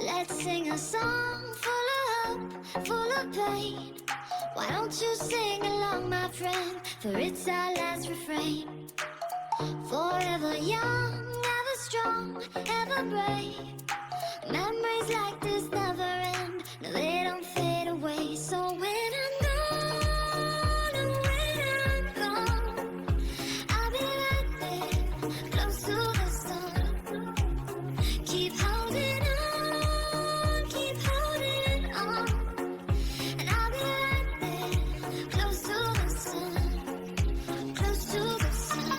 Let's sing a song full of hope, full of pain. Why don't you sing along, my friend? For it's our last refrain. Forever young, ever strong, ever brave. Memories like this never end. No, they don't fade away. So when I'm gone, and when I'm gone, I'll be right there, close to the sun. Keep holding on, keep holding on. And I'll be right there, close to the sun, close to the sun.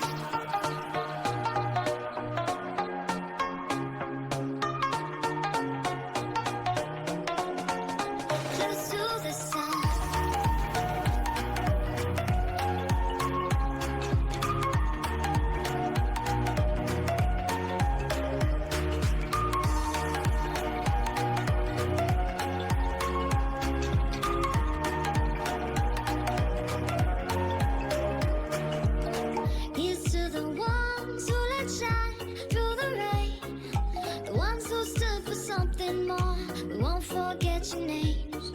Close to the sun. Here's to the ones who let shine through the rain, the ones who stood for something more. We won't forget your names.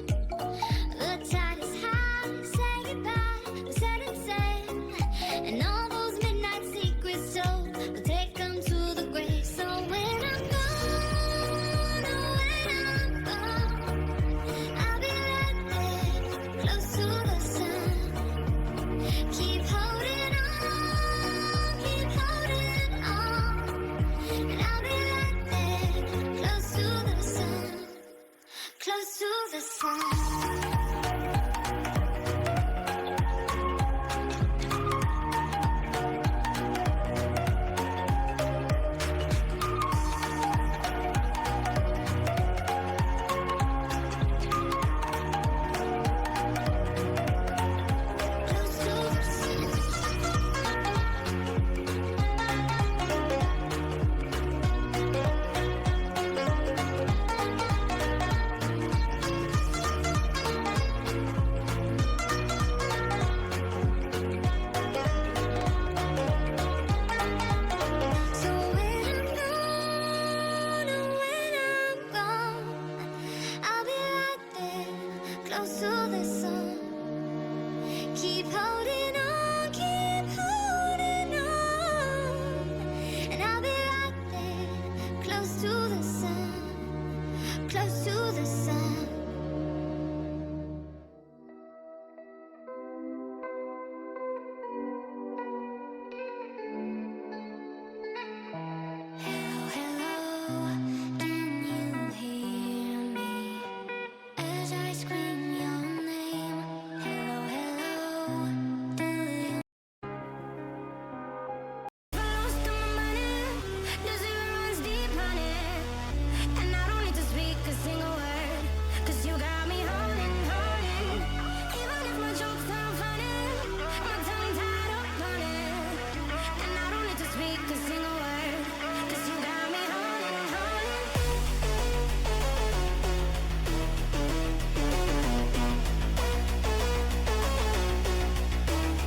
The tide is high, say goodbye, we said it said, and all those midnight secrets told, we'll take them to the grave. So when I'm gone, oh, when I'm gone, I'll be right there, close to the sun. Keep holding on, keep holding on, and I'll be right there, close to the sun, close to the sun. Close to the sun. So when I'm gone, oh, when I'm gone, I'll be right there, close to the sun. Keep holding on, keep holding on, and I'll be right there, close to the sun, close to the sun. Hello, hello, can you hear me as I scream your name? Hello, hello, do you? Lost on my money, the zero runs deep, honey, and I don't need to speak a single word, 'cause you got me holding, holding. Even if my jokes sound funny, my tongue tied up on it, and I don't need to speak a single word, 'cause you got me holding, holding.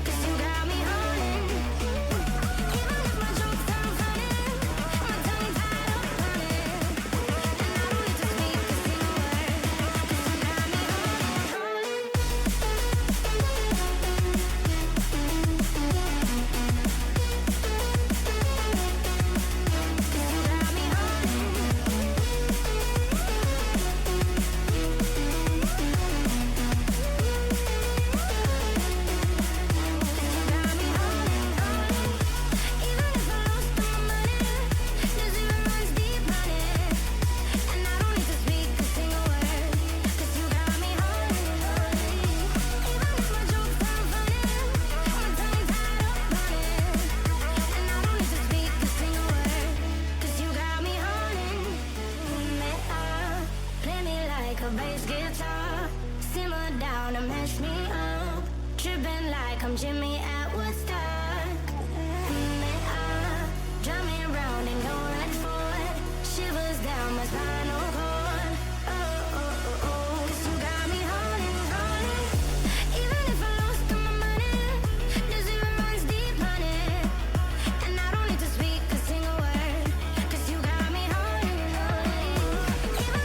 Cause you got me holding. Even if my jokes sound funny, my tongue tied up on it, and I don't need to speak a single word, 'cause you got me holding, holding. Cause you got me Even if I lost all my money, the zero runs deep, honey, and I don't need to speak a single word, 'cause you got me holding, holding. Even if my jokes sound funny, my tongue tied up on it, and I don't need to speak a single word, 'cause you got me holding. Pull me up, play me like a bass guitar, simmer down and mash me up, tripping like I'm Jimmy at Woodstock. Pull me up, drive me round and go right for it, shivers down my spinal cord. Oh, oh, oh, oh. 'Cause you got me holding, holding. Even if I lost all my money, the zero runs deep, honey, and I don't need to speak a single word, 'cause you got me holding, holding. Even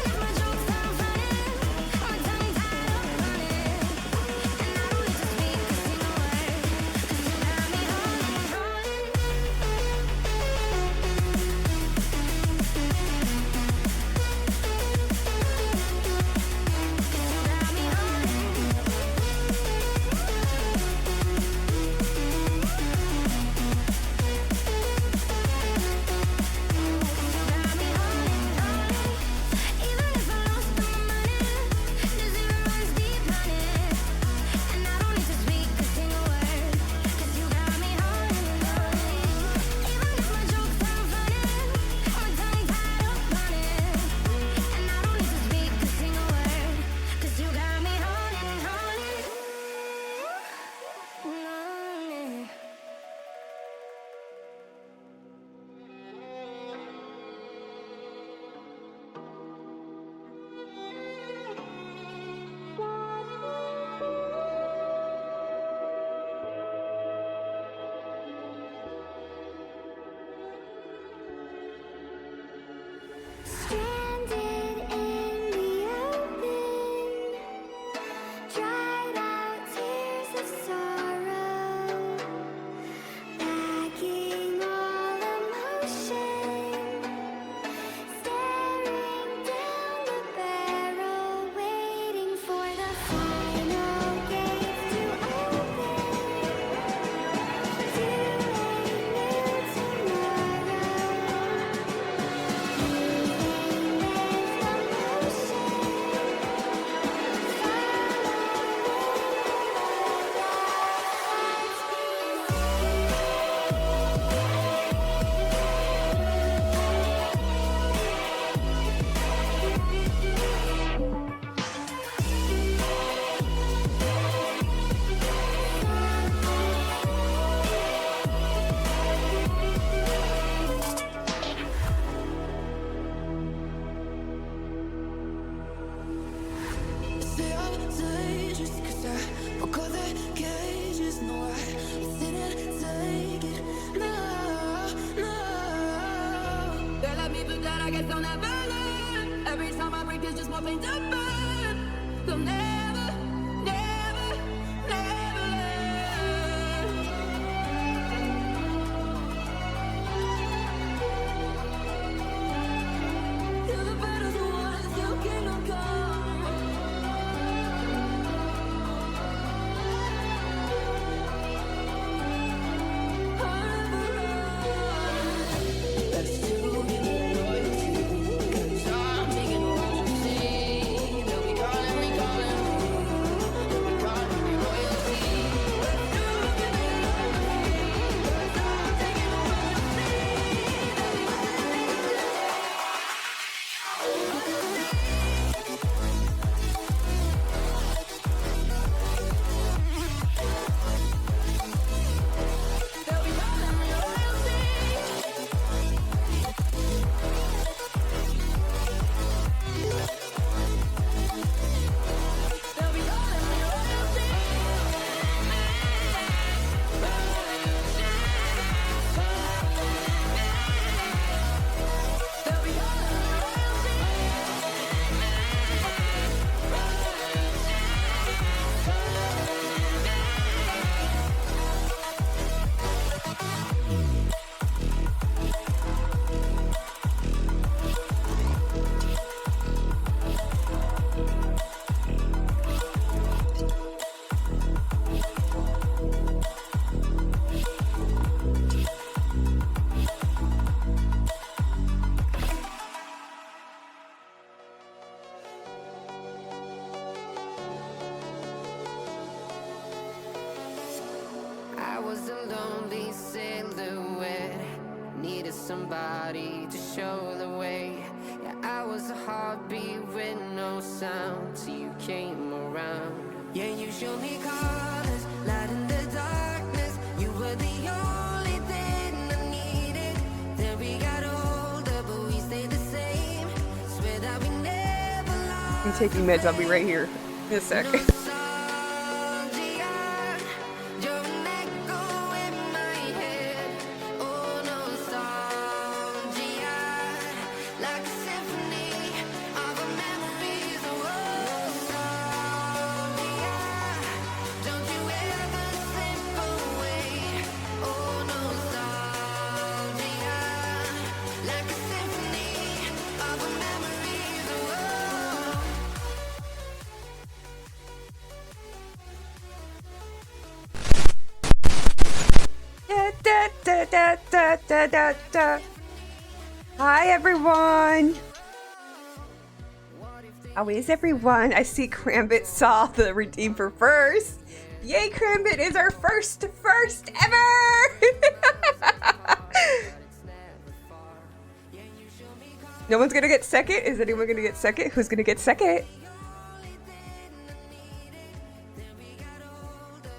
motion, staring down the barrel, waiting for the final gate to open. Viewing new tomorrow, Stay up late just 'cause I broke all the cages. No, I didn't take it. No, no. There are people that I guess I'll never learn. Every time I break, there's just more pain to burn. They'll never, never, never learn. Till the battle's won, still kingdom come. I was a lonely silhouette, needed somebody to show the way. Yeah, I was a heartbeat with no sound till you came around. Yeah, you showed me colors, light in the darkness. You were the only thing I needed. Then we got older, but we stayed the same. Swear that we never lost. I'm taking meds. I'll be right here in a sec. Hi everyone! How is everyone? I see Crambit saw the Redeem for First. Yay, Crambit is our first ever! No one's gonna get second? Is anyone gonna get second? Who's gonna get second?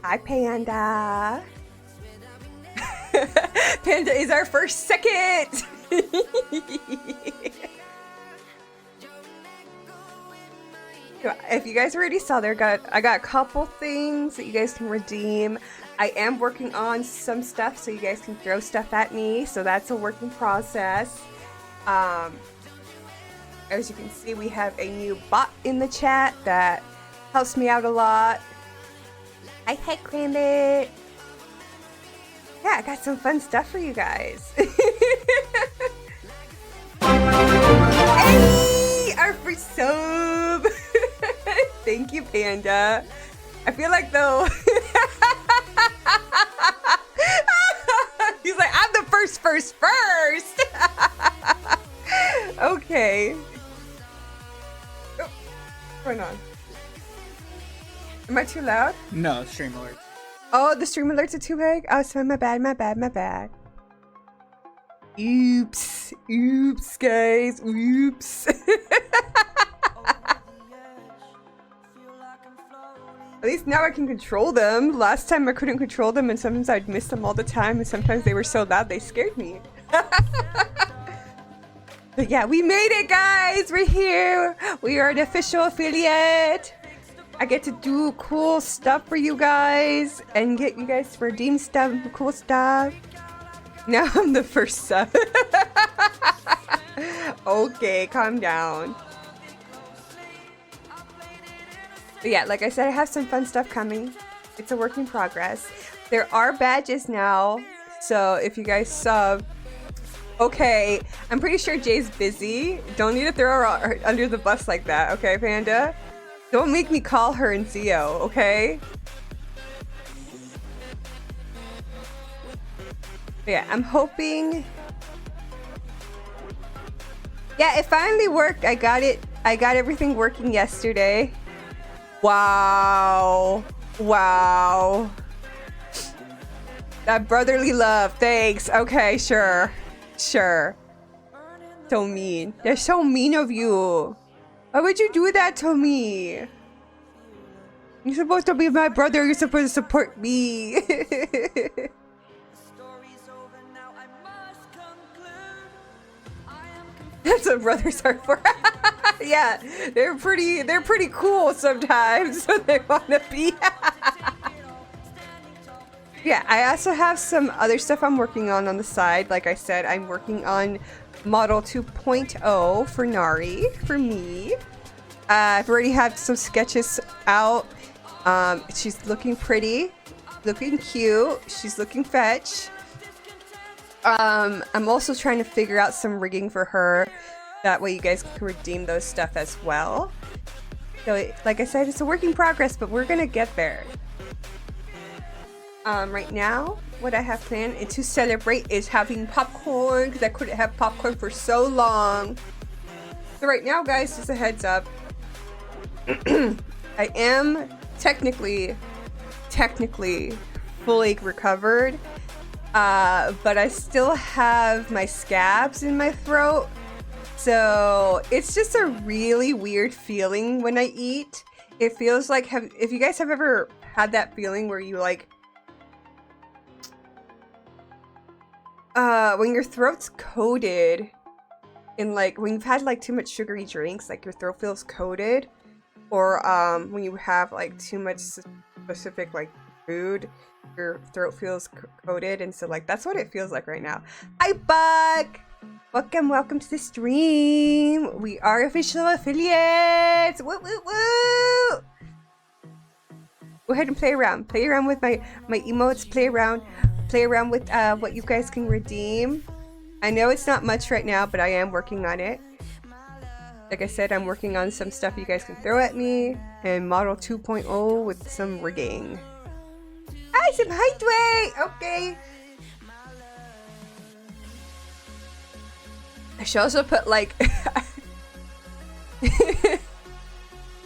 Hi, Panda. Panda is our first second. If you guys already saw there, I got a couple things that you guys can redeem. I am working on some stuff so you guys can throw stuff at me, so that's a working process. As you can see, we have a new bot in the chat that helps me out a lot. Hi, Crambit. Yeah, I got some fun stuff for you guys. Thank you, Panda. I feel like though. He's like, I'm the first. Okay. Oh, what's going on? Am I too loud? No, stream alerts. Oh, the stream alerts are too big? Oh, sorry, my bad. Oops, guys, oops. At least now I can control them. Last time I couldn't control them, and sometimes I'd miss them all the time, and sometimes they were so loud they scared me. But yeah, we made it, guys. We're here. We are an official affiliate. I get to do cool stuff for you guys and get you guys to redeem stuff, cool stuff. Now I'm the first sub. Okay, calm down. But yeah, like I said, I have some fun stuff coming. It's a work in progress. There are badges now, so if you guys sub, okay, I'm pretty sure Jay's busy. Don't need to throw her under the bus like that, okay, Panda? Don't make me call her and Zio, okay? But yeah, I'm hoping. Yeah, it finally worked. I got it. I got everything working yesterday. Wow. That brotherly love. Thanks. Okay, sure. So mean. They're so mean of you. Why would you do that to me? You're supposed to be my brother. You're supposed to support me. That's what brothers are for. Yeah, they're pretty cool sometimes. So they want to be. Yeah, I also have some other stuff I'm working on the side. Like I said, I'm working on Model 2.0 for Nari, for me. I've already had some sketches out. She's looking pretty, looking cute. She's looking fetch. I'm also trying to figure out some rigging for her. That way you guys can redeem those stuff as well. So, like I said, it's a work in progress, but we're gonna get there. Right now, what I have planned to celebrate is having popcorn, because I couldn't have popcorn for so long. So right now, guys, just a heads up. I am technically fully recovered, but I still have my scabs in my throat. So it's just a really weird feeling when I eat. It feels like, if you guys have ever had that feeling where you like, when your throat's coated in like, when you've had like too much sugary drinks, like your throat feels coated, or when you have like too much specific like food, your throat feels coated, and so like that's what it feels like right now. Hi Buck! Welcome to the stream. We are official affiliates. Woo woo woo! Go ahead and play around with my emotes. Play around with what you guys can redeem. I know it's not much right now, but I am working on it. Like I said, I'm working on some stuff you guys can throw at me, and Model 2.0 with some rigging. Hi, some height way. Okay. I should also put like.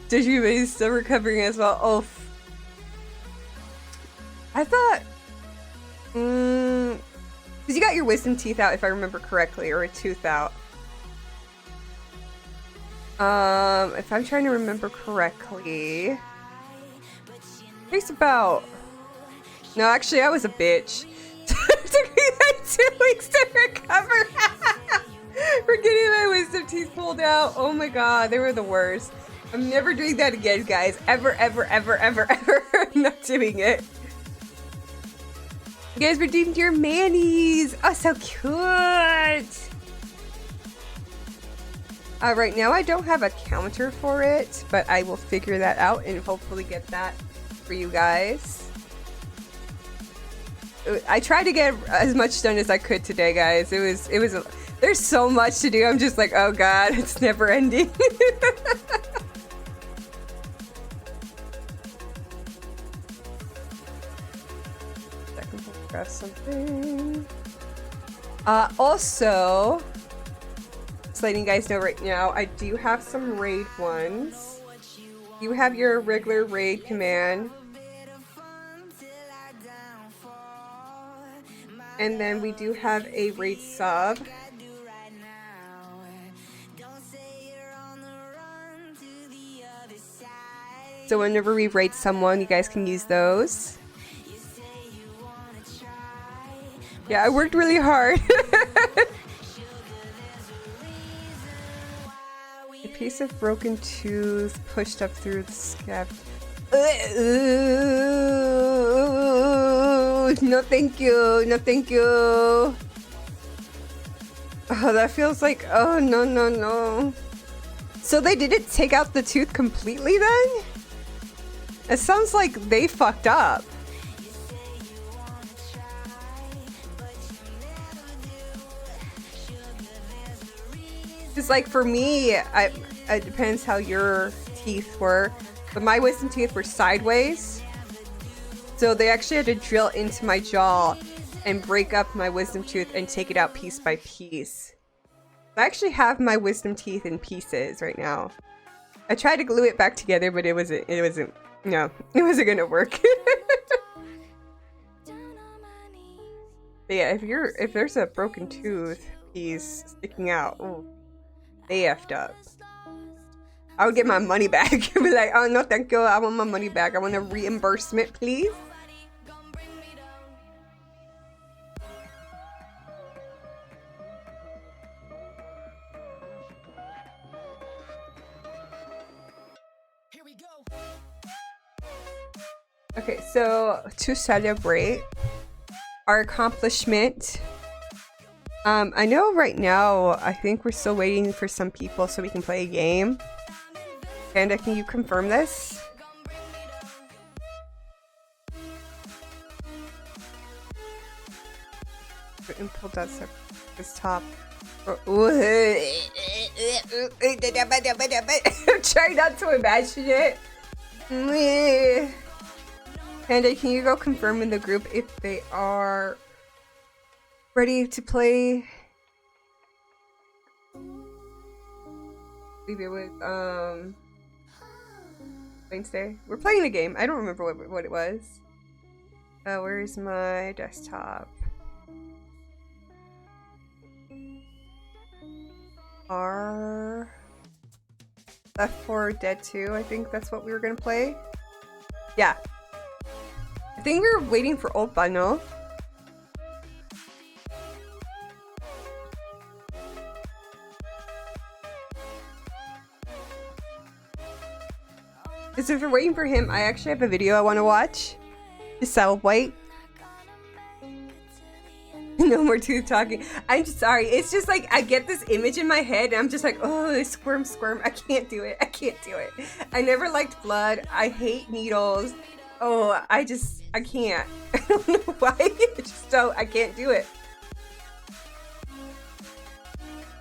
Did you be still recovering as well? Oh, I thought. Because you got your wisdom teeth out, if I remember correctly, or a tooth out. If I'm trying to remember correctly, takes about. No, actually, I was a bitch. It took me like 2 weeks to recover. For getting my wisdom teeth pulled out. Oh my god, they were the worst. I'm never doing that again, guys. Ever. I'm not doing it. You guys redeemed your manis. Oh, so cute. Right now I don't have a counter for it, but I will figure that out and hopefully get that for you guys. I tried to get as much done as I could today, guys. There's so much to do. I'm just like, oh god, it's never ending. something. Also, just letting you guys know right now, I do have some raid ones. You have your regular raid command. And then we do have a raid sub. So whenever we raid someone, you guys can use those. Yeah, I worked really hard. A piece of broken tooth pushed up through the scab. No thank you, no thank you. Oh, that feels like, oh no, no, no. So they didn't take out the tooth completely then? It sounds like they fucked up. It's like for me, it depends how your teeth were, but my wisdom teeth were sideways. So they actually had to drill into my jaw and break up my wisdom tooth and take it out piece by piece. I actually have my wisdom teeth in pieces right now. I tried to glue it back together, but it wasn't gonna work. But yeah, if there's a broken tooth piece sticking out, oh, they effed up. I would get my money back. Be like, oh no, thank you. I want my money back. I want a reimbursement, please. Okay, so to celebrate our accomplishment, I know right now, I think we're still waiting for some people so we can play a game. Panda, can you confirm this? And pull that this top. I'm trying not to imagine it. Panda, can you go confirm in the group if they are ready to play? Leave it with Wednesday. We're playing a game. I don't remember what it was. Where's my desktop? Left 4 Dead 2. I think that's what we were gonna play. Yeah. I think we were waiting for Oppa, no? Because if you're waiting for him, I actually have a video I want to watch. Just Cell White. No more tooth talking. I'm just sorry. It's just like I get this image in my head and I'm just like, oh, squirm, squirm. I can't do it. I can't do it. I never liked blood. I hate needles. Oh, I can't. I don't know why. I can't do it.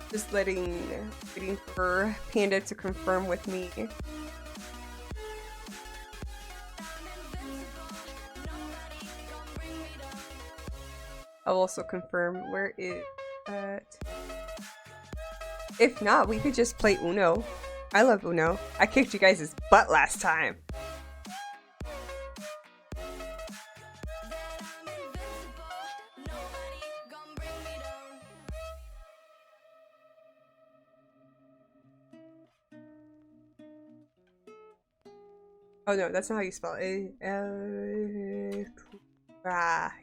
Just waiting for Panda to confirm with me. I'll also confirm where it at. If not, we could just play Uno. I love Uno. I kicked you guys' butt last time. Oh no, that's not how you spell it.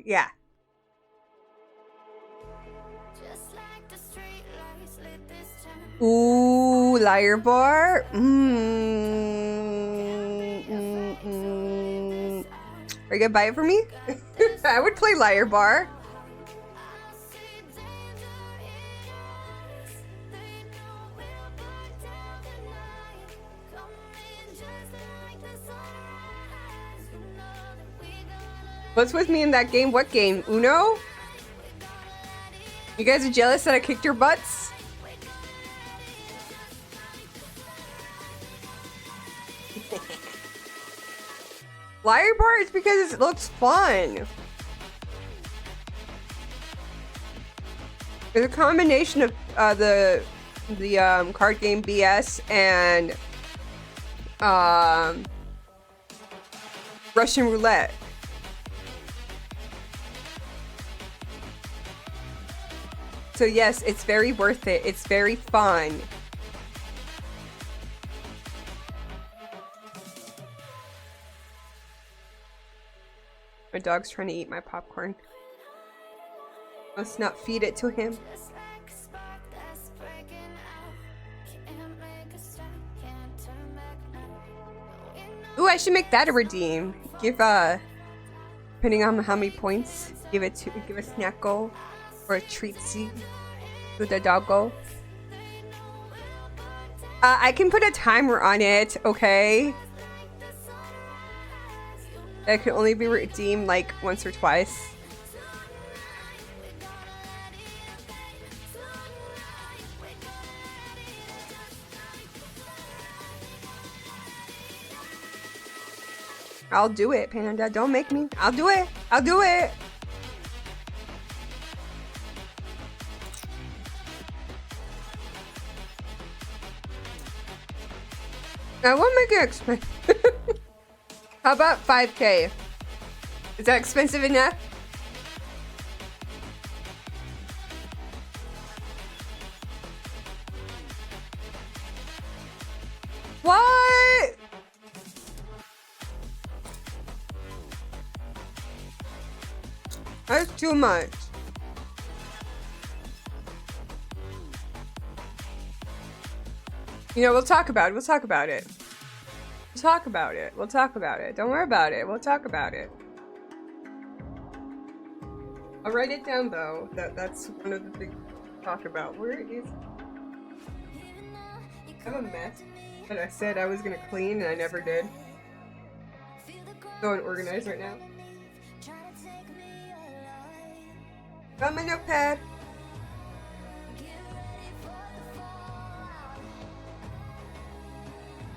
Yeah. Ooh, Liar Bar. Are you gonna buy it for me? I would play Liar Bar. What's with me in that game? What game? Uno? You guys are jealous that I kicked your butts? Liar Bar is because it looks fun. It's a combination of the card game BS and Russian roulette. So yes, it's very worth it. It's very fun. My dog's trying to eat my popcorn. Must not feed it to him. Ooh, I should make that a redeem. Give depending on how many points, give a snack goal or a treatsy to the doggo. I can put a timer on it, okay? That can only be redeemed like once or twice. I'll do it, Panda. Don't make me. I'll do it. I'll do it. I won't make it expensive. How about 5K? Is that expensive enough? What? That's too much. You know, we'll talk about it. We'll talk about it. We'll talk about it. We'll talk about it. Don't worry about it. We'll talk about it. I'll write it down though. That's one of the things to talk about. Where is? I have a mess that I said I was gonna clean and I never did. So unorganized right now. Got my notepad.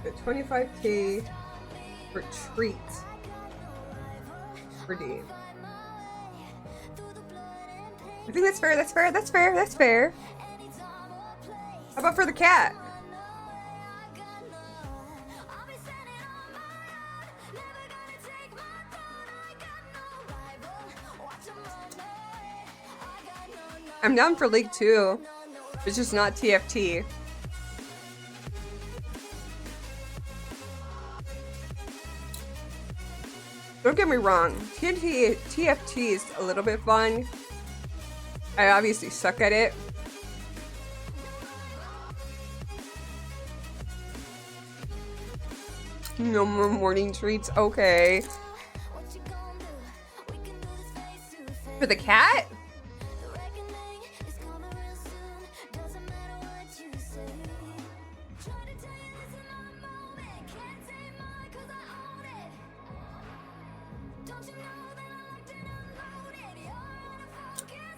The 25K retreat redeem. I think that's fair. That's fair. That's fair. That's fair. How about for the cat? I'm down for League 2. It's just not TFT. Don't get me wrong, TFT is a little bit fun. I obviously suck at it. No more morning treats, okay. For the cat?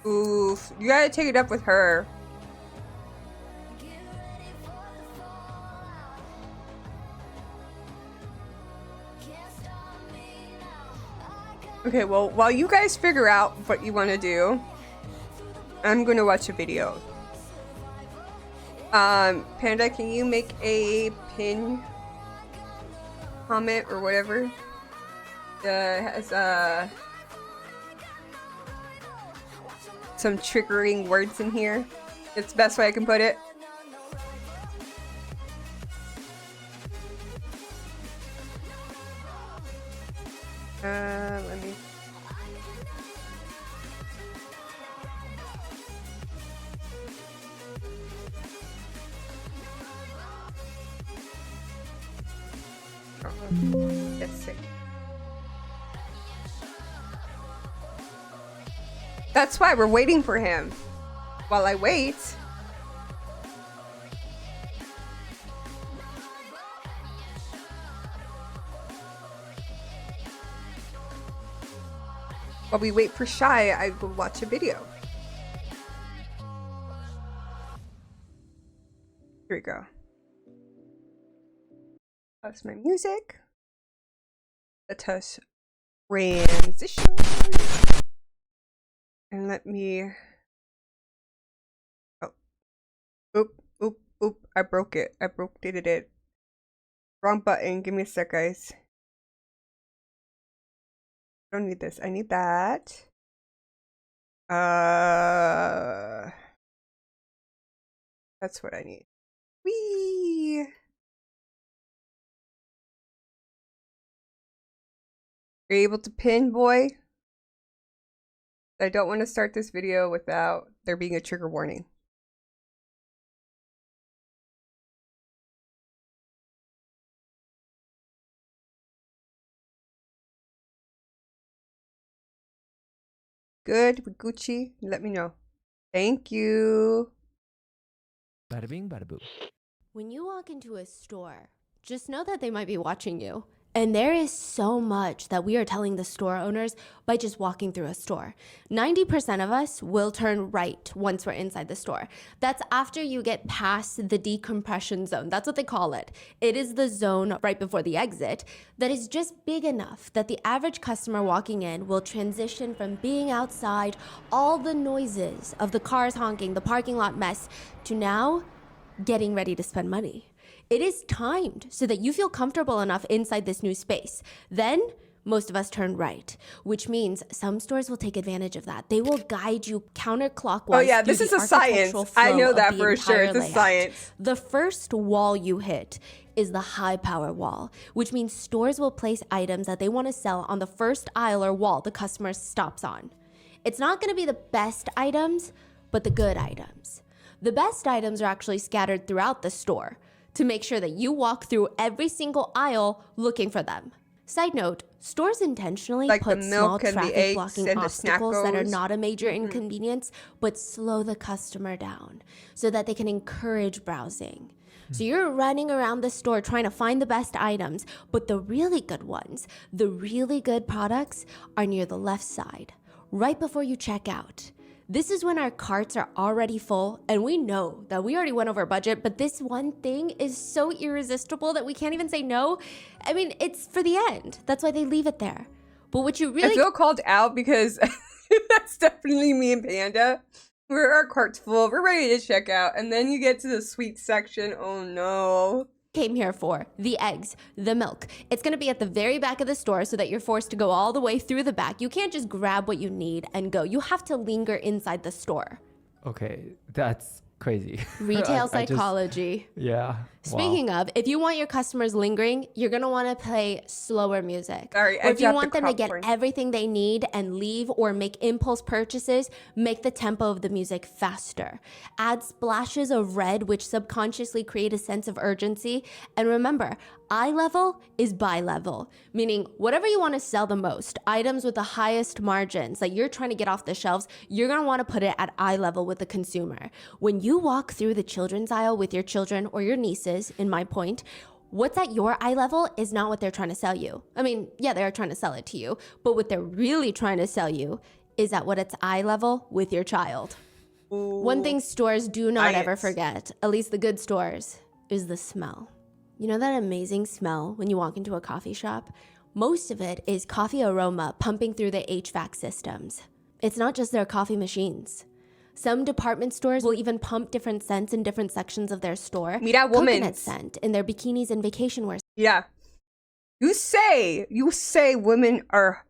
Oof, you gotta take it up with her. Okay, well, while you guys figure out what you want to do, I'm gonna watch a video. Panda, can you make a pin comment or whatever that has some triggering words in here? It's the best way I can put it. Let me. That's sick. That's why we're waiting for him. While I wait. While we wait for Shy, I will watch a video. Here we go. That's my music. Let us transition. And let me Oop, oop, oop. I broke it. I broke it. Wrong button. Give me a sec, guys. I don't need this. I need that. That's what I need. Whee! Are you able to pin, boy? I don't want to start this video without there being a trigger warning. Good, with Gucci. Let me know. Thank you. Bada bing, bada boo. When you walk into a store, just know that they might be watching you. And there is so much that we are telling the store owners by just walking through a store. 90% of us will turn right once we're inside the store. That's after you get past the decompression zone. That's what they call it. It is the zone right before the exit that is just big enough that the average customer walking in will transition from being outside, all the noises of the cars honking, the parking lot mess, to now getting ready to spend money. It is timed so that you feel comfortable enough inside this new space. Then most of us turn right, which means some stores will take advantage of that. They will guide you counterclockwise. Oh yeah, this is a science. I know that for sure. It's a science. The first wall you hit is the high power wall, which means stores will place items that they want to sell on the first aisle or wall the customer stops on. It's not going to be the best items, but the good items. The best items are actually scattered throughout the store to make sure that you walk through every single aisle looking for them. Side note, stores intentionally like put the small milk and the traffic eggs blocking and the obstacles that are snackos. not a major inconvenience, but slow the customer down so that they can encourage browsing. So you're running around the store trying to find the best items, but the really good ones, the really good products are near the left side, right before you check out. This is when our carts are already full and we know that we already went over budget, but this one thing is so irresistible that we can't even say no. I mean, it's for the end. That's why they leave it there. But what you I really feel called out because that's definitely me and Panda. We're our cart's full. We're ready to check out. And then you get to the sweet section. Oh no. came here for, the eggs, the milk. It's gonna be at the very back of the store so that you're forced to go all the way through the back. You can't just grab what you need and go. You have to linger inside the store. Okay, that's crazy. Retail I just- psychology. yeah. Speaking of, if you want your customers lingering, you're gonna want to play slower music. Sorry, or I if you dropped want the them to get popcorn. everything they need and leave or make impulse purchases, make the tempo of the music faster. Add splashes of red, which subconsciously create a sense of urgency. And remember, eye level is buy level, meaning whatever you want to sell the most, items with the highest margins that you're trying to get off the shelves, you're gonna want to put it at eye level with the consumer. When you walk through the children's aisle with your children or your nieces, in my point, what's at your eye level is not what they're trying to sell you. I mean, yeah, they are trying to sell it to you, but what they're really trying to sell you is at what it's eye level with your child. One thing stores do not ever Science. forget, at least the good stores, is the smell. You know that amazing smell when you walk into a coffee shop? Most of it is coffee aroma pumping through the HVAC systems. It's not just their coffee machines. Some department stores will even pump different scents in different sections of their store. Mira Coconut Woman's. scent in their bikinis and vacation wear. Yeah. You say women are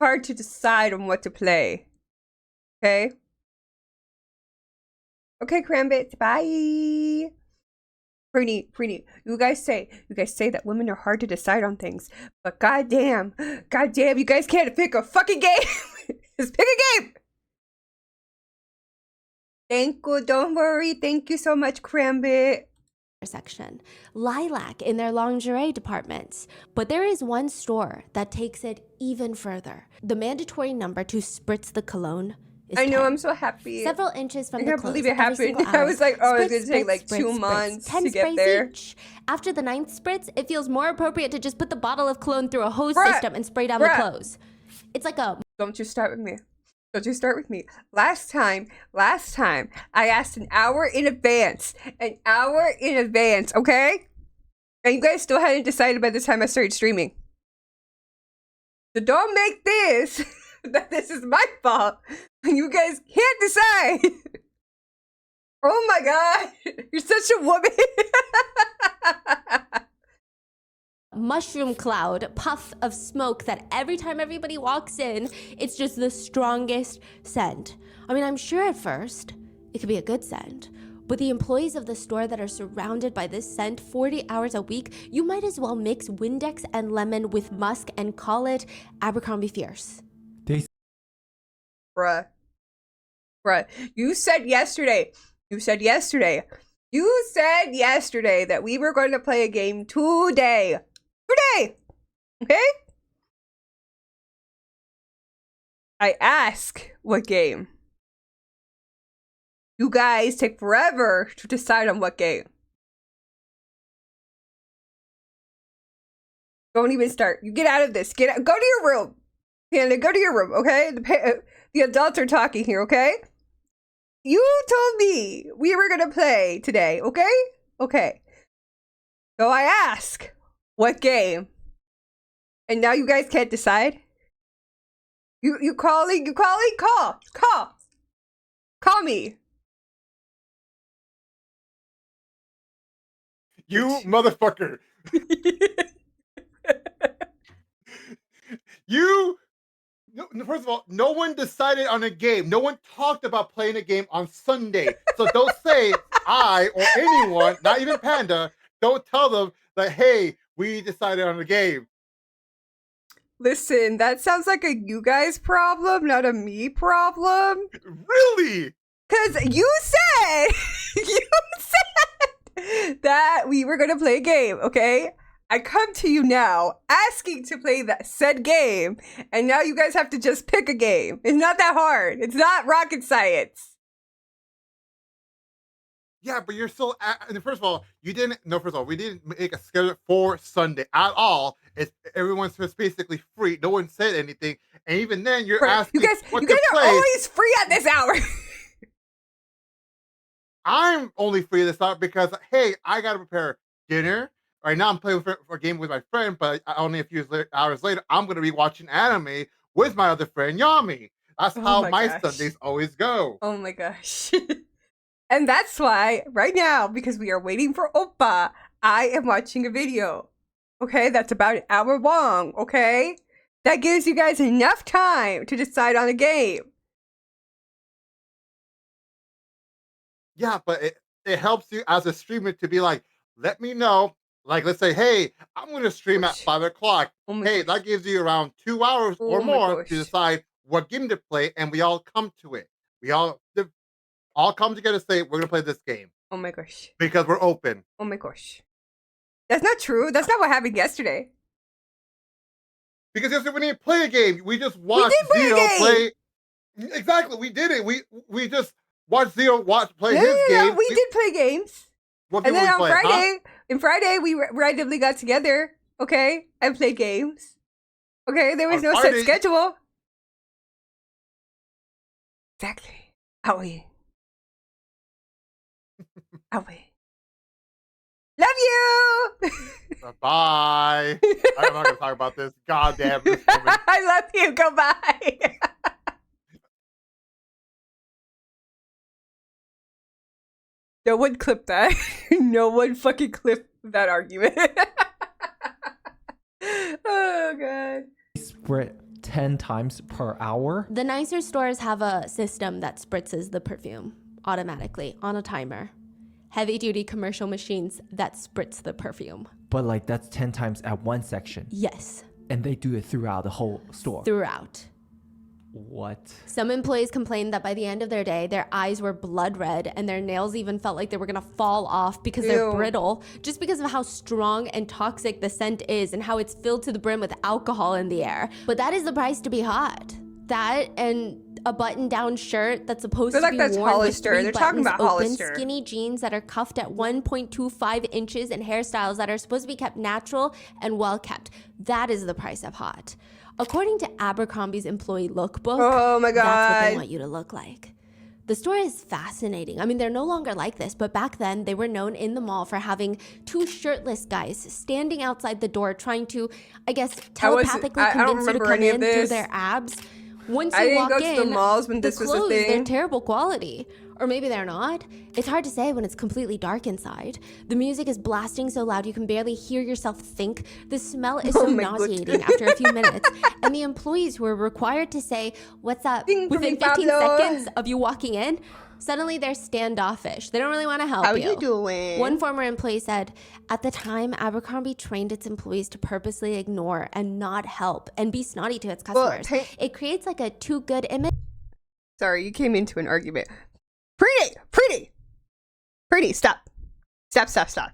hard to decide on what to play. Okay? Okay, Crambit, bye. Preeny, you guys say that women are hard to decide on things, but goddamn, you guys can't pick a fucking game. Just pick a game. Thank you, don't worry. Thank you so much, Crambit. Section. Lilac in their lingerie departments. But there is one store that takes it even further. The mandatory number to spritz the cologne is I know, 10. I'm so happy. Several inches from I the can't clothes believe it every happened. single I hour. was like, oh, it's Spritz, gonna take spritz, like spritz, 2 spritz. months 10 to get sprays there. each. After the 9th spritz, it feels more appropriate to just put the bottle of cologne through a hose Bruh. system and spray down Bruh. the clothes. It's like a Don't you start with me. Don't you start with me. Last time, I asked an hour in advance. Okay? And you guys still hadn't decided by the time I started streaming. So don't make this that this is my fault when you guys can't decide. Oh my god. You're such a woman. Mushroom cloud, puff of smoke that every time everybody walks in, it's just the strongest scent. I mean, I'm sure at first it could be a good scent, but the employees of the store that are surrounded by this scent 40 hours a week, you might as well mix Windex and lemon with musk and call it Abercrombie Fierce. They Bruh. You said yesterday that we were going to play a game today. Okay? I ask what game. You guys take forever to decide on what game. Don't even start. You get out of this. Go to your room. Hannah, go to your room, okay? The adults are talking here, okay? You told me we were gonna play today, okay? Okay. So I ask, what game? And now you guys can't decide? You calling? Call me. You motherfucker. First of all, no one decided on a game. No one talked about playing a game on Sunday. So don't say I or anyone, not even Panda, don't tell them that, hey, we decided on a game. Listen, that sounds like a you guys problem, not a me problem. Really? Because you said that we were going to play a game, okay? I come to you now asking to play that said game, and now you guys have to just pick a game. It's not that hard. It's not rocket science. Yeah, but you're still. First of all, we didn't make a schedule for Sunday at all. Everyone's just basically free. No one said anything, and even then, you're asking. You guys are always free at this hour. I'm only free this hour because, hey, I gotta prepare dinner. Right now, I'm playing for a game with my friend, but only a few hours later, I'm gonna be watching anime with my other friend Yami. That's how my Sundays always go. Oh my gosh. And that's why, right now, because we are waiting for Oppa, I am watching a video. Okay? That's about an hour long, okay? That gives you guys enough time to decide on a game. Yeah, but it helps you as a streamer to be like, let me know. Like, let's say, hey, I'm going to stream at 5 o'clock. Hey, that gives you around 2 hours or more to decide what game to play, and we all come to it. We all come together and say, we're going to play this game. Oh my gosh. Because we're open. Oh my gosh. That's not true. That's not what happened yesterday. Because yesterday we didn't play a game. We just watched Zero play. Exactly, we did it. We just watched Zero play his game. We did play games. What and then on play, Friday, Friday, we randomly got together, okay, and played games. Okay, there was no set schedule. Exactly. Are we? Love you! Bye. I'm not going to talk about this. Goddamn. This woman. I love you. Goodbye. No one clipped that. No one fucking clipped that argument. Oh, God. sprit 10 times per hour. The nicer stores have a system that spritzes the perfume automatically on a timer. Heavy duty commercial machines that spritz the perfume. But like that's 10 times at one section. Yes. And they do it throughout the whole store. Throughout. What? Some employees complained that by the end of their day, their eyes were blood red and their nails even felt like they were gonna fall off because they're brittle, just because of how strong and toxic the scent is and how it's filled to the brim with alcohol in the air. But that is the price to be hot. That and a button-down shirt that's supposed to be worn Hollister. with 3 They're talking buttons about open, Hollister. skinny jeans that are cuffed at 1.25 inches, and hairstyles that are supposed to be kept natural and well kept. That is the price of hot. According to Abercrombie's employee lookbook, oh my God, that's what they want you to look like. The store is fascinating. I mean, they're no longer like this, but back then they were known in the mall for having 2 shirtless guys standing outside the door trying to, I guess, telepathically convince you to come in through their abs. Once you walk in, to the malls when this was a clothes, thing. they're terrible quality. Or maybe they're not. It's hard to say when it's completely dark inside. The music is blasting so loud you can barely hear yourself think. The smell is so Oh my God. nauseating after a few minutes. And the employees who are required to say, "What's up?" Ding, within ding, 15 Pablo. seconds of you walking in, suddenly they're standoffish. They don't really want to help How you. you doing? One former employee said, "At the time, Abercrombie trained its employees to purposely ignore and not help and be snotty to its Well, customers. It creates like a too good image." Sorry, you came into an argument. Pretty, stop. Stop.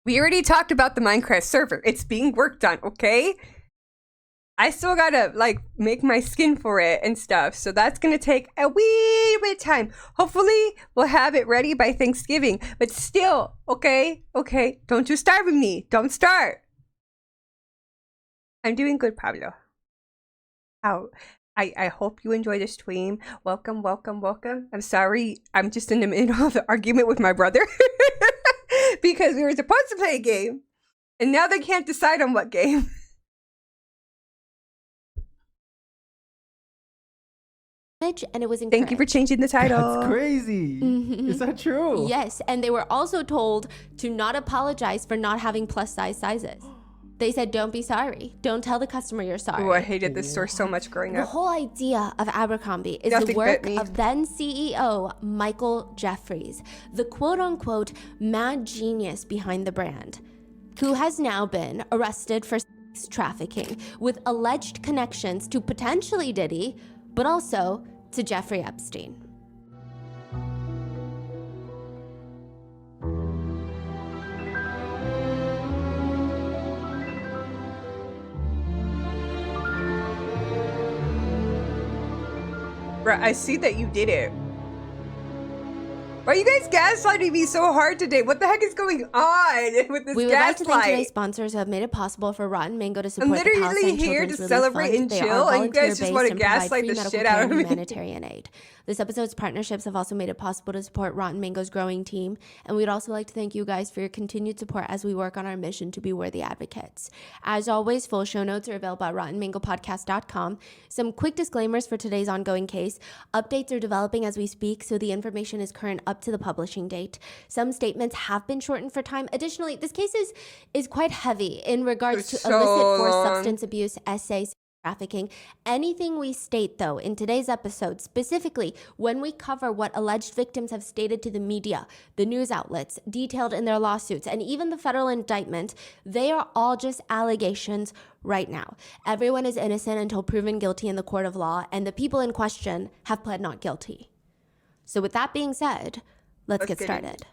We already talked about the Minecraft server. It's being worked on, okay? I still gotta, like, make my skin for it and stuff. So that's gonna take a wee bit of time. Hopefully, we'll have it ready by Thanksgiving. But still, okay? Don't you start with me. Don't start. I'm doing good, Pablo. How? I hope you enjoyed the stream. Welcome. I'm sorry, I'm just in the middle of the argument with my brother. Because we were supposed to play a game. And now they can't decide on what game. and it was encouraged. Thank you for changing the title. That's crazy. Is that true? Yes, and they were also told to not apologize for not having plus size sizes. They said, "Don't be sorry. Don't tell the customer you're sorry." Oh, I hated this store so much growing The up. whole idea of Abercrombie is Nothing the bit work me. of then CEO Michael Jeffries, the quote-unquote mad genius behind the brand, who has now been arrested for sex trafficking with alleged connections to potentially Diddy, but also to Jeffrey Epstein. Bruh, I see that you did it. Why are you guys gaslighting me so hard today? What the heck is going on with this We would like to thank today's gaslight? sponsors who have made it possible for Rotten Mango to I'm support the literally Palestine here Children's to Relief celebrate Fund. and They chill, are and you guys just want to volunteer-based and provide gaslight free the medical shit care out and of me. humanitarian aid. This episode's partnerships have also made it possible to support Rotten Mango's growing team, and we'd also like to thank you guys for your continued support as we work on our mission to be worthy advocates. As always, full show notes are available at RottenMangoPodcast.com. Some quick disclaimers for today's ongoing case. Updates are developing as we speak, so the information is current up to the publishing date. Some statements have been shortened for time. Additionally, this case is quite heavy in regards to So illicit forced long. substance abuse, essays, trafficking. Anything we state, though, in today's episode, specifically when we cover what alleged victims have stated to the media, the news outlets, detailed in their lawsuits, and even the federal indictment, they are all just allegations right now. Everyone is innocent until proven guilty in the court of law, and the people in question have pled not guilty. So with that being said, let's get get started.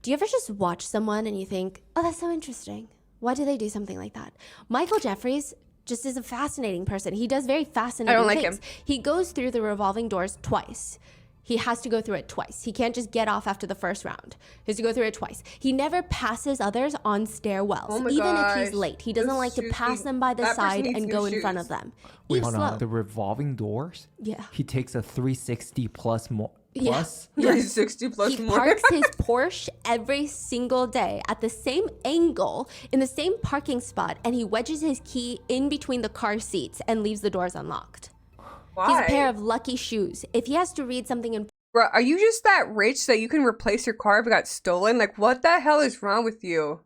Do you ever just watch someone and you think, "Oh, that's so interesting. Why do they do something like that?" Michael Jeffries just is a fascinating person. He does very fascinating like things. him. He goes through the revolving doors twice. He has to go through it twice. He can't just get off after the first round. He has to go through it twice. He never passes others on stairwells, Oh my even if he's gosh. late. He doesn't Those like to shoes pass need- them by the that person side needs and new go in front shoes. of them. Wait, He's hold slow. on. The revolving doors? Yeah. He takes a 360 plus more. Yeah. Plus? 360 plus He more. parks his Porsche every single day at the same angle in the same parking spot, and he wedges his key in between the car seats and leaves the doors unlocked. Why? He's a pair of lucky shoes. If he has to read something in Bruh, are you just that rich that you can replace your car if it got stolen? Like, what the hell is wrong with you?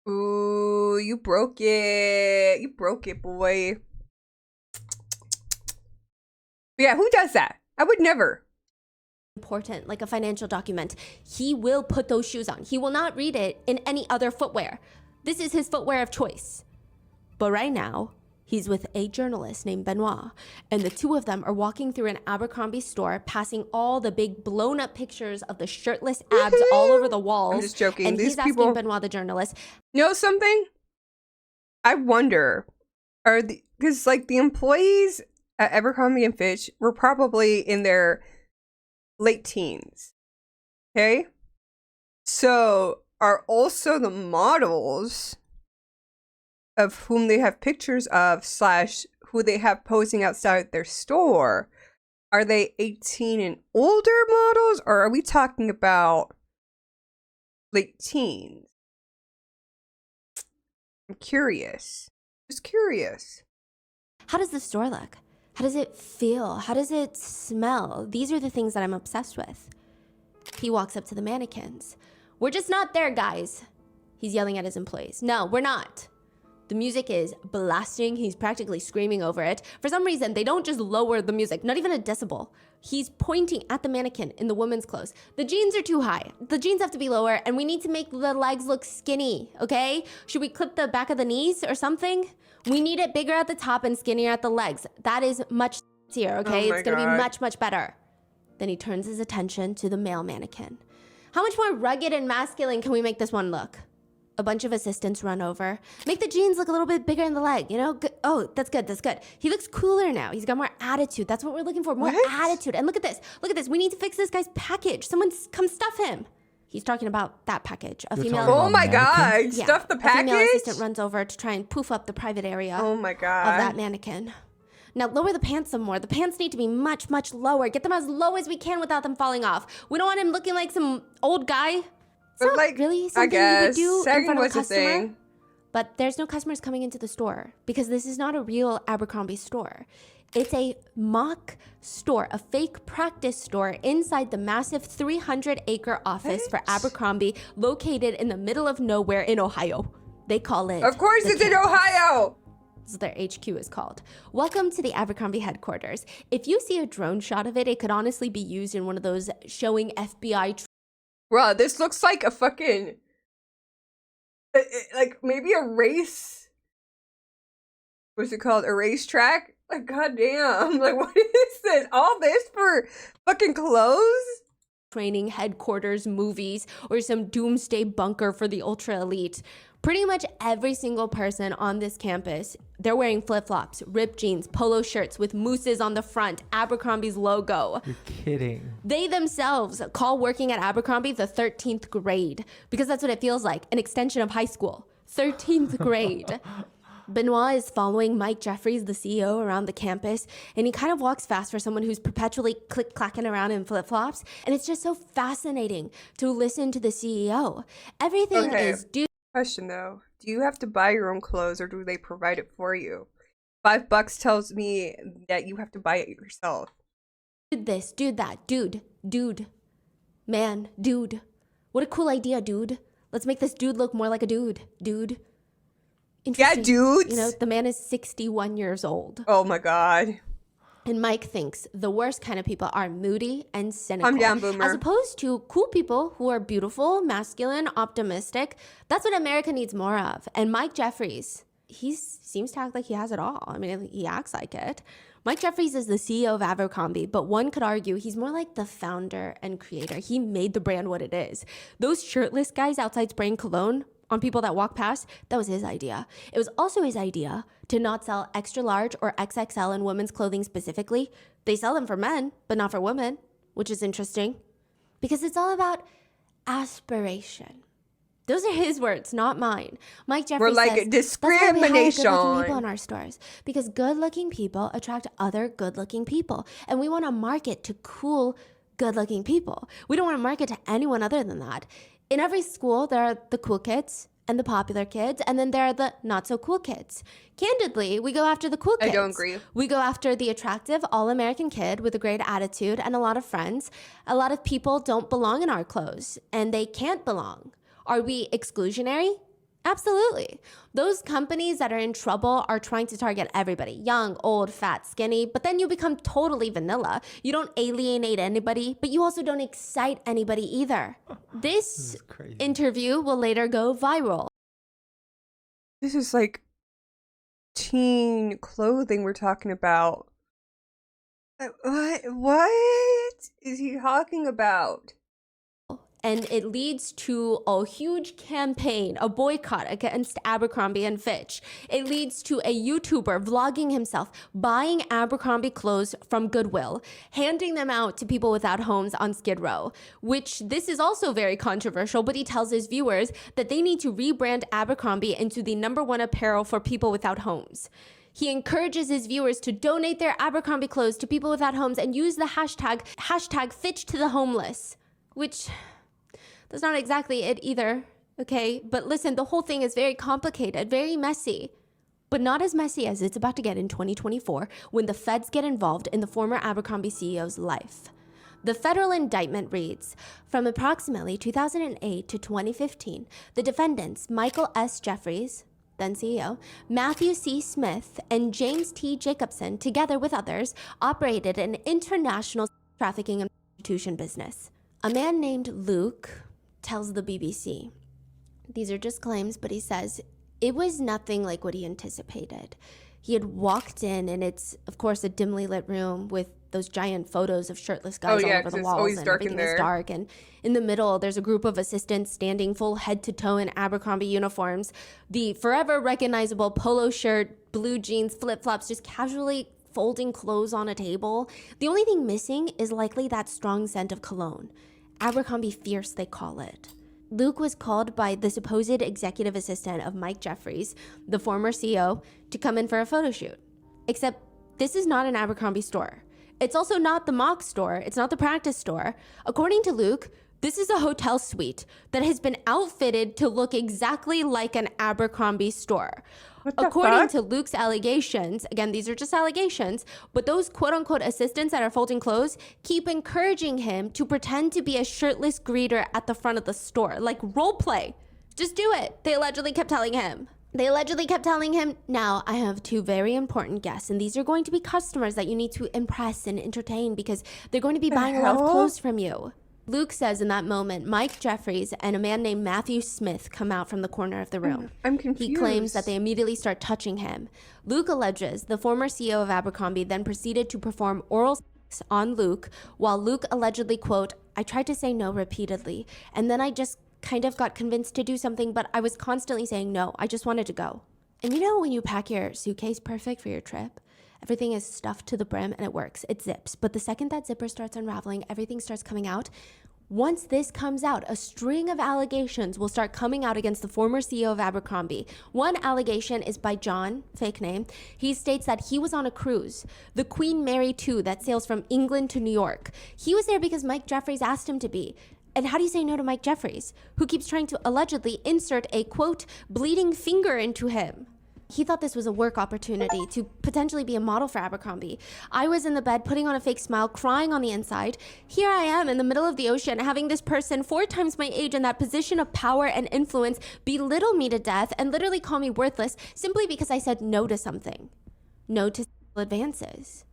Ooh, you broke it. You broke it, boy. But yeah, who does that? I would never. important, like a financial document, he will put those shoes on. He will not read it in any other footwear. This is his footwear of choice. But right now, he's with a journalist named Benoit, and the two of them are walking through an Abercrombie store, passing all the big blown up pictures of the shirtless abs all over the walls. I'm just joking. And These he's asking people- Benoit, the journalist, You know something? I wonder, are the, because like the employees at Abercrombie and Fitch were probably in their late teens. Okay? So are also the models of whom they have pictures of / who they have posing outside their store, are they 18 and older models, or are we talking about late teens? I'm curious. Just curious. How does the store look? How does it feel? How does it smell? These are the things that I'm obsessed with. He walks up to the mannequins. We're just not there, guys. He's yelling at his employees. No, we're not. The music is blasting. He's practically screaming over it. For some reason, they don't just lower the music, not even a decibel. He's pointing at the mannequin in the woman's clothes. The jeans are too high. The jeans have to be lower, and we need to make the legs look skinny, okay? Should we clip the back of the knees or something? We need it bigger at the top and skinnier at the legs. That is much easier, okay? Oh It's gonna be God. much, much better. Then he turns his attention to the male mannequin. How much more rugged and masculine can we make this one look? A bunch of assistants run over. Make the jeans look a little bit bigger in the leg, you know? Good. Oh, that's good, that's good. He looks cooler now. He's got more attitude. That's what we're looking for, more What? attitude. And look at this. Look at this. We need to fix this guy's package. Someone come stuff him. He's talking about that package. A You're female. talking Oh about my God. mannequins? Yeah, Stuff the A female package? assistant runs over to try and poof up the private area Oh my of that God. mannequin. Now lower the pants some more. The pants need to be much, much lower. Get them as low as we can without them falling off. We don't want him looking like some old guy. It's But not like, really I something you would guess. do in Sagging front of a was a customer. thing. But there's no customers coming into the store because this is not a real Abercrombie store. It's a mock store, a fake practice store inside the massive 300-acre office for What? Abercrombie located in the middle of nowhere in Ohio. They call it. Of course the it's in campus. Ohio. That's what their HQ is called. Welcome to the Abercrombie headquarters. If you see a drone shot of it, it could honestly be used in one of those showing FBI Bro, this looks like a fucking... like maybe a race. What's it called? A racetrack? Like, goddamn. Like, what is this? All this for fucking clothes? training headquarters movies or some doomsday bunker for the ultra elite. Pretty much every single person on this campus, they're wearing flip-flops, ripped jeans, polo shirts with mooses on the front, Abercrombie's logo. You're kidding. They themselves call working at Abercrombie the 13th grade because that's what it feels like, an extension of high school. 13th grade. Benoit is following Mike Jeffries, the CEO, around the campus, and he kind of walks fast for someone who's perpetually click-clacking around in flip-flops, and it's just so fascinating to listen to the CEO. Everything Okay. is due. Question though, do you have to buy your own clothes or do they provide it for you? $5 tells me that you have to buy it yourself. Dude this, dude that, dude, man, dude. What a cool idea, dude. Let's make this dude look more like a dude. Yeah, Interesting. dudes. You know, the man is 61 years old. Oh my god. And Mike thinks the worst kind of people are moody and cynical. Calm down, boomer. As opposed to cool people who are beautiful, masculine, optimistic. That's what America needs more of. And Mike Jeffries, he seems to act like he has it all. I mean, he acts like it. Mike Jeffries is the CEO of Abercrombie, but one could argue he's more like the founder and creator. He made the brand what it is. Those shirtless guys outside spraying cologne on people that walk past, that was his idea. It was also his idea to not sell extra large or XXL in women's clothing specifically. They sell them for men, but not for women, which is interesting because it's all about aspiration. Those are his words, not mine. Mike Jeffries like says, that's why we hire good-looking discrimination. people in our stores because good-looking people attract other good-looking people, and we want to market to cool, good-looking people. We don't want to market to anyone other than that. In every school, there are the cool kids and the popular kids, and then there are the not so cool kids. Candidly, we go after the cool I kids. don't agree. We go after the attractive all-American kid with a great attitude and a lot of friends. A lot of people don't belong in our clothes, and they can't belong. Are we exclusionary? Absolutely. Those companies that are in trouble are trying to target everybody, young, old, fat, skinny, but then you become totally vanilla. You don't alienate anybody, but you also don't excite anybody either. This is crazy. interview will later go viral. This is like teen clothing we're talking about. What is he talking about? And it leads to a huge campaign, a boycott against Abercrombie and Fitch. It leads to a YouTuber vlogging himself, buying Abercrombie clothes from Goodwill, handing them out to people without homes on Skid Row, which this is also very controversial, but he tells his viewers that they need to rebrand Abercrombie into the #1 apparel for people without homes. He encourages his viewers to donate their Abercrombie clothes to people without homes and use the hashtag Fitch to the homeless, which... that's not exactly it either, okay? But listen, the whole thing is very complicated, very messy. but not as messy as it's about to get in 2024 when the feds get involved in the former Abercrombie CEO's life. The federal indictment reads, from approximately 2008 to 2015, the defendants, Michael S. Jeffries, then CEO, Matthew C. Smith, and James T. Jacobson, together with others, operated an international trafficking and prostitution business. A man named Luke tells the BBC, these are just claims, but he says, it was nothing like what he anticipated. He had walked in, and it's, of course, a dimly lit room with those giant photos of shirtless guys all over the walls, and everything is dark. And in the middle, there's a group of assistants standing full head to toe in Abercrombie uniforms, the forever recognizable polo shirt, blue jeans, flip-flops, just casually folding clothes on a table. The only thing missing is likely that strong scent of cologne. Abercrombie Fierce, they call it. Luke was called by the supposed executive assistant of Mike Jeffries, the former CEO, to come in for a photo shoot. Except this is not an Abercrombie store. It's also not the mock store. It's not the practice store. According to Luke, this is a hotel suite that has been outfitted to look exactly like an Abercrombie store. According to Luke's allegations, again, these are just allegations, but those quote-unquote assistants that are folding clothes keep encouraging him to pretend to be a shirtless greeter at the front of the store. Like, role play. Just do it. They allegedly kept telling him. Now, I have two very important guests, and these are going to be customers that you need to impress and entertain because they're going to be buying a lot of clothes from you. Luke says in that moment, Mike Jeffries and a man named Matthew Smith come out from the corner of the room. I'm confused. He claims that they immediately start touching him. Luke alleges the former CEO of Abercrombie then proceeded to perform oral sex on Luke, while Luke allegedly, quote, I tried to say no repeatedly, and then I just kind of got convinced to do something, but I was constantly saying no. I just wanted to go. And you know when you pack your suitcase perfect for your trip? Everything is stuffed to the brim and it works. It zips. But the second that zipper starts unraveling, everything starts coming out. Once this comes out, a string of allegations will start coming out against the former CEO of Abercrombie. One allegation is by John, fake name. He states that he was on a cruise, the Queen Mary 2, that sails from England to New York. He was there because Mike Jeffries asked him to be. And how do you say no to Mike Jeffries, who keeps trying to allegedly insert a, quote, bleeding finger into him? He thought this was a work opportunity to potentially be a model for Abercrombie. I was in the bed putting on a fake smile, crying on the inside. Here I am in the middle of the ocean having this person 4 times my age in that position of power and influence belittle me to death and literally call me worthless simply because I said no to something. No to advances.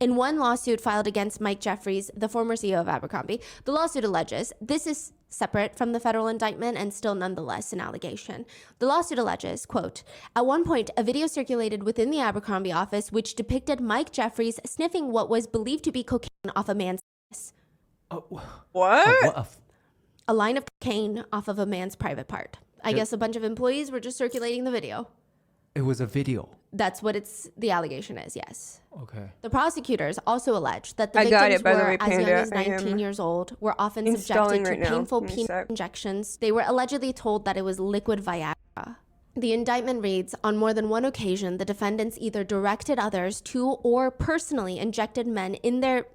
In one lawsuit filed against Mike Jeffries, the former CEO of Abercrombie, the lawsuit alleges, this is separate from the federal indictment and still nonetheless an allegation. The lawsuit alleges, quote, at one point, a video circulated within the Abercrombie office which depicted Mike Jeffries sniffing what was believed to be cocaine off a man's penis. What? A line of cocaine off of a man's private part. I guess a bunch of employees were just circulating the video. It was a video. That's what the allegation is, yes. Okay. The prosecutors also allege that the I got victims it, by the were way, as young Panda. as I am 19 years old, were often installing subjected right to now. painful Give me a penile sec. injections. They were allegedly told that it was liquid Viagra. The indictment reads, on more than one occasion, the defendants either directed others to or personally injected men in their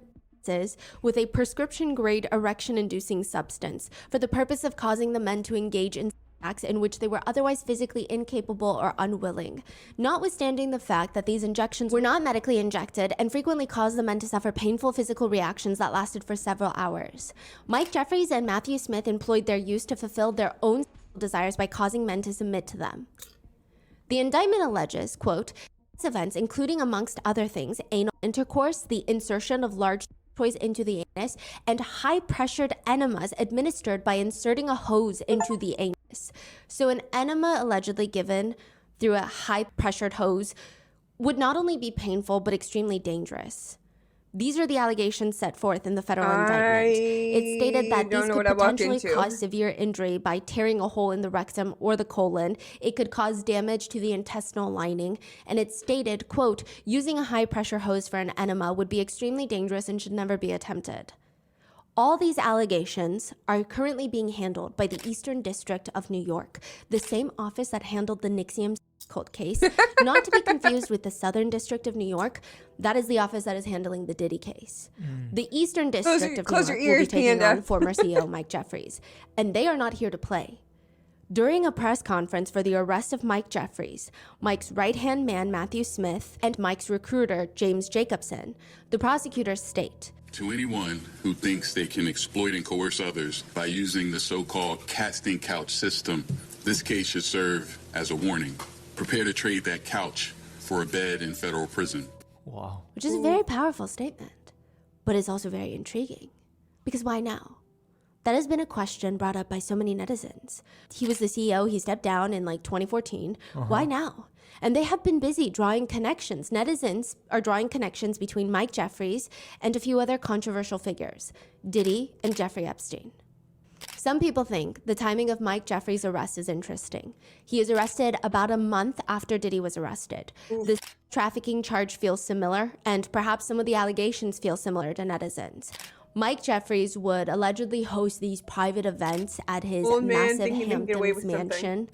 with a prescription-grade erection-inducing substance for the purpose of causing the men to engage in acts in which they were otherwise physically incapable or unwilling. Notwithstanding the fact that these injections were not medically injected and frequently caused the men to suffer painful physical reactions that lasted for several hours. Mike Jeffries and Matthew Smith employed their use to fulfill their own desires by causing men to submit to them. The indictment alleges, quote, these events, including amongst other things, anal intercourse, the insertion of large toys into the anus, and high-pressured enemas administered by inserting a hose into the anus. So an enema allegedly given through a high-pressured hose would not only be painful, but extremely dangerous. These are the allegations set forth in the federal indictment. It stated that these could potentially cause severe injury by tearing a hole in the rectum or the colon. It could cause damage to the intestinal lining. And it stated, quote, using a high-pressure hose for an enema would be extremely dangerous and should never be attempted. All these allegations are currently being handled by the Eastern District of New York, the same office that handled the NXIVM cult case, not to be confused with the Southern District of New York. That is the office that is handling the Diddy case. The Eastern District of New York will be taking on former CEO Mike Jeffries, and they are not here to play. During a press conference for the arrest of Mike Jeffries, Mike's right-hand man, Matthew Smith, and Mike's recruiter, James Jacobson, the prosecutors state, to anyone who thinks they can exploit and coerce others by using the so-called casting couch system, this case should serve as a warning. Prepare to trade that couch for a bed in federal prison. Wow. which is a very powerful statement, but it's also very intriguing. Because why now? That has been a question brought up by so many netizens. He was the CEO, he stepped down in like 2014. Why now? And they have been busy drawing connections. Netizens are drawing connections between Mike Jeffries and a few other controversial figures, Diddy and Jeffrey Epstein. Some people think the timing of Mike Jeffries' arrest is interesting. He is arrested about a month after Diddy was arrested. The trafficking charge feels similar, and perhaps some of the allegations feel similar to netizens. Mike Jeffries would allegedly host these private events at his Old man massive thinking he can get away Hamptons with something. mansion.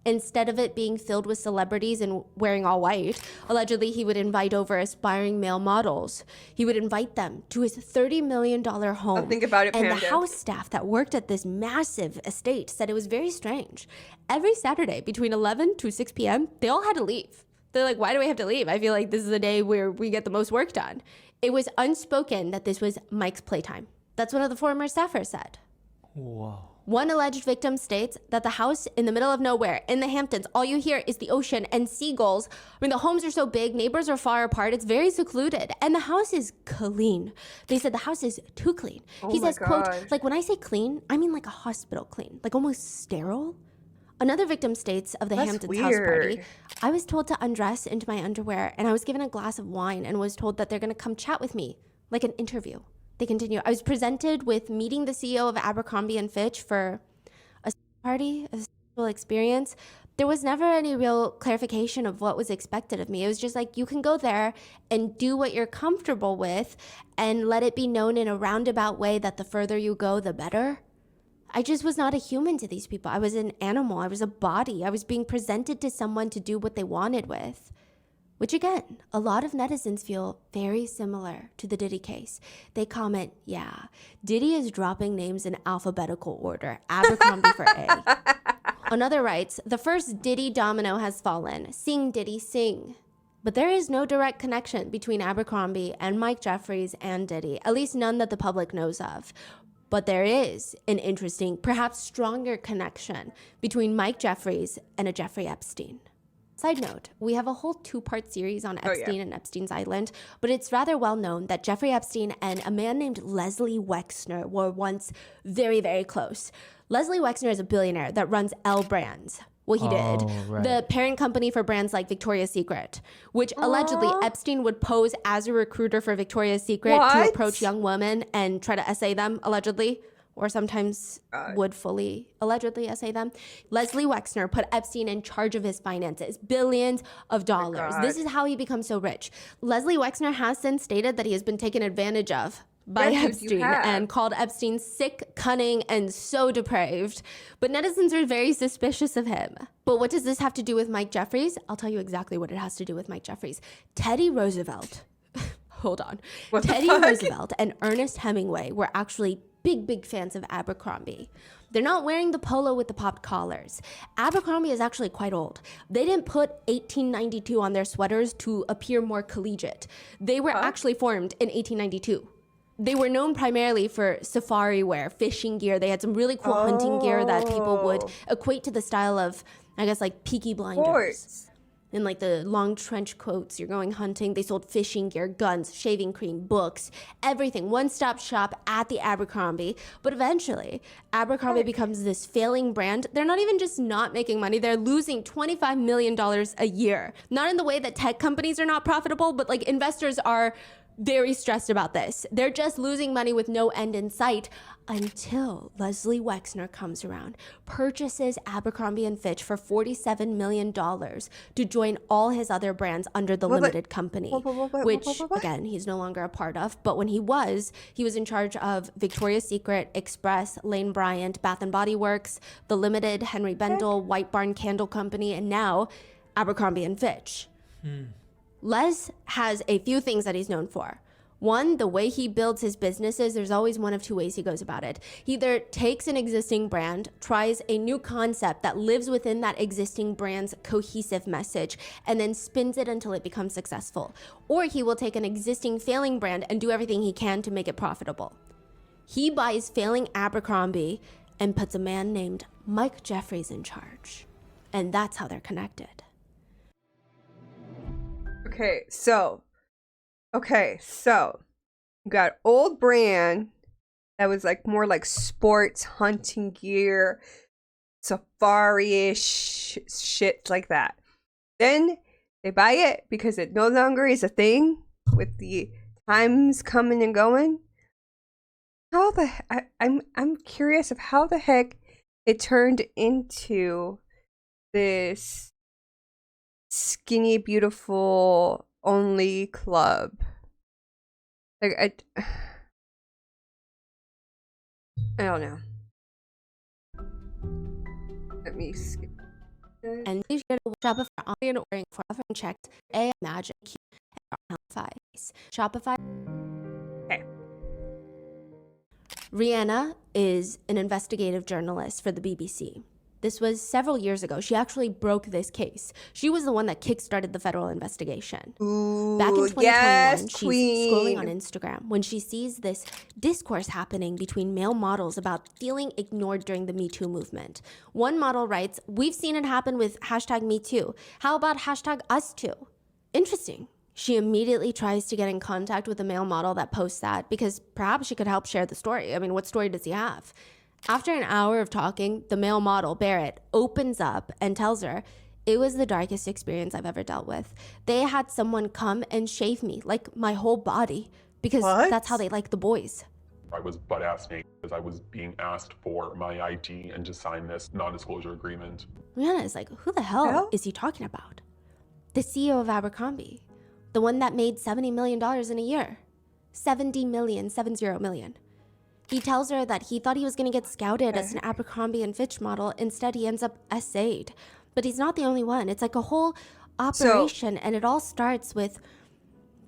Instead of it being filled with celebrities and wearing all white, allegedly he would invite over aspiring male models. He would invite them to his $30 million home. think about it, And the Panda. house staff that worked at this massive estate said it was very strange. Every Saturday between 11 to 6 p.m., they all had to leave. They're like, why do we have to leave? I feel like this is the day where we get the most work done. It was unspoken that this was Mike's playtime. That's what one of the former staffers said. Wow. One alleged victim states that the house in the middle of nowhere in the Hamptons, all you hear is the ocean and seagulls. I mean, the homes are so big, neighbors are far apart, it's very secluded, and the house is clean. They said the house is too clean. He my says, quote, God. like when I say clean, I mean like a hospital clean, like almost sterile. Another victim states of the That's Hamptons house party, weird. I was told to undress into my underwear and I was given a glass of wine and was told that they're gonna come chat with me, like an interview. They continue, I was presented with meeting the CEO of Abercrombie & Fitch for a party, a sexual experience. There was never any real clarification of what was expected of me. It was just like, you can go there and do what you're comfortable with and let it be known in a roundabout way that the further you go, the better. I just was not a human to these people. I was an animal. I was a body. I was being presented to someone to do what they wanted with. Which again, a lot of netizens feel very similar to the Diddy case. They comment, yeah, Diddy is dropping names in alphabetical order. Abercrombie for A. Another writes, the first Diddy domino has fallen. Sing, Diddy, sing. But there is no direct connection between Abercrombie and Mike Jeffries and Diddy, at least none that the public knows of. But there is an interesting, perhaps stronger connection between Mike Jeffries and a Jeffrey Epstein. Side note, we have a whole 2-part series on Epstein and Epstein's Island, but it's rather well known that Jeffrey Epstein and a man named Leslie Wexner were once very, very close. Leslie Wexner is a billionaire that runs L Brands. Well, he did. right. The parent company for brands like Victoria's Secret, which allegedly Epstein would pose as a recruiter for Victoria's Secret to What? approach young women and try to essay them, allegedly, or sometimes would fully allegedly essay them. Leslie Wexner put Epstein in charge of his finances, billions of dollars. God. This is how he becomes so rich. Leslie Wexner has since stated that he has been taken advantage of by Yes, you Epstein have. and called Epstein sick, cunning, and so depraved. But netizens are very suspicious of him. But what does this have to do with Mike Jeffries? I'll tell you exactly what it has to do with Mike Jeffries. Teddy Roosevelt. Hold on. What the Teddy fuck? Roosevelt and Ernest Hemingway were actually big fans of Abercrombie. They're not wearing the polo with the popped collars. Abercrombie is actually quite old. They didn't put 1892 on their sweaters to appear more collegiate. They were actually formed in 1892. They were known primarily for safari wear, fishing gear. They had some really cool hunting gear that people would equate to the style of, I guess, like Peaky Blinders. Sports. In like the long trench coats, you're going hunting. They sold fishing gear, guns, shaving cream, books, everything. One-stop shop at the Abercrombie. But eventually, Abercrombie becomes this failing brand. They're not even just not making money. They're losing $25 million a year. Not in the way that tech companies are not profitable, but like investors are very stressed about this. They're just losing money with no end in sight until Leslie Wexner comes around, purchases Abercrombie & Fitch for $47 million to join all his other brands under the limited company, which, again, he's no longer a part of. But when he was in charge of Victoria's Secret, Express, Lane Bryant, Bath & Body Works, The Limited, Henry Bendel, White Barn Candle Company, and now Abercrombie & Fitch. Les has a few things that he's known for. One, the way he builds his businesses, there's always one of two ways he goes about it. He either takes an existing brand, tries a new concept that lives within that existing brand's cohesive message, and then spins it until it becomes successful. Or he will take an existing failing brand and do everything he can to make it profitable. He buys failing Abercrombie and puts a man named Mike Jeffries in charge. And that's how they're connected. Okay, so you got old brand that was like more like sports hunting gear, safari-ish shit like that. Then they buy it because it no longer is a thing with the times coming and going. I'm curious of how the heck it turned into this skinny beautiful only club. Like I don't know. Let me skip this. And you should Shopify online ordering for offering checked A Magic and Shopify. Okay. Rihanna is an investigative journalist for the BBC. This was several years ago. She actually broke this case. She was the one that kickstarted the federal investigation. Ooh, Back in 2021, yes, she's queen. scrolling on Instagram when she sees this discourse happening between male models about feeling ignored during the Me Too movement. One model writes, "We've seen it happen with hashtag Me Too. How about hashtag us too?" Interesting. She immediately tries to get in contact with the male model that posts that because perhaps she could help share the story. I mean, what story does he have? After an hour of talking, the male model, Barrett, opens up and tells her, "It was the darkest experience I've ever dealt with. They had someone come and shave me, like my whole body, because that's how they like the boys." I was butt-ass naked because I was being asked for my ID and to sign this non-disclosure agreement. Rihanna is like, who the hell is he talking about? The CEO of Abercrombie. The one that made $70 million in a year. 70 million. He tells her that he thought he was going to get scouted as an Abercrombie and Fitch model. Instead, he ends up essayed. But he's not the only one. It's like a whole operation, and it all starts with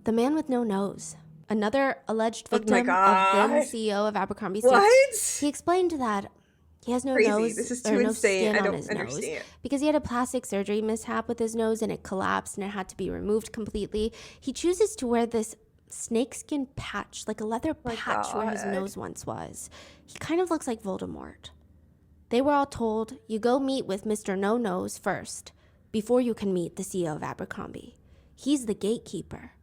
the man with no nose. Another alleged victim of then CEO of Abercrombie. He explained that he has no nose. This is or too no insane. skin I on don't his understand. nose because he had a plastic surgery mishap with his nose and it collapsed and it had to be removed completely. He chooses to wear this snakeskin patch, like a leather patch where his nose once was. He kind of looks like Voldemort. They were all told, you go meet with Mr. No Nose first before you can meet the CEO of Abercrombie. He's the gatekeeper.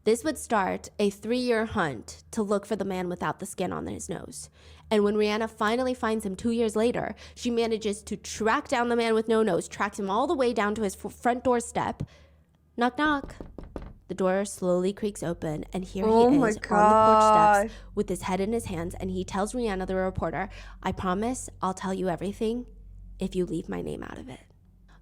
This would start a 3-year hunt to look for the man without the skin on his nose. And when Rihanna finally finds him 2 years later, she manages to track down the man with no nose, tracks him all the way down to his front doorstep. Knock, knock. The door slowly creaks open, and here he is on the porch steps with his head in his hands, and he tells Rihanna, the reporter, "I promise I'll tell you everything if you leave my name out of it."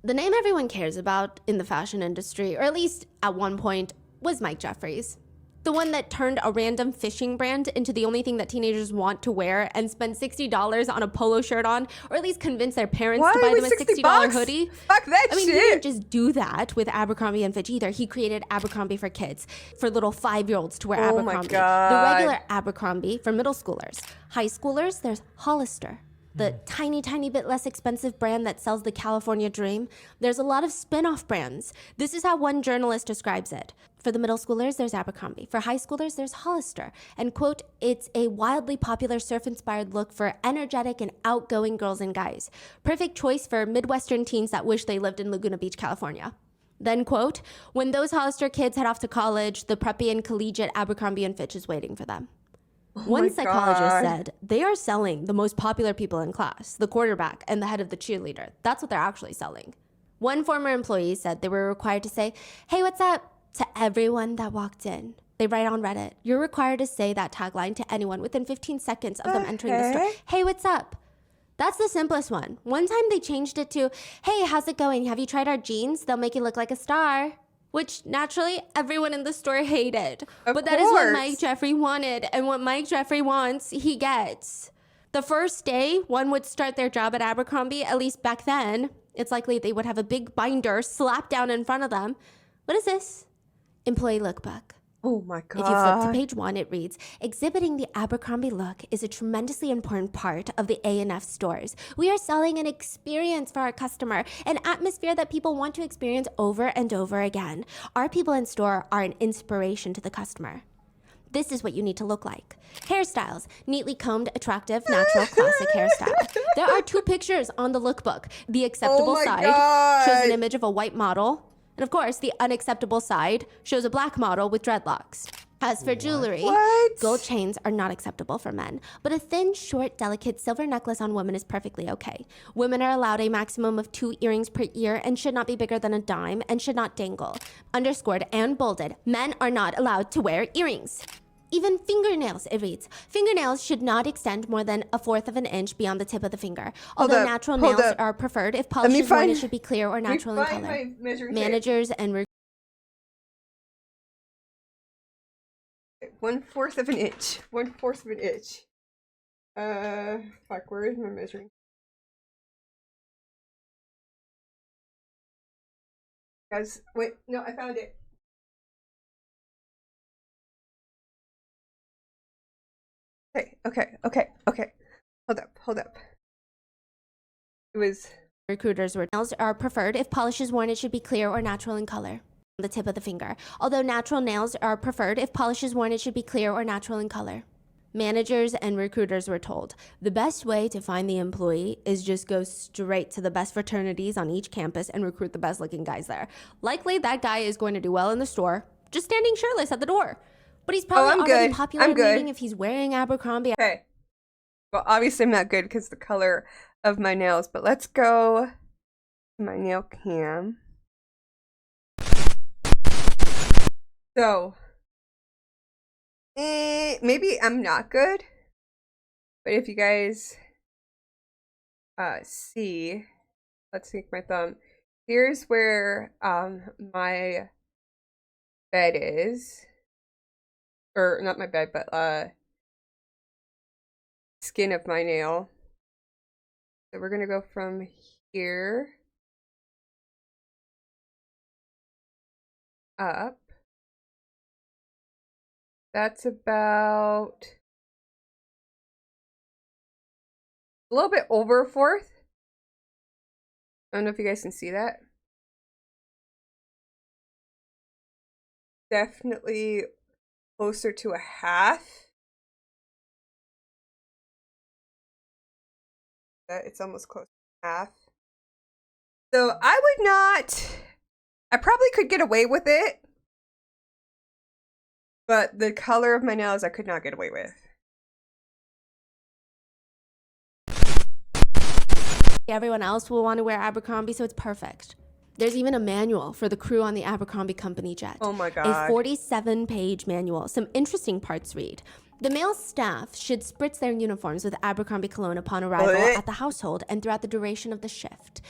The name everyone cares about in the fashion industry, or at least at one point, was Mike Jeffries. The one that turned a random fishing brand into the only thing that teenagers want to wear and spend $60 on a polo shirt on, or at least convince their parents to buy them a $60 hoodie. Fuck that I mean, shit. he didn't just do that with Abercrombie and Fitch either. He created Abercrombie for kids, for little 5-year-olds to wear Oh my Abercrombie. God. The regular Abercrombie for middle schoolers. High schoolers, there's Hollister, the tiny bit less expensive brand that sells the California dream. There's a lot of spin-off brands. This is how one journalist describes it. For the middle schoolers, there's Abercrombie. For high schoolers, there's Hollister. And quote, it's a wildly popular surf-inspired look for energetic and outgoing girls and guys. Perfect choice for Midwestern teens that wish they lived in Laguna Beach, California. Then quote, when those Hollister kids head off to college, the preppy and collegiate Abercrombie and Fitch is waiting for them. One psychologist said, they are selling the most popular people in class, the quarterback and the head of the cheerleader. That's what they're actually selling. One former employee said they were required to say, "Hey, what's up?" to everyone that walked in. They write on Reddit, you're required to say that tagline to anyone within 15 seconds of them entering the store. Hey, what's up? That's the simplest one. One time they changed it to, hey, how's it going? Have you tried our jeans? They'll make you look like a star. Which, naturally, everyone in the store hated. But that is what Mike Jeffrey wanted, and what Mike Jeffrey wants, he gets. The first day one would start their job at Abercrombie, at least back then, it's likely they would have a big binder slapped down in front of them. What is this? Employee lookbook. Oh my If you flip to god. page 1, it reads, exhibiting the Abercrombie look is a tremendously important part of the A&F stores. We are selling an experience for our customer, an atmosphere that people want to experience over and over again. Our people in store are an inspiration to the customer. This is what you need to look like. Hairstyles, neatly combed, attractive, natural, classic hairstyle. There are 2 pictures on the lookbook. The acceptable my side shows an God. image of a white model. And of course, the unacceptable side shows a black model with dreadlocks. As for jewelry, What? gold chains are not acceptable for men, but a thin, short, delicate silver necklace on women is perfectly okay. Women are allowed a maximum of 2 earrings per ear and should not be bigger than a dime and should not dangle. Underscored and bolded, men are not allowed to wear earrings. Even fingernails, it reads. Fingernails should not extend more than 1/4 of an inch beyond the tip of the finger. Hold Although up, natural hold nails up. are preferred, if me polish is worn, find- it should be clear or natural in find color. my measuring tape. Managers and 1/4 of an inch. 1/4 of an inch. Fuck, where is my measuring? Guys, wait, no, I found it. Okay. Hold up. It was recruiters were nails are preferred. If polish is worn, it should be clear or natural in color. The tip of the finger. Although natural nails are preferred, if polish is worn, it should be clear or natural in color. Managers and recruiters were told the best way to find the employee is just go straight to the best fraternities on each campus and recruit the best looking guys there. Likely that guy is going to do well in the store, just standing shirtless at the door. But he's probably I'm already good. popular I'm in good. meeting if he's wearing Abercrombie. okay. Well, obviously I'm not good because the color of my nails, but let's go to my nail cam. So, maybe I'm not good, but if you guys see, let's take my thumb. Here's where my bed is, or not my bed, but skin of my nail. So we're gonna go from here up. That's about a little bit over 1/4. I don't know if you guys can see that. Definitely closer to a 1/2. It's almost close to 1/2. So I would not, I probably could get away with it, but the color of my nails I could not get away with. Everyone else will want to wear Abercrombie, so it's perfect. There's even a manual for the crew on the Abercrombie Company jet. Oh my A god. 47-page manual. Some interesting parts read. The male staff should spritz their uniforms with Abercrombie cologne upon arrival What? at the household and throughout the duration of the shift.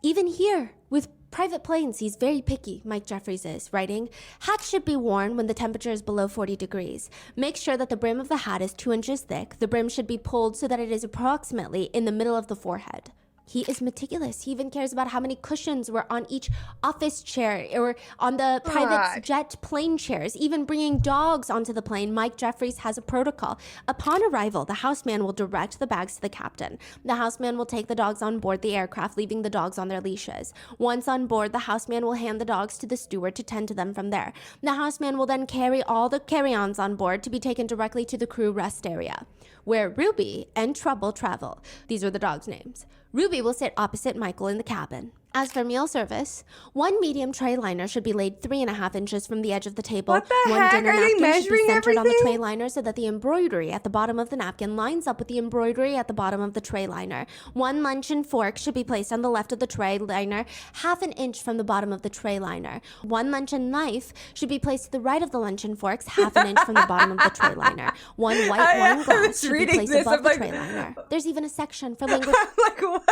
Even here, with private planes, he's very picky, Mike Jeffries is, writing, hats should be worn when the temperature is below 40 degrees. Make sure that the brim of the hat is 2 inches thick. The brim should be pulled so that it is approximately in the middle of the forehead. He is meticulous. He even cares about how many cushions were on each office chair or on the private God. jet plane chairs. Even bringing dogs onto the plane, Mike Jeffries has a protocol. Upon arrival, the houseman will direct the bags to the captain. The houseman will take the dogs on board the aircraft, leaving the dogs on their leashes. Once on board, the houseman will hand the dogs to the steward to tend to them from there. The houseman will then carry all the carry-ons on board to be taken directly to the crew rest area, where Ruby and Trouble travel. These are the dogs' names. Ruby will sit opposite Michael in the cabin. As for meal service, 1 medium tray liner should be laid 3.5 inches from the edge of the table. What the 1 heck? dinner Are they napkin should be measuring centered on the everything? tray liner so that the embroidery at the bottom of the napkin lines up with the embroidery at the bottom of the tray liner. 1 luncheon fork should be placed on the left of the tray liner, 1/2 inch from the bottom of the tray liner. 1 luncheon knife should be placed to the right of the luncheon forks, 1/2 inch from the bottom of the tray liner. 1 white wine I glass was should be reading placed this, above I'm the like- tray liner. There's even a section for language. I'm like, what?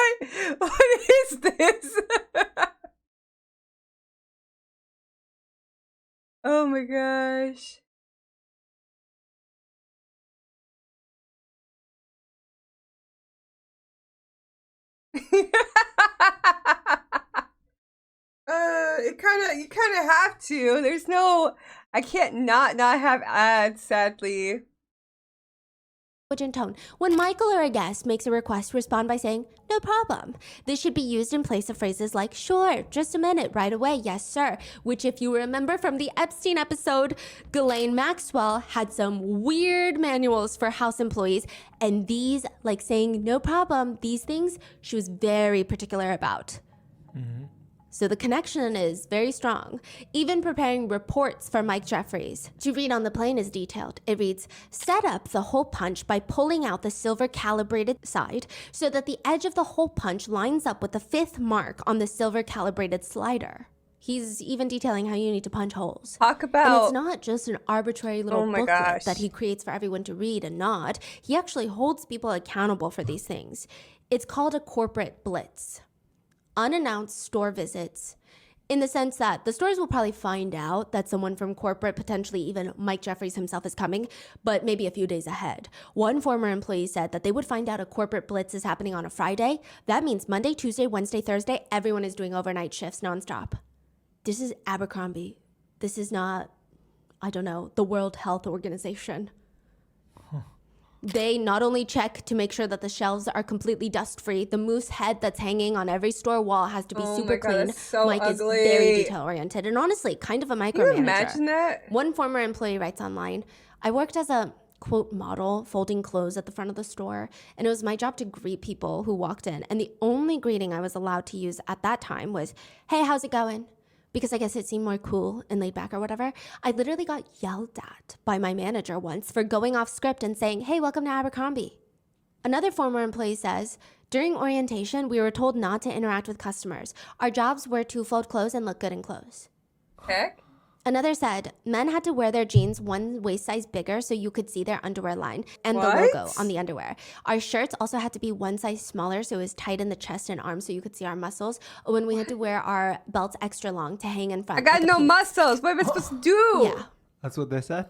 What is this? Oh my gosh. you kind of have to. There's no, I can't not have ads, sadly. And tone. When Michael or a guest makes a request, respond by saying, no problem. This should be used in place of phrases like, sure, just a minute, right away, yes, sir. Which, if you remember from the Epstein episode, Ghislaine Maxwell had some weird manuals for house employees. And these, like saying, no problem, these things, she was very particular about. So the connection is very strong. Even preparing reports for Mike Jeffries to read on the plane is detailed. It reads, set up the hole punch by pulling out the silver calibrated side so that the edge of the hole punch lines up with the 5th mark on the silver calibrated slider. He's even detailing how you need to punch holes. Talk about... And it's not just an arbitrary little booklet gosh. that he creates for everyone to read and nod. He actually holds people accountable for these things. It's called a corporate blitz. Unannounced store visits, in the sense that the stores will probably find out that someone from corporate, potentially even Mike Jeffries himself, is coming, but maybe a few days ahead. One former employee said that they would find out a corporate blitz is happening on a Friday. That means Monday, Tuesday, Wednesday, Thursday, everyone is doing overnight shifts nonstop. This is Abercrombie. This is not, I don't know, the World Health Organization. They not only check to make sure that the shelves are completely dust-free, the moose head that's hanging on every store wall has to be super clean. That's so Mike is ugly. very detail-oriented and honestly, kind of a micromanager. Can you imagine that? One former employee writes online, I worked as a, quote, model folding clothes at the front of the store, and it was my job to greet people who walked in, and the only greeting I was allowed to use at that time was, hey, how's it going? Because I guess it seemed more cool and laid back or whatever. I literally got yelled at by my manager once for going off script and saying, hey, welcome to Abercrombie. Another former employee says, during orientation, we were told not to interact with customers. Our jobs were to fold clothes and look good in clothes. Heck? Another said, men had to wear their jeans one waist size bigger so you could see their underwear line and What? the logo on the underwear. Our shirts also had to be one size smaller so it was tight in the chest and arms so you could see our muscles. Or when we had to wear our belts extra long to hang in front. I got like a no piece. muscles. What am I supposed to do? Yeah. That's what they said?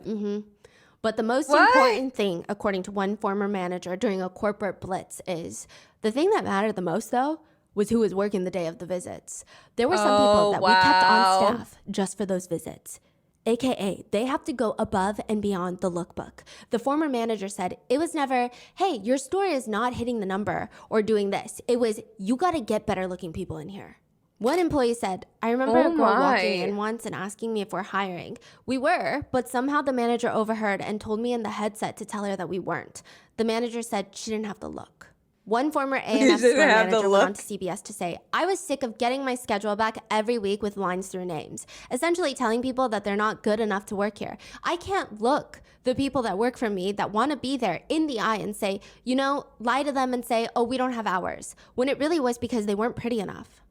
But the most What? important thing, according to one former manager during a corporate blitz, is the thing that mattered the most, though, was who was working the day of the visits. There were some people that we kept wow. on staff just for those visits. AKA, they have to go above and beyond the lookbook. The former manager said, it was never, hey, your store is not hitting the number or doing this. It was, you got to get better looking people in here. One employee said, I remember a girl walking in once and asking me if we're hiring. We were, but somehow the manager overheard and told me in the headset to tell her that we weren't. The manager said she didn't have the look. One former A&F store didn't have the manager went on look. to CBS to say, I was sick of getting my schedule back every week with lines through names, essentially telling people that they're not good enough to work here. I can't look the people that work for me that want to be there in the eye and say, you know, lie to them and say, oh, we don't have hours, when it really was because they weren't pretty enough.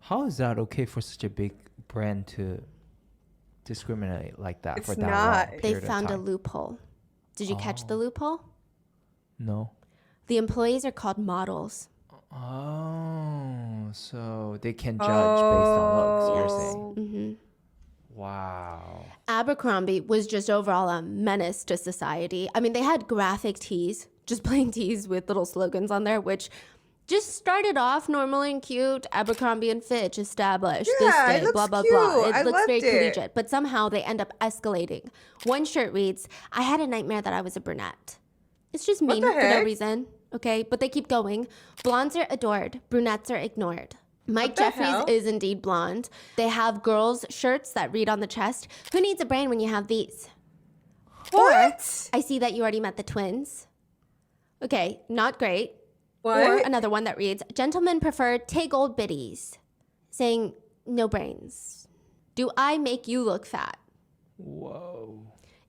How is that okay for such a big brand to discriminate like that It's for that not. long They period of found a time? loophole. Did you catch the loophole? No. The employees are called models. Oh, so they can judge based on looks, you're saying. Mm-hmm. Wow. Abercrombie was just overall a menace to society. I mean, they had graphic tees, just plain tees with little slogans on there, which just started off normal and cute. Abercrombie and Fitch established Yeah, this it day, looks blah, blah, cute. blah. I It looks very loved it. collegiate, but somehow they end up escalating. One shirt reads, I had a nightmare that I was a brunette. It's just mean the for no heck? reason, okay? But they keep going. Blondes are adored. Brunettes are ignored. Mike the Jeffries hell? is indeed blonde. They have girls' shirts that read on the chest, who needs a brain when you have these? What? I see that you already met the twins. Okay, not great. What? Or another one that reads, gentlemen prefer take old biddies, saying no brains. Do I make you look fat? Whoa.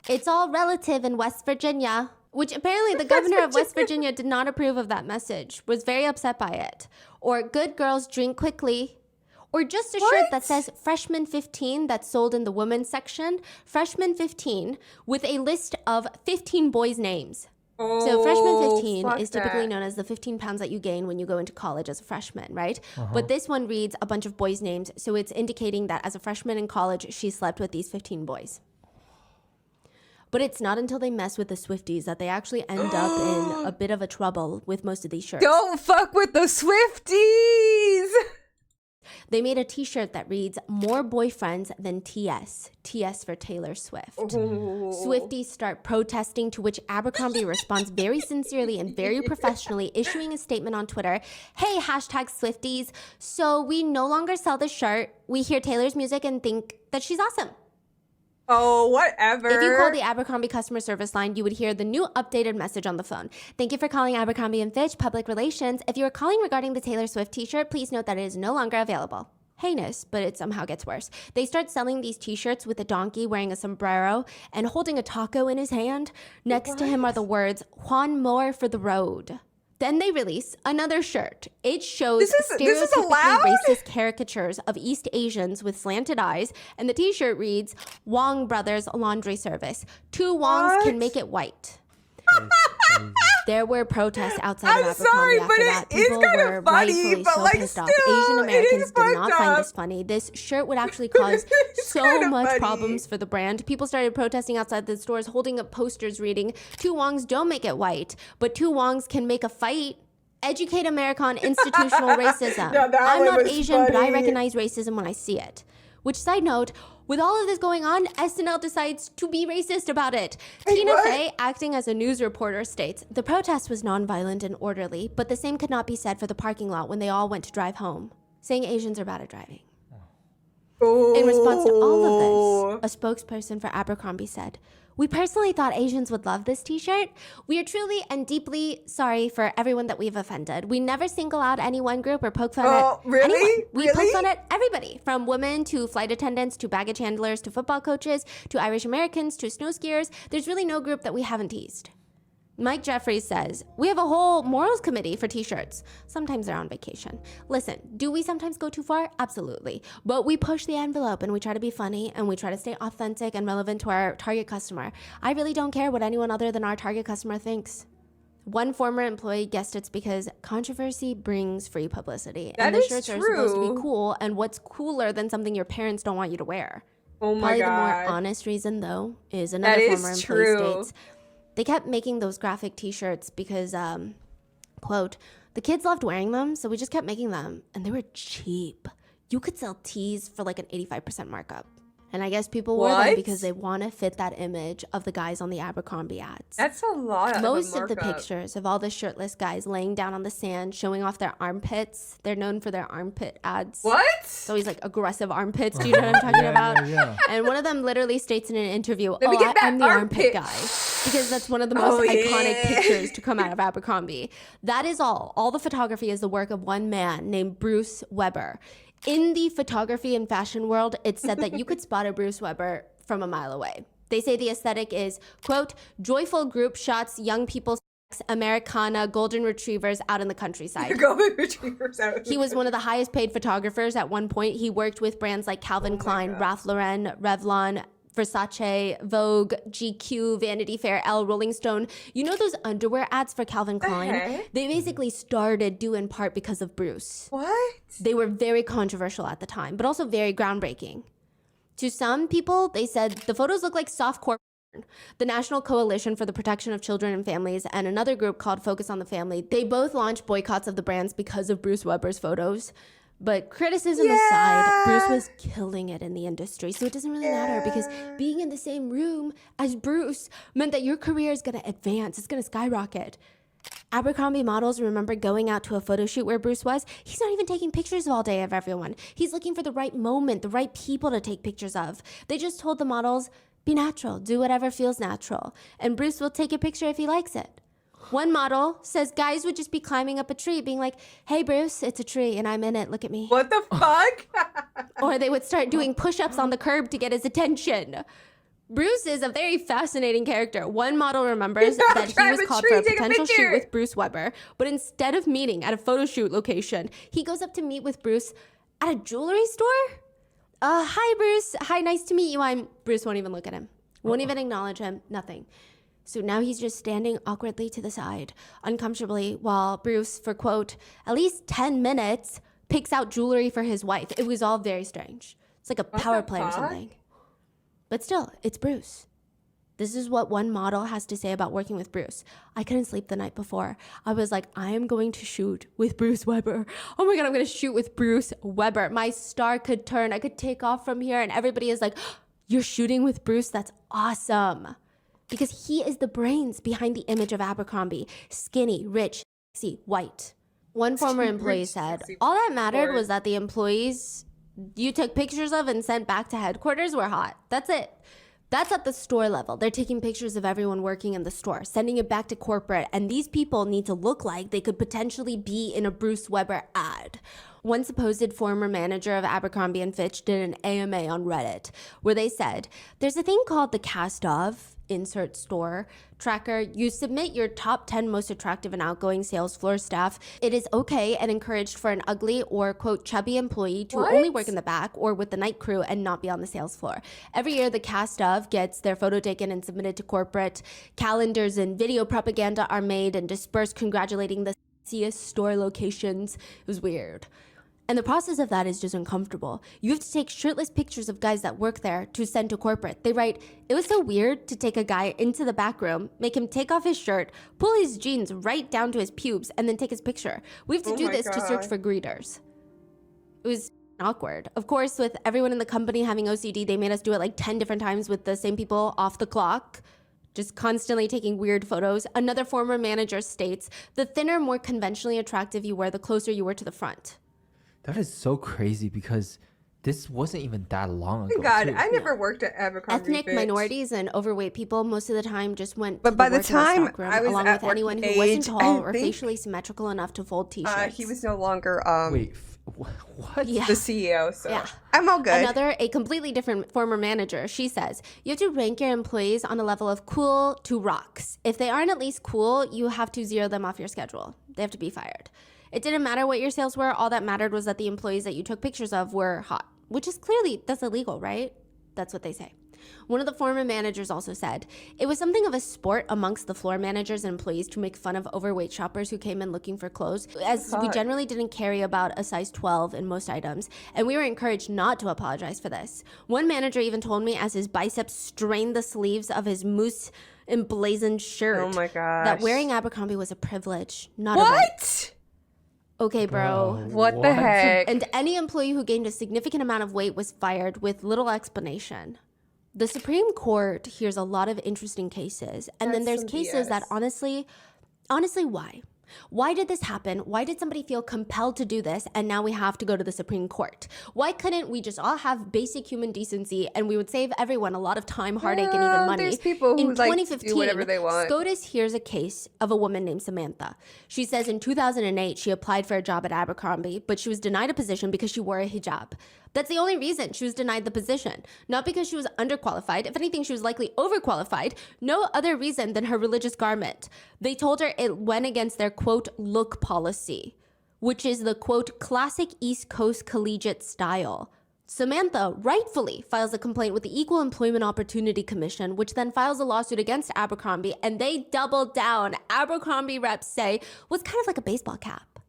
It's all relative in West Virginia, which apparently the governor of West Virginia did not approve of that message, was very upset by it. Or good girls drink quickly. Or just a shirt that says freshman 15 that's sold in the women's section. Freshman 15 with a list of 15 boys' names. So freshman 15 fuck is typically that. known as the 15 pounds that you gain when you go into college as a freshman, right? But this one reads a bunch of boys' names, so it's indicating that as a freshman in college, she slept with these 15 boys. But it's not until they mess with the Swifties that they actually end up in a bit of a trouble with most of these shirts. Don't fuck with the Swifties. They made a t-shirt that reads, "More boyfriends than TS." TS for Taylor Swift. Swifties start protesting, to which Abercrombie responds very sincerely and very professionally, issuing a statement on Twitter. "Hey, hashtag Swifties. So we no longer sell the shirt. We hear Taylor's music and think that she's awesome." Oh, whatever. If you call the Abercrombie customer service line, you would hear the new updated message on the phone. "Thank you for calling Abercrombie & Fitch Public Relations. If you are calling regarding the Taylor Swift t-shirt, please note that it is no longer available." Heinous, but it somehow gets worse. They start selling these t-shirts with a donkey wearing a sombrero and holding a taco in his hand. Next to him are the words, "Juan Moore for the road." Then they release another shirt. It shows This is stereotypically allowed? racist caricatures of East Asians with slanted eyes, and the t-shirt reads, "Wong Brothers Laundry Service. Two Wongs can What? make it white." There were protests outside I'm of Abercrombie sorry, after but that. it is People kinda were funny, rightfully but, so like, pissed off. still, Asian it Americans is did not fucked find up. this funny. This shirt would actually cause It's so kinda much funny. problems for the brand. People started protesting outside the stores, holding up posters reading, "Two Wongs don't make it white, but two Wongs can make a fight." Educate America on institutional racism. No, that I'm one not was Asian, but I funny. recognize racism when I see it. Which, side note, with all of this going on, SNL decides to be racist about it. Tina what? Fey, acting as a news reporter, states, "The protest was nonviolent and orderly, but the same could not be said for the parking lot when they all went to drive home," saying Asians are bad at driving. In response to all of this, a spokesperson for Abercrombie said, "We personally thought Asians would love this t-shirt. We are truly and deeply sorry for everyone that we've offended. We never single out any one group or poke fun at really? anyone. We Really? poke fun at everybody, from women to flight attendants to baggage handlers to football coaches to Irish Americans to snow skiers. There's really no group that we haven't teased." Mike Jeffries says, "We have a whole morals committee for t-shirts. Sometimes they're on vacation. Listen, do we sometimes go too far? Absolutely. But we push the envelope and we try to be funny and we try to stay authentic and relevant to our target customer. I really don't care what anyone other than our target customer thinks." One former employee guessed it's because controversy brings free publicity. That and the is shirts are supposed to true. be cool, and what's cooler than something your parents don't want you to wear? Oh my Probably the more god. honest reason, though, is another That is former employee true. states, "They kept making those graphic t-shirts because, quote, the kids loved wearing them, so we just kept making them, and they were cheap. You could sell tees for like an 85% markup." And I guess people wore them What? because they want to fit that image of the guys on the Abercrombie ads. That's a lot Most of of the markup. pictures of all the shirtless guys laying down on the sand, showing off their armpits. They're known for their armpit ads. What? It's always like aggressive armpits. Do you know what I'm talking about? Yeah. And one of them literally states in an interview, Let me get that I'm the armpit armpit." guy. Because that's one of the most Oh, iconic yeah. pictures to come out of Abercrombie. That is all. All the photography is the work of one man named Bruce Weber. In the photography and fashion world, it's said that you could spot a Bruce Weber from a mile away. They say the aesthetic is, quote, "joyful group shots, young people, sex, Americana, golden retrievers out in the countryside." Golden retrievers out. He was one of the highest paid photographers at one point. He worked with brands like Calvin Klein, Ralph Lauren, Revlon, Versace, Vogue, GQ, Vanity Fair, Elle, Rolling Stone. You know those underwear ads for Calvin Klein? heck? They basically started due in part because of Bruce. What? They were very controversial at the time, but also very groundbreaking. To some people, they said the photos look like softcore porn. The National Coalition for the Protection of Children and Families and another group called Focus on the Family, they both launched boycotts of the brands because of Bruce Weber's photos. But criticism aside, Bruce was killing it in the industry, so it doesn't really matter because being in the same room as Bruce meant that your career is going to advance, it's going to skyrocket. Abercrombie models remember going out to a photo shoot where Bruce was. He's not even taking pictures all day of everyone. He's looking for the right moment, the right people to take pictures of. They just told the models, be natural, do whatever feels natural, and Bruce will take a picture if he likes it. One model says guys would just be climbing up a tree being like, "Hey Bruce, it's a tree and I'm in it, look at me." What the fuck? Or they would start doing push-ups on the curb to get his attention. Bruce is a very fascinating character. One model remembers that he climb was a called tree, for a take a potential shoot picture. with Bruce Weber, but instead of meeting at a photo shoot location, he goes up to meet with Bruce at a jewelry store? Hi Bruce, hi, nice to meet you. Bruce won't even look at him. Won't even acknowledge him, nothing. So now he's just standing awkwardly to the side, uncomfortably, while Bruce, for quote, at least 10 minutes, picks out jewelry for his wife. It was all very strange. It's like a power play or fuck? something. But still, it's Bruce. This is what one model has to say about working with Bruce. I couldn't sleep the night before. I was like, I am going to shoot with Bruce Weber. Oh my God, I'm going to shoot with Bruce Weber. My star could turn. I could take off from here. And everybody is like, you're shooting with Bruce? That's awesome. Because he is the brains behind the image of Abercrombie. Skinny, rich, sexy, white. One former employee said, all that mattered was that the employees you took pictures of and sent back to headquarters were hot. That's it. That's at the store level. They're taking pictures of everyone working in the store, sending it back to corporate, and these people need to look like they could potentially be in a Bruce Weber ad. One supposed former manager of Abercrombie & Fitch did an AMA on Reddit where they said, there's a thing called the cast of insert store tracker. You submit your top 10 most attractive and outgoing sales floor staff. It is okay and encouraged for an ugly or, quote, chubby employee to only work in the back or with the night crew and not be on the sales floor. Every year, the cast of gets their photo taken and submitted to corporate. Calendars and video propaganda are made and dispersed congratulating the sexiest store locations. It was weird. And the process of that is just uncomfortable. You have to take shirtless pictures of guys that work there to send to corporate. They write, it was so weird to take a guy into the back room, make him take off his shirt, pull his jeans right down to his pubes, and then take his picture. We have to do this to search for greeters. It was awkward. Of course, with everyone in the company having OCD, they made us do it like 10 different times with the same people off the clock. Just constantly taking weird photos. Another former manager states, the thinner, more conventionally attractive you were, the closer you were to the front. That is so crazy because this wasn't even that long ago. God, too. I never worked at Abercrombie. Ethnic Fitch. minorities and overweight people most of the time just went But to by the the time stockroom, I was along at with anyone who working wasn't age, tall I or think, facially symmetrical enough to fold t-shirts. he was no longer Wait, what? Yeah. the CEO, so Yeah. I'm all good. A completely different former manager, she says, you have to rank your employees on a level of cool to rocks. If they aren't at least cool, you have to zero them off your schedule. They have to be fired. It didn't matter what your sales were. All that mattered was that the employees that you took pictures of were hot, which is clearly, that's illegal, right? That's what they say. One of the former managers also said, it was something of a sport amongst the floor managers and employees to make fun of overweight shoppers who came in looking for clothes, as we generally didn't carry about a size 12 in most items, and we were encouraged not to apologize for this. One manager even told me as his biceps strained the sleeves of his moose emblazoned shirt Oh my gosh. that wearing Abercrombie was a privilege, not a right. What? Okay, bro. What the heck? And any employee who gained a significant amount of weight was fired with little explanation. The Supreme Court hears a lot of interesting cases. And then there's some cases that BS. honestly, why? Why did this happen? Why did somebody feel compelled to do this? And now we have to go to the Supreme Court. Why couldn't we just all have basic human decency and we would save everyone a lot of time, heartache, and even money? There's people who in like 2015, do whatever they want. SCOTUS hears a case of a woman named Samantha. She says in 2008, she applied for a job at Abercrombie, but she was denied a position because she wore a hijab. That's the only reason she was denied the position. Not because she was underqualified. If anything, she was likely overqualified. No other reason than her religious garment. They told her it went against their, quote, look policy, which is the, quote, classic East Coast collegiate style. Samantha rightfully files a complaint with the Equal Employment Opportunity Commission, which then files a lawsuit against Abercrombie, and they double down. Abercrombie reps say, well, it's kind of like a baseball cap.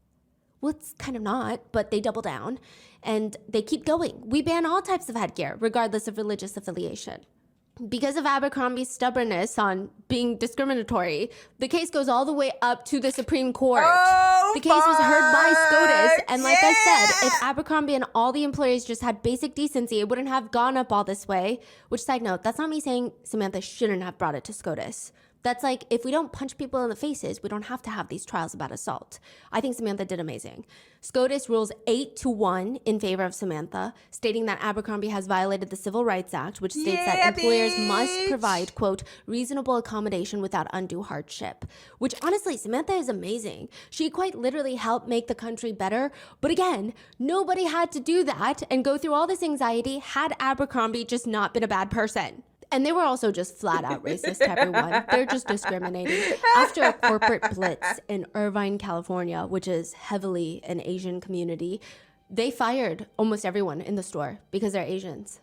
Well, it's kind of not, but they double down and they keep going. We ban all types of headgear, regardless of religious affiliation. Because of Abercrombie's stubbornness on being discriminatory, the case goes all the way up to the Supreme Court. Oh, the case was heard by SCOTUS, fuck, and like I said, if yeah! Abercrombie and all the employees just had basic decency, it wouldn't have gone up all this way. Which, side note, that's not me saying Samantha shouldn't have brought it to SCOTUS. That's like, if we don't punch people in the faces, we don't have to have these trials about assault. I think Samantha did amazing. SCOTUS rules 8-1 in favor of Samantha, stating that Abercrombie has violated the Civil Rights Act, which states that employers must provide, quote, reasonable accommodation without undue hardship. Which, honestly, Samantha is amazing. She quite literally helped make the country better. But again, nobody had to do that and go through all this anxiety had Abercrombie just not been a bad person. And they were also just flat out racist, everyone. They're just discriminating. After a corporate blitz in Irvine, California, which is heavily an Asian community, they fired almost everyone in the store because they're Asians.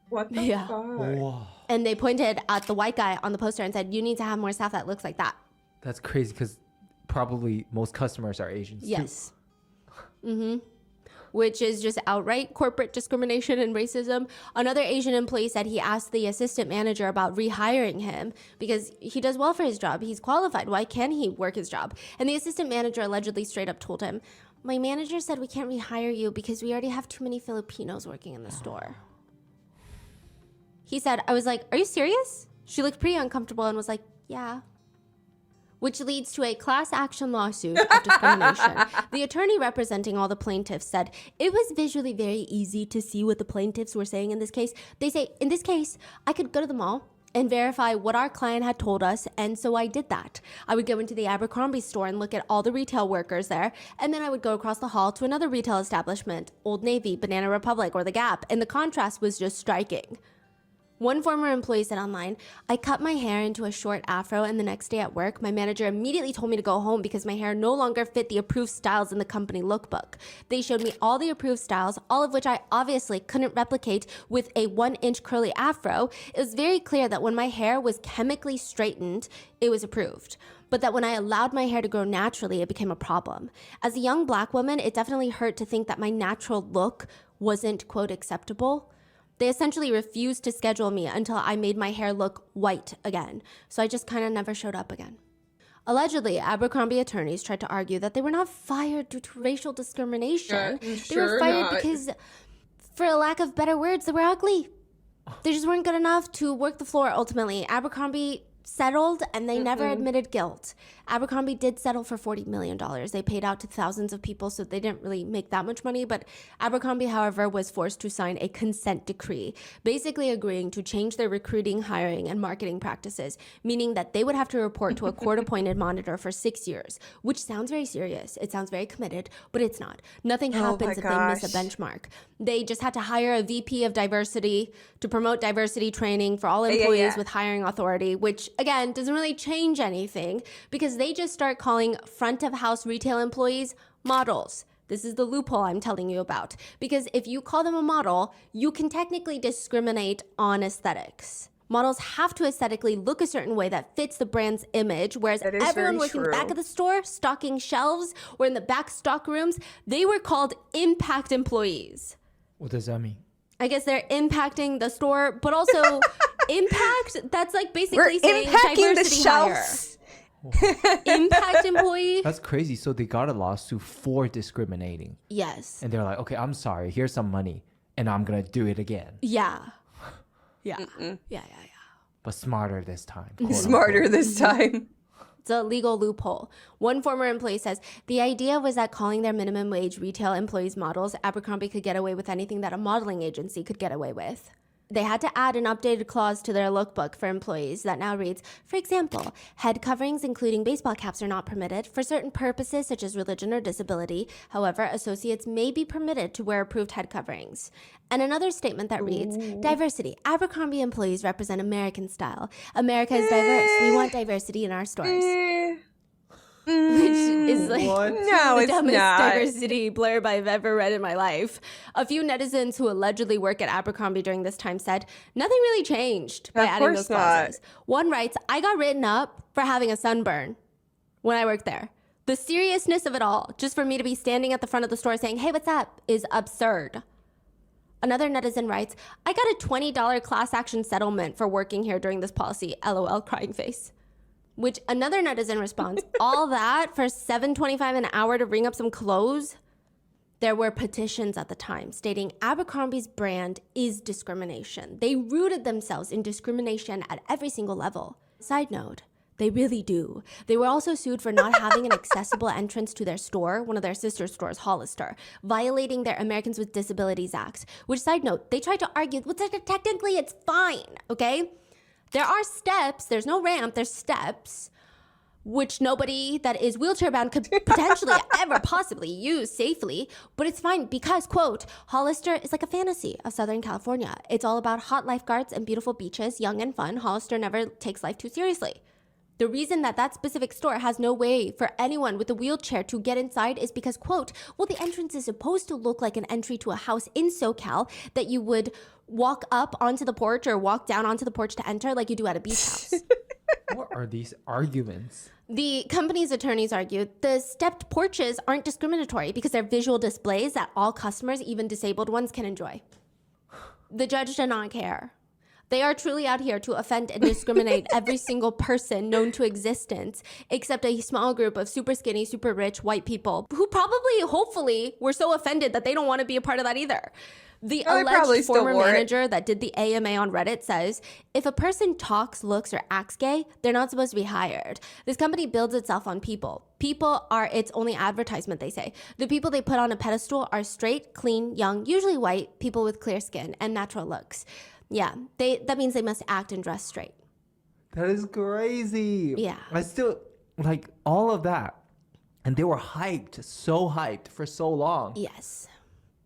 What the Yeah. fuck? And they pointed at the white guy on the poster and said, you need to have more staff that looks like that. That's crazy because probably most customers are Asians too. Yes. Mm-hmm. which is just outright corporate discrimination and racism. Another Asian employee said he asked the assistant manager about rehiring him because he does well for his job. He's qualified. Why can't he work his job? And the assistant manager allegedly straight up told him, my manager said we can't rehire you because we already have too many Filipinos working in the store. He said, I was like, are you serious? She looked pretty uncomfortable and was like, yeah. Which leads to a class action lawsuit of discrimination. The attorney representing all the plaintiffs said it was visually very easy to see what the plaintiffs were saying in this case. They say, in this case, I could go to the mall and verify what our client had told us, and so I did that. I would go into the Abercrombie store and look at all the retail workers there, and then I would go across the hall to another retail establishment, Old Navy, Banana Republic, or The Gap, and the contrast was just striking. One former employee said online, I cut my hair into a short afro and the next day at work, my manager immediately told me to go home because my hair no longer fit the approved styles in the company lookbook. They showed me all the approved styles, all of which I obviously couldn't replicate with a 1-inch curly afro. It was very clear that when my hair was chemically straightened, it was approved. But that when I allowed my hair to grow naturally, it became a problem. As a young black woman, it definitely hurt to think that my natural look wasn't, quote, acceptable. They essentially refused to schedule me until I made my hair look white again. So I just kind of never showed up again. Allegedly, Abercrombie attorneys tried to argue that they were not fired due to racial discrimination. They were fired because, for a lack of better words, they were ugly. They just weren't good enough to work the floor ultimately. Abercrombie settled and they never admitted guilt. Abercrombie did settle for $40 million. They paid out to thousands of people, so they didn't really make that much money. But Abercrombie, however, was forced to sign a consent decree, basically agreeing to change their recruiting, hiring, and marketing practices, meaning that they would have to report to a court-appointed monitor for 6 years, which sounds very serious. It sounds very committed, but it's not. Nothing happens if they miss a benchmark. They just had to hire a VP of diversity to promote diversity training for all employees with hiring authority, which, again, doesn't really change anything because they just start calling front of house retail employees models. This is the loophole I'm telling you about. Because if you call them a model, you can technically discriminate on aesthetics. Models have to aesthetically look a certain way that fits the brand's image, whereas everyone working in the back of the store, stocking shelves, or in the back stock rooms, they were called impact employees. What does that mean? I guess they're impacting the store, but also impact, that's like basically saying impacting the diversity shelves. Impact employee. That's crazy. So they got a lawsuit for discriminating. Yes. And they're like, okay, I'm sorry. Here's some money. And I'm going to do it again. Yeah. Yeah. Yeah. But smarter this time. Smarter this time. It's a legal loophole. One former employee says the idea was that calling their minimum wage retail employees models, Abercrombie could get away with anything that a modeling agency could get away with. They had to add an updated clause to their lookbook for employees that now reads, for example, head coverings including baseball caps are not permitted for certain purposes such as religion or disability. However, associates may be permitted to wear approved head coverings. And another statement that reads, diversity. Abercrombie employees represent American style. America is diverse. We want diversity in our stores. Which is like No, the it's dumbest not. diversity blurb I've ever read in my life. A few netizens who allegedly work at Abercrombie during this time said, nothing really changed by Of adding course those clauses. One writes, I got written up for having a sunburn when I worked there. The seriousness of it all, just for me to be standing at the front of the store saying, hey, what's up, is absurd. Another netizen writes, I got a $20 class action settlement for working here during this policy, LOL, crying face. Which another netizen responds, all that for $7.25 an hour to ring up some clothes? There were petitions at the time stating Abercrombie's brand is discrimination. They rooted themselves in discrimination at every single level. Side note, they really do. They were also sued for not having an accessible entrance to their store, one of their sister stores, Hollister, violating their Americans with Disabilities Act. Which, side note, they tried to argue, well, technically it's fine, okay? There are steps, there's no ramp, there's steps, which nobody that is wheelchair bound could potentially ever possibly use safely, but it's fine because, quote, Hollister is like a fantasy of Southern California. It's all about hot lifeguards and beautiful beaches, young and fun. Hollister never takes life too seriously. The reason that that specific store has no way for anyone with a wheelchair to get inside is because, quote, well, the entrance is supposed to look like an entry to a house in SoCal that you would walk up onto the porch or walk down onto the porch to enter like you do at a beach house. What are these arguments? The company's attorneys argued the stepped porches aren't discriminatory because they're visual displays that all customers, even disabled ones, can enjoy. The judge did not care. They are truly out here to offend and discriminate every single person known to existence, except a small group of super skinny, super rich white people who probably, hopefully, were so offended that they don't want to be a part of that either. The Oh, they probably alleged still former wore it. manager that did the AMA on Reddit says, if a person talks, looks, or acts gay, they're not supposed to be hired. This company builds itself on people. People are its only advertisement, they say. The people they put on a pedestal are straight, clean, young, usually white, people with clear skin and natural looks. Yeah, that means they must act and dress straight. That is crazy. Yeah. I still like all of that. And they were hyped, so hyped for so long. Yes.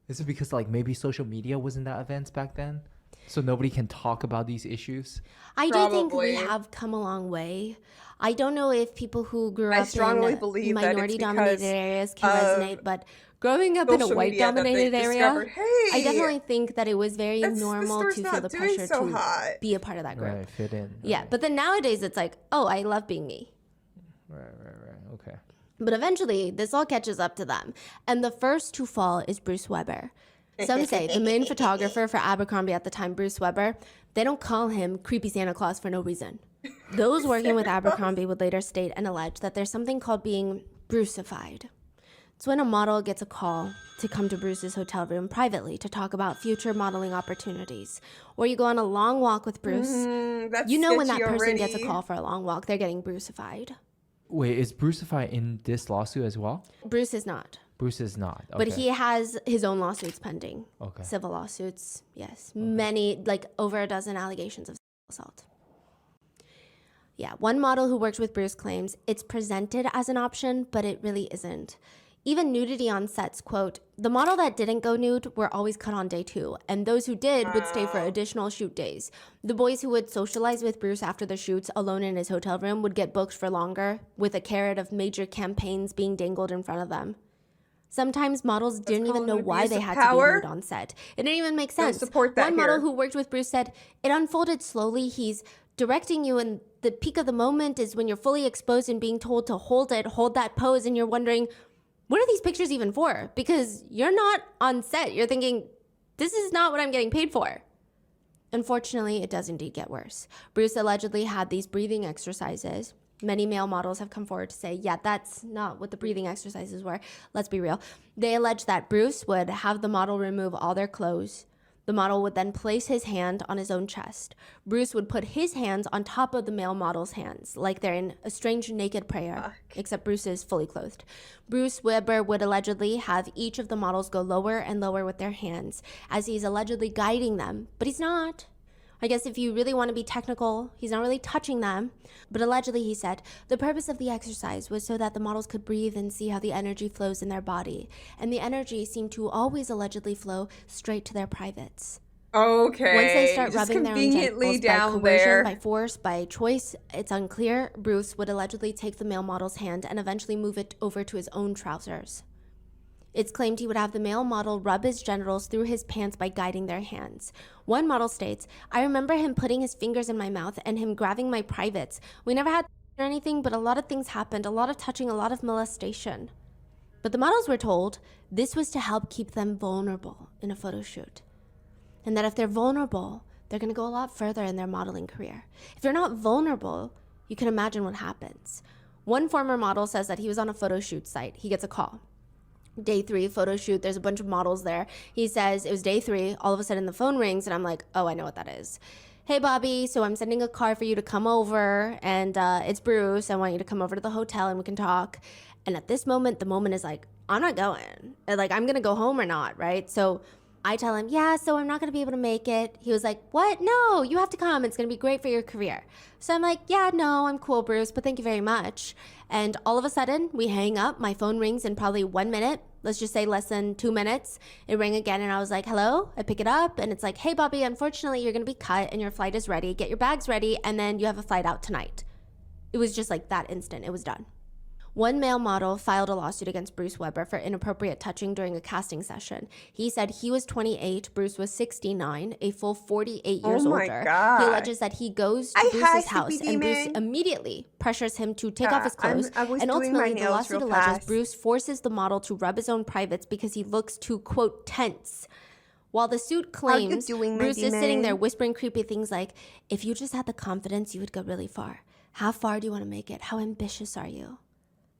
Is it because like maybe social media wasn't that advanced back then? So nobody can talk about these issues? I do think we Probably. have come a long way. I don't know if people who grew I up strongly in believe that it's minority-dominated because areas can of resonate, but growing up in a social media that they white-dominated area, discovered, hey, I definitely think that it was very this normal store's to feel not the doing pressure so to hot. be a part of that group. Right, fit in. Yeah, but then nowadays it's like, oh, I love being me. Right. Okay. But eventually, this all catches up to them. And the first to fall is Bruce Weber. Some say the main photographer for Abercrombie at the time, Bruce Weber, they don't call him Creepy Santa Claus for no reason. Those working with Abercrombie would later state and allege that there's something called being Bruceified. It's when a model gets a call to come to Bruce's hotel room privately to talk about future modeling opportunities. Or you go on a long walk with Bruce. That's You know when that sketchy person gets a already. call for a long walk, they're getting Bruceified. Wait, is Brucify in this lawsuit as well? Bruce is not. Bruce is not. Okay. But he has his own lawsuits pending. Okay. Civil lawsuits, yes. Many, like over a dozen allegations of assault. Yeah, one model who worked with Bruce claims it's presented as an option, but it really isn't. Even nudity on sets, quote, the model that didn't go nude were always cut on day 2, and those who did would stay for additional shoot days. The boys who would socialize with Bruce after the shoots alone in his hotel room would get booked for longer, with a carrot of major campaigns being dangled in front of them. Sometimes models didn't even called know an why abuse they of had power. to be nude on set. It didn't even make Don't sense. support that One model here. who worked with Bruce said, it unfolded slowly. He's directing you, and the peak of the moment is when you're fully exposed and being told to hold that pose, and you're wondering, what are these pictures even for? Because you're not on set. You're thinking, this is not what I'm getting paid for. Unfortunately, it does indeed get worse. Bruce allegedly had these breathing exercises. Many male models have come forward to say, yeah, that's not what the breathing exercises were. Let's be real. They allege that Bruce would have the model remove all their clothes. The model would then place his hand on his own chest. Bruce would put his hands on top of the male model's hands, like they're in a strange naked prayer, except Bruce is fully clothed. Bruce Weber would allegedly have each of the models go lower and lower with their hands, as he's allegedly guiding them, but he's not. I guess if you really want to be technical, he's not really touching them. But allegedly, he said, the purpose of the exercise was so that the models could breathe and see how the energy flows in their body. And the energy seemed to always allegedly flow straight to their privates. Okay. Once they start just rubbing their own conveniently genitals by down coercion, there. by force, by choice, it's unclear. Bruce would allegedly take the male model's hand and eventually move it over to his own trousers. It's claimed he would have the male model rub his genitals through his pants by guiding their hands. One model states, I remember him putting his fingers in my mouth and him grabbing my privates. We never had or anything, but a lot of things happened, a lot of touching, a lot of molestation. But the models were told this was to help keep them vulnerable in a photo shoot. And that if they're vulnerable, they're going to go a lot further in their modeling career. If you're not vulnerable, you can imagine what happens. One former model says that he was on a photo shoot site. He gets a call. Day 3 photo shoot, there's a bunch of models there. He says it was day 3, all of a sudden the phone rings and I'm like, oh, I know what that is. Hey Bobby, so I'm sending a car for you to come over, and it's Bruce. I want you to come over to the hotel and we can talk. And at this moment, the moment is like, I'm not going. Like, I'm gonna go home or not, right? So I tell him, yeah, so I'm not gonna be able to make it. He was like, what? No, you have to come. It's gonna be great for your career. So I'm like, yeah, no, I'm cool, Bruce, but thank you very much. And all of a sudden, we hang up. My phone rings in probably 1 minute. Let's just say less than 2 minutes. It rang again, and I was like, hello? I pick it up, and it's like, hey, Bobby, unfortunately, you're gonna be cut, and your flight is ready. Get your bags ready, and then you have a flight out tonight. It was just like that instant. It was done. One male model filed a lawsuit against Bruce Weber for inappropriate touching during a casting session. He said he was 28, Bruce was 69, a full 48 years Oh my older. God. He alleges that he goes to Hi, Bruce's house CPD and Bruce man. immediately pressures him to take Yeah, off his clothes. I was And doing my ultimately, the nails lawsuit real alleges fast. Bruce forces the model to rub his own privates because he looks too, quote, tense. While the suit How you claims doing, Bruce my is sitting D-man? there whispering creepy things like, if you just had the confidence, you would go really far. How far do you want to make it? How ambitious are you?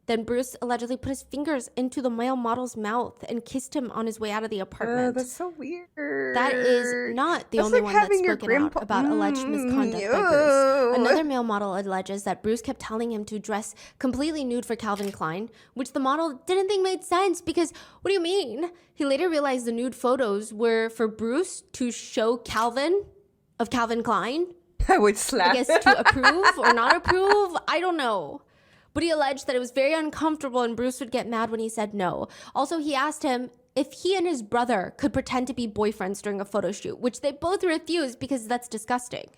Then Bruce allegedly put his fingers into the male model's mouth and kissed him on his way out of the apartment. That's so weird. That is not the That's only like one that's having your spoken out grandpa- about alleged misconduct by Bruce. ew. Another male model alleges that Bruce kept telling him to dress completely nude for Calvin Klein, which the model didn't think made sense because, what do you mean? He later realized the nude photos were for Bruce to show Calvin of Calvin Klein. I would slap. I guess to approve or not approve. I don't know. But he alleged that it was very uncomfortable and Bruce would get mad when he said no. Also, he asked him if he and his brother could pretend to be boyfriends during a photo shoot, which they both refused because that's disgusting.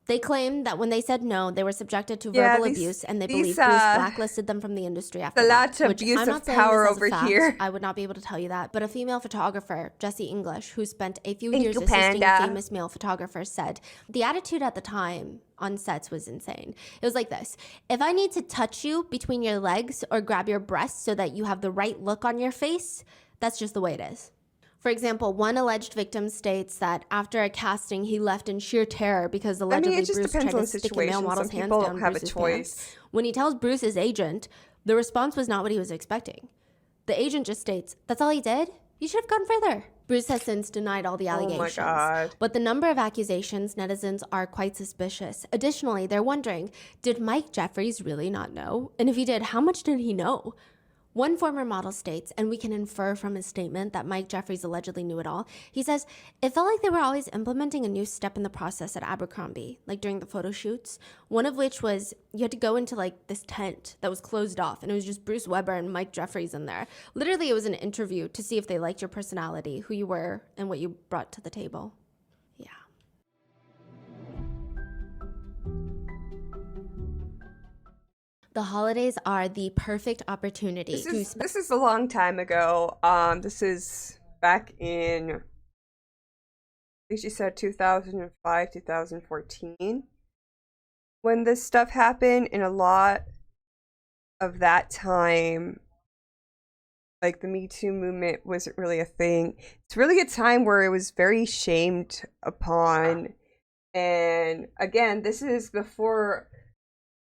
They claimed that when they said no, they were subjected to Yeah, verbal these- abuse, and they these, believe Bruce blacklisted them from the industry after the that. lack of Which abuse I'm of not saying power this as a over fact. here. I would not be able to tell you that. But a female photographer, Jessie English, who spent a few Thank years you, assisting Panda. famous male photographers, said the attitude at the time on sets was insane. It was like this: if I need to touch you between your legs or grab your breasts so that you have the right look on your face, that's just the way it is. For example, one alleged victim states that after a casting, he left in sheer terror because allegedly it just Bruce depends tried on to the stick a male situation. model's Some hands people down have a Bruce's choice. pants. When he tells Bruce's agent, the response was not what he was expecting. The agent just states, "That's all he did? You should have gone further." Bruce has since denied all the allegations. God. But the number of accusations, netizens are quite suspicious. Additionally, they're wondering, did Mike Jeffries really not know? And if he did, how much did he know? One former model states, and we can infer from his statement that Mike Jeffries allegedly knew it all. He says, it felt like they were always implementing a new step in the process at Abercrombie, like during the photo shoots. One of which was you had to go into like this tent that was closed off, and it was just Bruce Weber and Mike Jeffries in there. Literally, it was an interview to see if they liked your personality, who you were, and what you brought to the table. Yeah. The holidays are the perfect opportunity This is a long time ago. This is back in, I think she said 2005, 2014, when this stuff happened. And a lot of that time, like the Me Too movement wasn't really a thing. It's really a time where it was very shamed upon. And again, this is before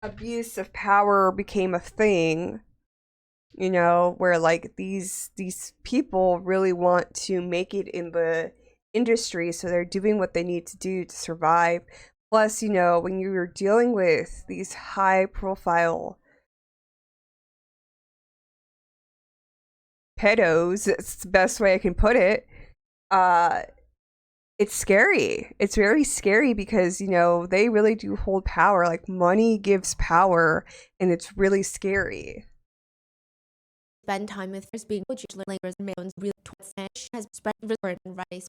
abuse of power became a thing, you know, where like these people really want to make it in the industry, so they're doing what they need to do to survive. Plus, you know, when you're dealing with these high profile pedos, it's the best way I can put it, it's scary. It's very scary because, you know, they really do hold power. Like, money gives power, and it's really scary. spend time with us being language and really has spread and rice.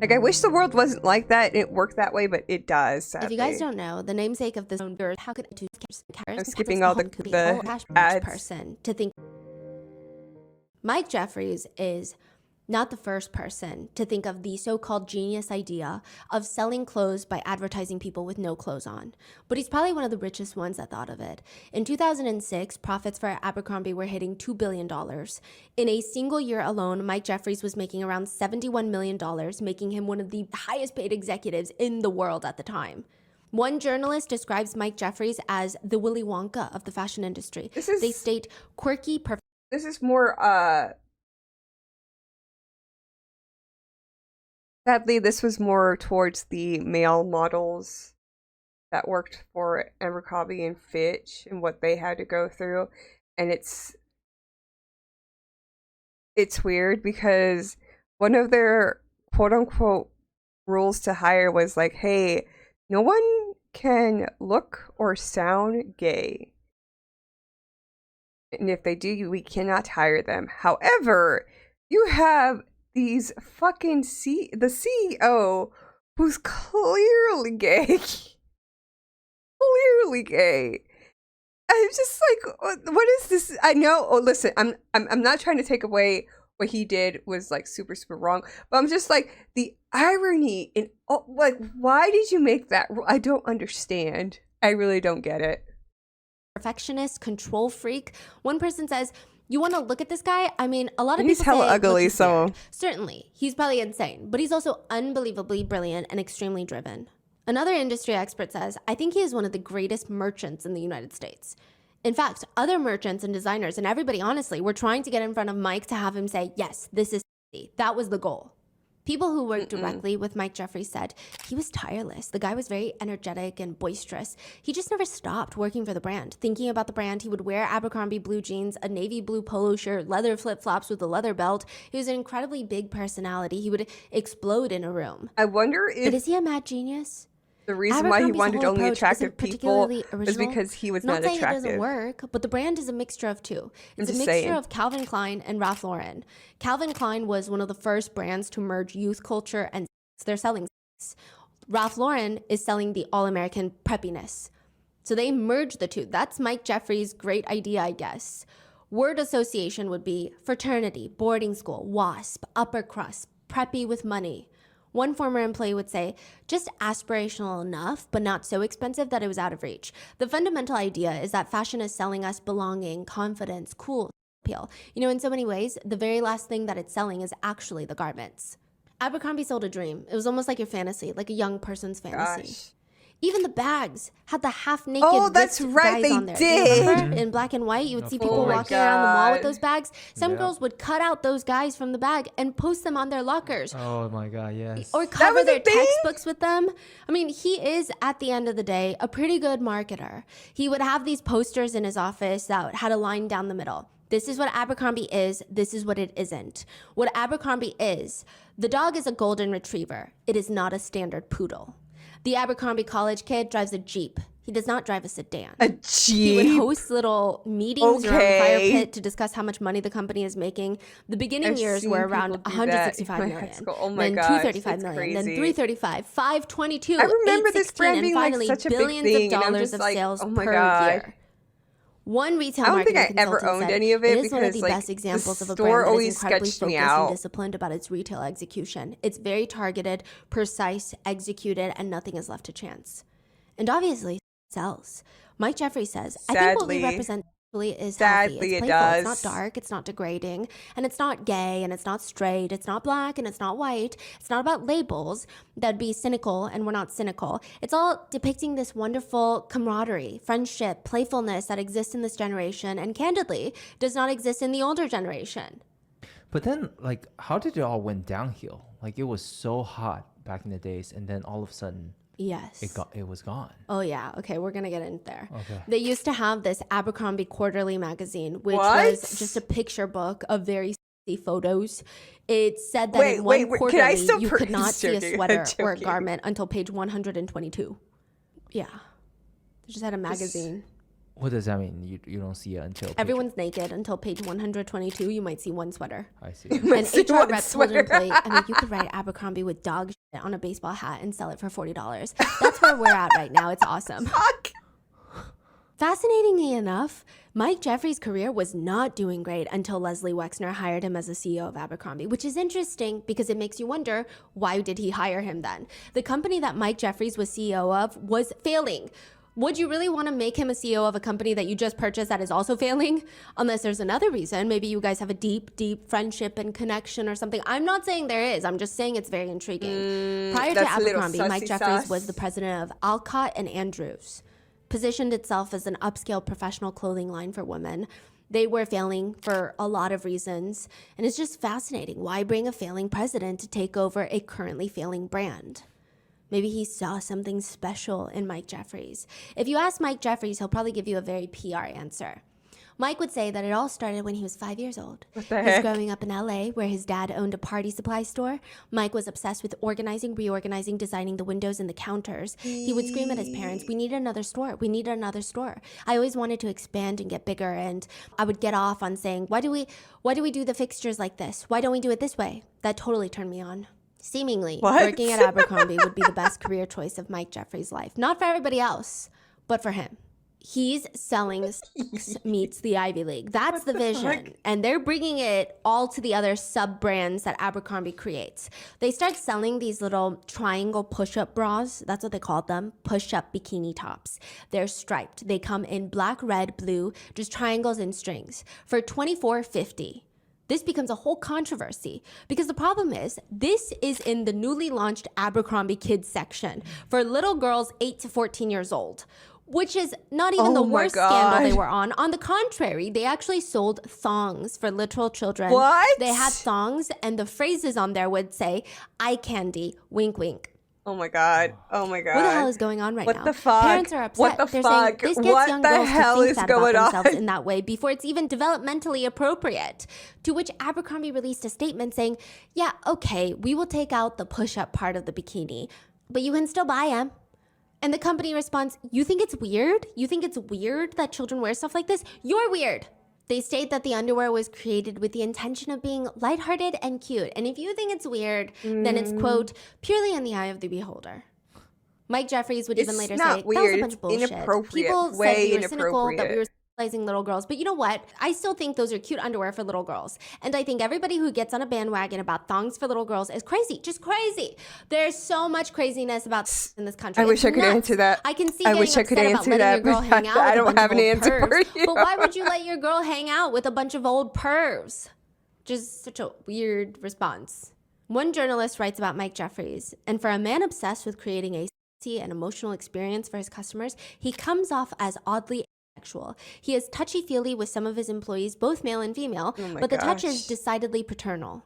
Like, I wish the world wasn't like that and it worked that way, but it does, sadly. If you guys don't know, the namesake of this girl, how could I'm skipping all the ads. person to think Mike Jeffries is not the first person to think of the so-called genius idea of selling clothes by advertising people with no clothes on. But he's probably one of the richest ones that thought of it. In 2006, profits for Abercrombie were hitting $2 billion. In a single year alone, Mike Jeffries was making around $71 million, making him one of the highest paid executives in the world at the time. One journalist describes Mike Jeffries as the Willy Wonka of the fashion industry. They state quirky, This is more, sadly, this was more towards the male models that worked for Abercrombie and Fitch and what they had to go through. And it's weird because one of their quote-unquote rules to hire was like, hey, no one can look or sound gay. And if they do, we cannot hire them. However, you have these fucking the CEO who's clearly gay. clearly gay. I'm just like, what is this? I know. Oh, listen, I'm not trying to take away what he did was like super wrong, but I'm just like the irony in like, why did you make that? I don't understand. I really don't get it. Perfectionist, control freak. One person says, you want to look at this guy? I mean, a lot of He's people hella say, "Look, ugly, he's so- weird." Certainly, he's probably insane, but he's also unbelievably brilliant and extremely driven. Another industry expert says, I think he is one of the greatest merchants in the United States. In fact, other merchants and designers and everybody, honestly, were trying to get in front of Mike to have him say, yes, this is sexy. That was the goal. People who worked directly with Mike Jeffries said he was tireless. The guy was very energetic and boisterous. He just never stopped working for the brand. Thinking about the brand, he would wear Abercrombie blue jeans, a navy blue polo shirt, leather flip-flops with a leather belt. He was an incredibly big personality. He would explode in a room. I wonder But if is he a mad genius? the reason why he Abercrombie's wanted whole only approach attractive isn't people particularly is original. because he was Not not saying it attractive. doesn't work, but the brand is a mixture of two. It's a just mixture saying. of Calvin Klein and Ralph Lauren. Calvin Klein was one of the first brands to merge youth culture and sex. They're selling sex. Ralph Lauren is selling the all-American preppiness. So they merged the two. That's Mike Jeffries' great idea, I guess. Word association would be fraternity, boarding school, WASP, upper crust, preppy with money. One former employee would say, just aspirational enough, but not so expensive that it was out of reach. The fundamental idea is that fashion is selling us belonging, confidence, cool appeal. You know, in so many ways, the very last thing that it's selling is actually the garments. Abercrombie sold a dream. It was almost like your fantasy, like a young person's fantasy. Gosh. Even the bags had the half-naked Oh, that's ripped right, guys they on there. Do you did. remember? In black and white, you would see people Oh my walking around the mall with God. those bags. Some Yeah. girls would cut out those guys from the bag and post them on their lockers. Oh my god, yes. Or cover was a their thing? textbooks with them. I mean, he is, at the end of the day, a pretty good marketer. He would have these posters in his office that had a line down the middle. This is what Abercrombie is. This is what it isn't. What Abercrombie is, the dog is a golden retriever. It is not a standard poodle. The Abercrombie college kid drives a Jeep. He does not drive a sedan. A He would Jeep. host little meetings around the fire Okay. pit to discuss how much money the company is making. The beginning I've years seen were around people do that in 165 my high million. school. Oh my then gosh, 235 it's million. Then crazy. 335, 522. I remember this 816, brand and being like finally such a big billions thing, of and I'm dollars just of like, sales oh my per God. year. One retail I don't think marketing I ever consultant owned said, any of it is one of because, the like, best the examples of a store brand that is always incredibly sketched me focused out. and disciplined about its retail execution. It's very targeted, precise, executed, and nothing is left to chance. And obviously, it sells. Mike Jeffries says, I think what we Sadly. represent is Sadly, healthy. it It's playful. It's does. not dark. It's not degrading. And it's not gay. And it's not straight. It's not black. And it's not white. It's not about labels that'd be cynical. And we're not cynical. It's all depicting this wonderful camaraderie, friendship, playfulness that exists in this generation. And candidly, does not exist in the older generation. But then, like, how did it all went downhill? Like, it was so hot back in the days, and then all of a sudden, Yes. it was gone. Oh, yeah. Okay, we're going to get in there. Okay. They used to have this Abercrombie Quarterly magazine, which What? was just a picture book of very sexy photos. It said that Wait, in wait, one wait, can I quarterly, still you could not just see a joking, sweater or a joking. garment until page 122. Yeah. They just had a magazine. What does that mean? You don't see it until page- Everyone's naked until page 122. You might see one sweater. I see. An see HR one rep told an sweater. employee, I mean, you could write Abercrombie with dog shit on a baseball hat and sell it for $40. That's where we're at right now. It's awesome. Fuck. Fascinatingly enough, Mike Jeffries' career was not doing great until Leslie Wexner hired him as the CEO of Abercrombie, which is interesting because it makes you wonder, why did he hire him then? The company that Mike Jeffries was CEO of was failing. Would you really want to make him a CEO of a company that you just purchased that is also failing? Unless there's another reason. Maybe you guys have a deep, deep friendship and connection or something. I'm not saying there is. I'm just saying it's very intriguing. Prior to that's a little Abercrombie, Mike sussy Jeffries sauce. was the president of Alcott and Andrews. Positioned itself as an upscale professional clothing line for women. They were failing for a lot of reasons. And it's just fascinating. Why bring a failing president to take over a currently failing brand? Maybe he saw something special in Mike Jeffries. If you ask Mike Jeffries, he'll probably give you a very PR answer. Mike would say that it all started when he was 5 years old. What the He was heck? growing up in LA where his dad owned a party supply store. Mike was obsessed with organizing, reorganizing, designing the windows and the counters. He would scream at his parents, "We need another store. We need another store." I always wanted to expand and get bigger, and I would get off on saying, why do we do the fixtures like this? Why don't we do it this way? That totally turned me on. Seemingly, What? working at Abercrombie would be the best career choice of Mike Jeffries' life. Not for everybody else. but for him. He's selling sex meets the Ivy League. That's the vision. fuck? And they're bringing it all to the other sub-brands that Abercrombie creates. They start selling these little triangle push-up bras. That's what they called them, push-up bikini tops. They're striped. They come in black, red, blue, just triangles and strings for $24.50. This becomes a whole controversy because the problem is this is in the newly launched Abercrombie Kids section for little girls 8 to 14 years old, which is not even Oh the my worst scandal they God. were on. On the contrary, they actually sold thongs for literal children. What? They had thongs, and the phrases on there would say, eye candy, wink, wink. Oh my god. Oh my god. What the hell is going on right now? What the fuck? Parents are upset. What the They're saying fuck? this gets What young the girls hell to think is that going about themselves on? in that way before it's even developmentally appropriate. To which Abercrombie released a statement saying, yeah, okay, we will take out the push-up part of the bikini, but you can still buy them. And the company responds, you think it's weird? You think it's weird that children wear stuff like this? You're weird. They state that the underwear was created with the intention of being lighthearted and cute. And if you think it's weird, then it's, quote, purely in the eye of the beholder. Mike Jeffries would even It's later not say, that was a weird, bunch of it's bullshit. inappropriate, People way said we were cynical, that we inappropriate. were sexualizing little girls. But you know what? I still think those are cute underwear for little girls. And I think everybody who gets on a bandwagon about thongs for little girls is crazy. Just crazy. There's so much craziness about in this country. I wish It's I could nuts. answer that. I can see I getting wish I could upset about answer letting that, your girl but hang out I with don't a bunch have of an old answer for pervs. you. But why would you let your girl hang out with a bunch of old pervs? Just such a weird response. One journalist writes about Mike Jeffries, and for a man obsessed with creating a sexy and emotional experience for his customers, he comes off as oddly sexual. He is touchy-feely with some of his employees, both male and female, Oh my but the touch is gosh. decidedly paternal.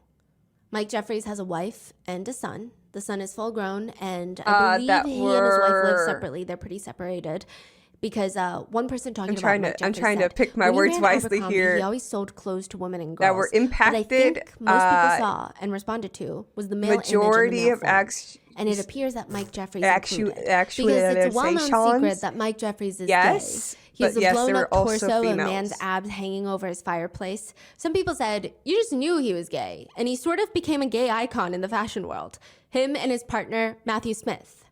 Mike Jeffries has a wife and a son. The son is full grown, and I believe that he and his wife live were- separately. They're pretty separated. Because one person talking I'm about trying Mike to- I'm Jeffries trying to said, pick my when he words ran wisely Abercrombie, here, He always sold clothes to women and girls. that were What I impacted, think most people saw and responded to was the male image and the majority male of form. And it appears that Mike Jeffries included. Because it's a well-known secret that Mike Jeffries is Yes, gay. He has but a yes, there blown-up were also torso, a man's females. abs hanging over his fireplace. Some people said, you just knew he was gay. And he sort of became a gay icon in the fashion world. Him and his partner, Matthew Smith.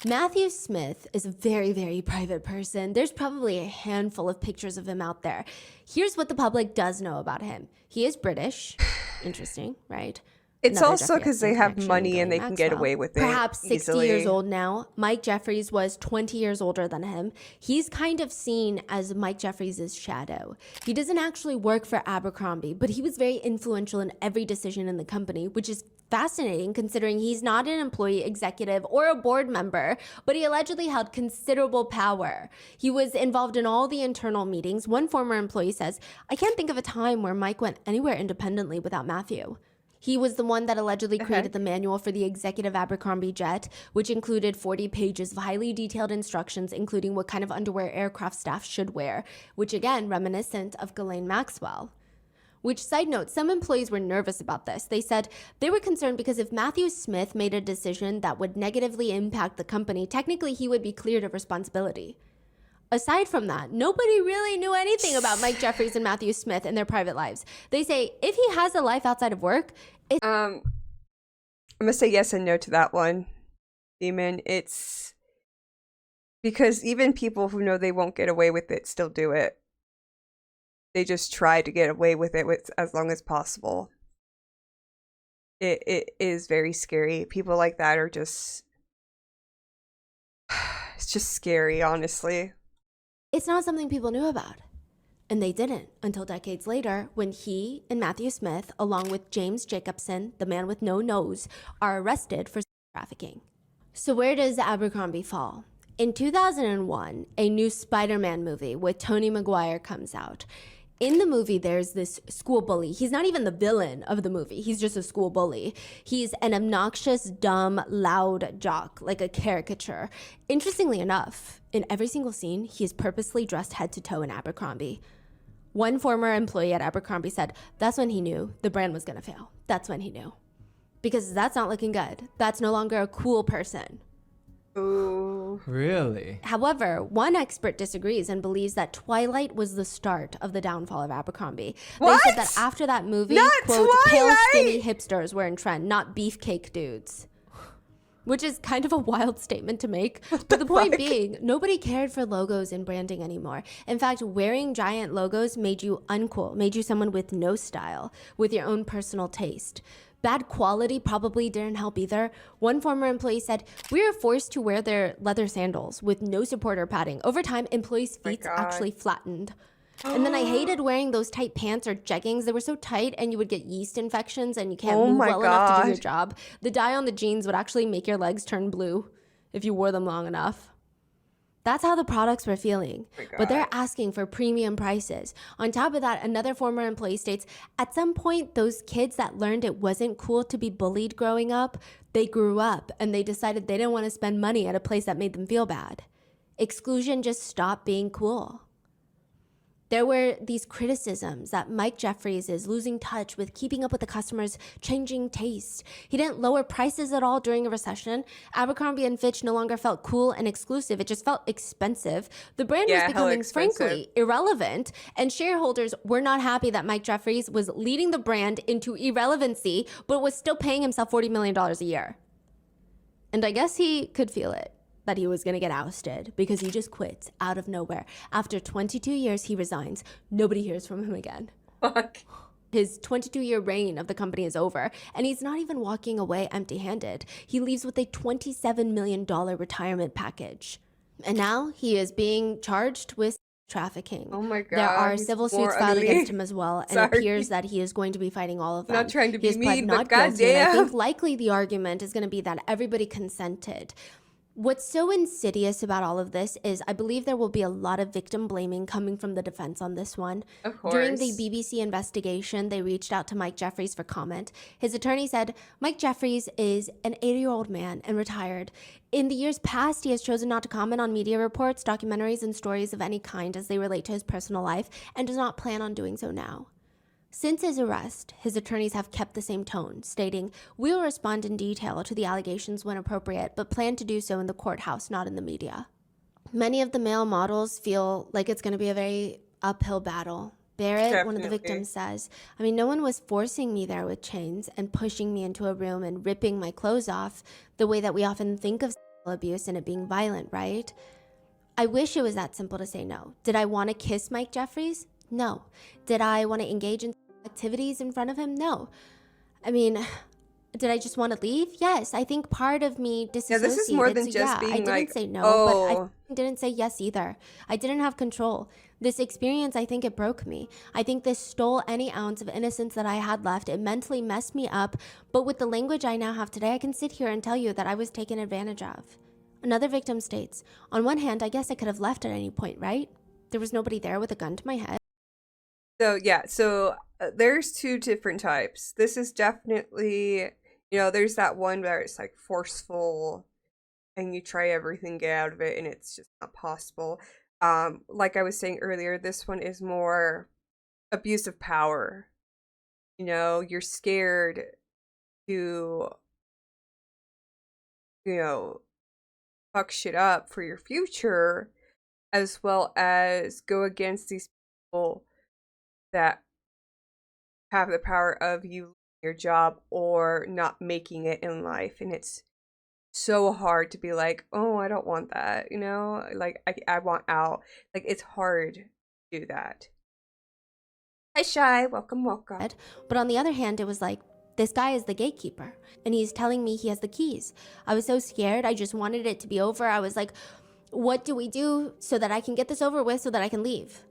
Matthew Smith is a very, very private person. There's probably a handful of pictures of him out there. Here's what the public does know about him. He is British. Interesting, right? It's Another also Jeffrey 'cause they Epstein have connection, money and Ghislaine they can get Maxwell. away with it Perhaps 60 easily. years old now. Mike Jeffries was 20 years older than him. He's kind of seen as Mike Jeffries' shadow. He doesn't actually work for Abercrombie, but he was very influential in every decision in the company, which is fascinating considering he's not an employee, executive, or a board member, but he allegedly held considerable power. He was involved in all the internal meetings. One former employee says, I can't think of a time where Mike went anywhere independently without Matthew. He was the one that allegedly created the manual for the executive Abercrombie jet, which included 40 pages of highly detailed instructions, including what kind of underwear aircraft staff should wear, which again, reminiscent of Ghislaine Maxwell. Which, side note, some employees were nervous about this. They said they were concerned because if Matthew Smith made a decision that would negatively impact the company, technically he would be cleared of responsibility. Aside from that, nobody really knew anything about Mike Jeffries and Matthew Smith and their private lives. They say if he has a life outside of work, I'm gonna say yes and no to that one, Demon. It's because even people who know they won't get away with it still do it. They just try to get away with it as long as possible. It is very scary. People like that are just it's just scary, honestly. it's not something people knew about. And they didn't until decades later when he and Matthew Smith, along with James Jacobson, the man with no nose, are arrested for trafficking. So where does Abercrombie fall? In 2001, a new Spider-Man movie with Tobey Maguire comes out. In the movie, there's this school bully. He's not even the villain of the movie. He's just a school bully. He's an obnoxious, dumb, loud jock, like a caricature. Interestingly enough, in every single scene, he is purposely dressed head to toe in Abercrombie. One former employee at Abercrombie said that's when he knew the brand was going to fail. That's when he knew. Because that's not looking good. That's no longer a cool person. Ooh. Really? However, one expert disagrees and believes that Twilight was the start of the downfall of Abercrombie. What? They said that after that movie, Not quote, pale, Twilight! skinny hipsters were in trend, not beefcake dudes. which is kind of a wild statement to make. But the point being, nobody cared for logos and branding anymore. In fact, wearing giant logos made you uncool, made you someone with no style, with your own personal taste. Bad quality probably didn't help either. One former employee said, "We were forced to wear their leather sandals with no support or padding. Over time, employees' feet actually flattened." And then I hated wearing those tight pants or jeggings. They were so tight and you would get yeast infections and you can't move well enough to do your job. The dye on the jeans would actually make your legs turn blue if you wore them long enough. That's how the products were feeling. But they're asking for premium prices. On top of that, another former employee states, at some point, those kids that learned it wasn't cool to be bullied growing up, they grew up and they decided they didn't want to spend money at a place that made them feel bad. Exclusion just stopped being cool. There were these criticisms that Mike Jeffries is losing touch with keeping up with the customers' changing taste. He didn't lower prices at all during a recession. Abercrombie & Fitch no longer felt cool and exclusive. It just felt expensive. The brand was becoming, frankly, irrelevant. And shareholders were not happy that Mike Jeffries was leading the brand into irrelevancy, but was still paying himself $40 million a year. And I guess he could feel it, that he was going to get ousted because he just quits out of nowhere. After 22 years, he resigns. Nobody hears from him again. Fuck. His 22-year reign of the company is over, and he's not even walking away empty-handed. He leaves with a $27 million retirement package. And now he is being charged with trafficking. Oh my God. There are he's civil more suits filed ugly. against him as well, and it appears that he is going to be fighting all of them. Not trying to He be has pled mean, not but guilty, and I goddamn. think likely the argument is going to be that everybody consented. What's so insidious about all of this is I believe there will be a lot of victim blaming coming from the defense on this one. Of course. During the BBC investigation, they reached out to Mike Jeffries for comment. His attorney said, Mike Jeffries is an 80-year-old man and retired. In the years past, he has chosen not to comment on media reports, documentaries, and stories of any kind as they relate to his personal life and does not plan on doing so now. Since his arrest, his attorneys have kept the same tone, stating, "We will respond in detail to the allegations when appropriate, but plan to do so in the courthouse, not in the media." Many of the male models feel like it's going to be a very uphill battle. Barrett, one of the victims, says, "I mean, no one was forcing me there with chains and pushing me into a room and ripping my clothes off the way that we often think of sexual abuse and it being violent, right? I wish it was that simple to say no. Did I want to kiss Mike Jeffries? No. Did I want to engage in activities in front of him? No. I mean, did I just want to leave? Yes. I think part of me disassociated. Yeah, this is more than So, just I being didn't like, say no, oh. but I didn't say yes either. I didn't have control. This experience, I think it broke me. I think this stole any ounce of innocence that I had left. It mentally messed me up. But with the language I now have today, I can sit here and tell you that I was taken advantage of. Another victim states, "On one hand, I guess I could have left at any point, right? There was nobody there with a gun to my head." So yeah, there's two different types. This is definitely, there's that one where it's like forceful and you try everything to get out of it and it's just not possible. Like I was saying earlier, this one is more abuse of power. You're scared to, fuck shit up for your future, as well as go against these people that have the power of you losing your job or not making it in life. And it's so hard to be like, oh, I don't want that, like I want out. Like, it's hard to do that. Hi Shy, welcome. But on the other hand, it was like, this guy is the gatekeeper and he's telling me he has the keys. I was so scared. I just wanted it to be over. I was like, what do we do so that I can get this over with so that I can leave?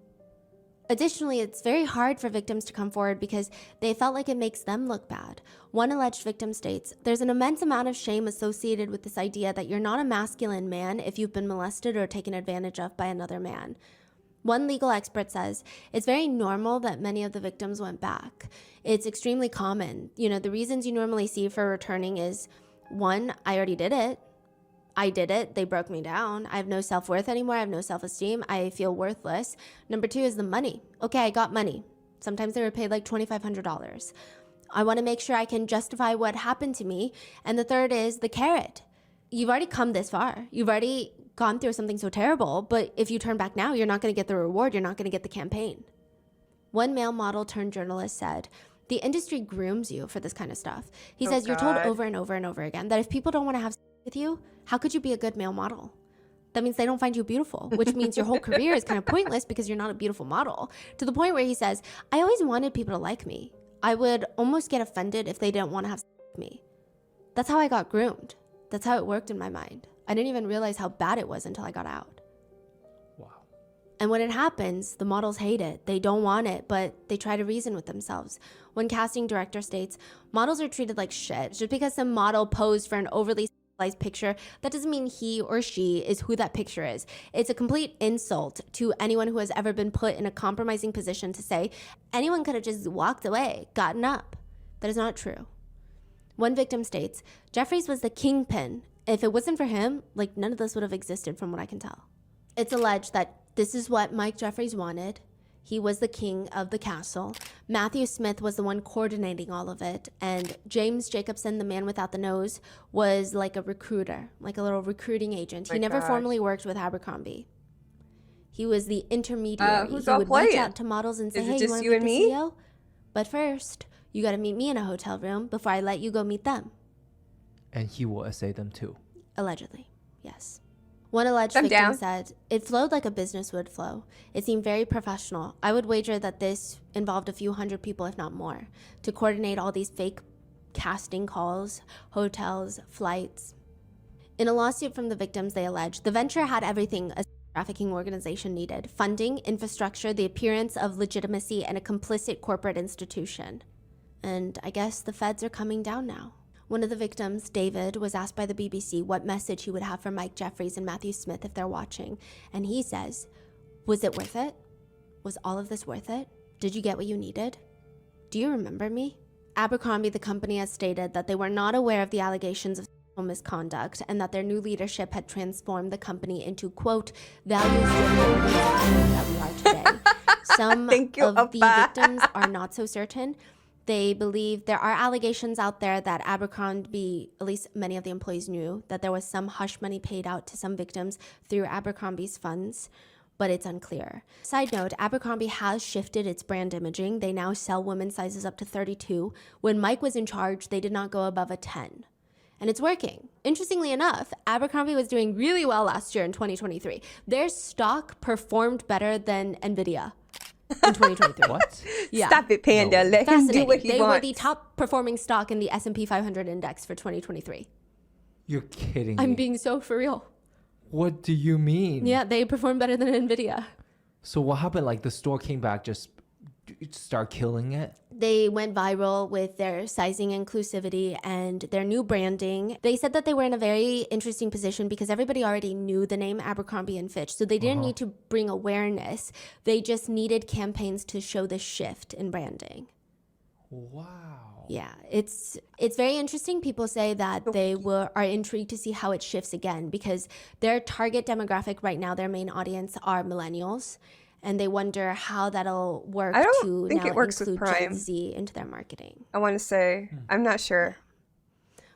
Additionally, it's very hard for victims to come forward because they felt like it makes them look bad. One alleged victim states, "There's an immense amount of shame associated with this idea that you're not a masculine man if you've been molested or taken advantage of by another man." One legal expert says, "It's very normal that many of the victims went back. It's extremely common. The reasons you normally see for returning is, one, I already did it. I did it. They broke me down. I have no self-worth anymore. I have no self-esteem. I feel worthless. Number two is the money. Okay, I got money. Sometimes they were paid like $2,500. I want to make sure I can justify what happened to me. And the third is the carrot. You've already come this far. You've already gone through something so terrible, but if you turn back now, you're not going to get the reward. You're not going to get the campaign." One male model turned journalist said, "The industry grooms you for this kind of stuff." He says, "You're told over and over and over again that if people don't want to have sex with with you, how could you be a good male model? That means they don't find you beautiful, which means your whole career is kind of pointless because you're not a beautiful model. To the point where he says, I always wanted people to like me. I would almost get offended if they didn't want to have sex with me. That's how I got groomed. That's how it worked in my mind. I didn't even realize how bad it was until I got out. Wow. And when it happens, the models hate it. They don't want it, but they try to reason with themselves. One casting director states, models are treated like shit. Just because some model posed for an overly sexualized picture, that doesn't mean he or she is who that picture is. It's a complete insult to anyone who has ever been put in a compromising position to say anyone could have just walked away, gotten up. That is not true. One victim states, Jeffries was the kingpin. If it wasn't for him, like none of this would have existed from what I can tell. It's alleged that this is what Mike Jeffries wanted. He was the king of the castle. Matthew Smith was the one coordinating all of it. And James Jacobson, the man without the nose, was like a recruiter, like a little recruiting agent. He never formally worked with Abercrombie. He was the intermediary. Who's he all would reach playing? out to models and say, Is it hey, you just want to you meet and the me? CEO? But first, you got to meet me in a hotel room before I let you go meet them. And he will essay them too. Allegedly, yes. One alleged I'm victim down. said, it flowed like a business would flow. It seemed very professional. I would wager that this involved a few hundred people, if not more, to coordinate all these fake casting calls, hotels, flights. In a lawsuit from the victims, they allege the venture had everything a trafficking organization needed: funding, infrastructure, the appearance of legitimacy, and a complicit corporate institution. And I guess the feds are coming down now. One of the victims, David, was asked by the BBC what message he would have for Mike Jeffries and Matthew Smith if they're watching. And he says, was it worth it? Was all of this worth it? Did you get what you needed? Do you remember me? Abercrombie, the company, has stated that they were not aware of the allegations of sexual misconduct and that their new leadership had transformed the company into, quote, values-driven organization that we are today. Some Thank you, of the Oppa. victims are not so certain. They believe there are allegations out there that Abercrombie, at least many of the employees knew, that there was some hush money paid out to some victims through Abercrombie's funds, but it's unclear. Side note, Abercrombie has shifted its brand imaging. They now sell women's sizes up to 32. When Mike was in charge, they did not go above a 10. And it's working. Interestingly enough, Abercrombie was doing really well last year in 2023. Their stock performed better than NVIDIA in 2023. What? Yeah. Stop it, Panda. No. Let him do Fascinating. what he They were wants. the top performing stock in the S&P 500 index for 2023. You're kidding I'm me. being so for real. What do you mean? Yeah, they performed better than NVIDIA. So what happened? Like the store came back, just start killing it? They went viral with their sizing inclusivity and their new branding. They said that they were in a very interesting position because everybody already knew the name Abercrombie and Fitch, so they didn't need to bring awareness. They just needed campaigns to show the shift in branding. Wow. Yeah, it's very interesting. People say that they are intrigued to see how it shifts again because their target demographic right now, their main audience are millennials, and they wonder how that'll work I don't to think now it works with include Prime. Gen Z into their marketing. I want to say, I'm not sure.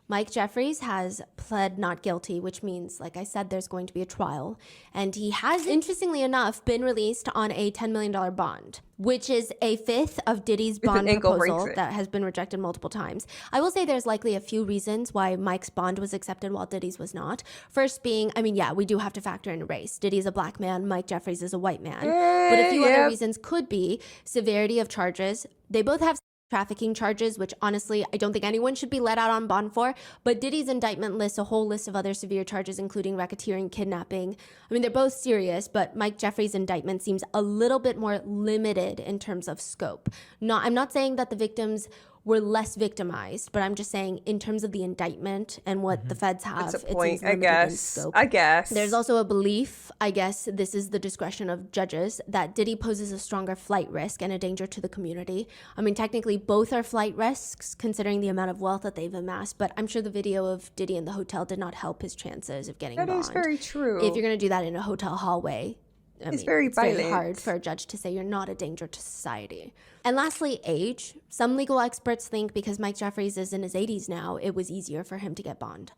Mike Jeffries has pled not guilty, which means, like I said, there's going to be a trial. And he has, interestingly enough, been released on a $10 million bond, which is a fifth of Diddy's If an bond ankle proposal breaks it. that has been rejected multiple times. I will say there's likely a few reasons why Mike's bond was accepted while Diddy's was not. First being, I mean, yeah, we do have to factor in race. Diddy's a black man, Mike Jeffries is a white man. But a few other Yep. reasons could be severity of charges. They both have trafficking charges, which honestly, I don't think anyone should be let out on bond for. But Diddy's indictment lists a whole list of other severe charges, including racketeering, kidnapping. I mean, they're both serious, but Mike Jeffries' indictment seems a little bit more limited in terms of scope. I'm not saying that the victims were less victimized, but I'm just saying in terms of the indictment and what the feds have, That's a it point, seems I limited in guess. scope. I guess. There's also a belief, I guess this is the discretion of judges, that Diddy poses a stronger flight risk and a danger to the community. I mean, technically both are flight risks considering the amount of wealth that they've amassed, but I'm sure the video of Diddy in the hotel did not help his chances of getting That bond. is very true. If you're going to do that in a hotel hallway, It's very violent. hard for a judge to say you're not a danger to society. And lastly, age. Some legal experts think because Mike Jeffries is in his 80s now, it was easier for him to get bond.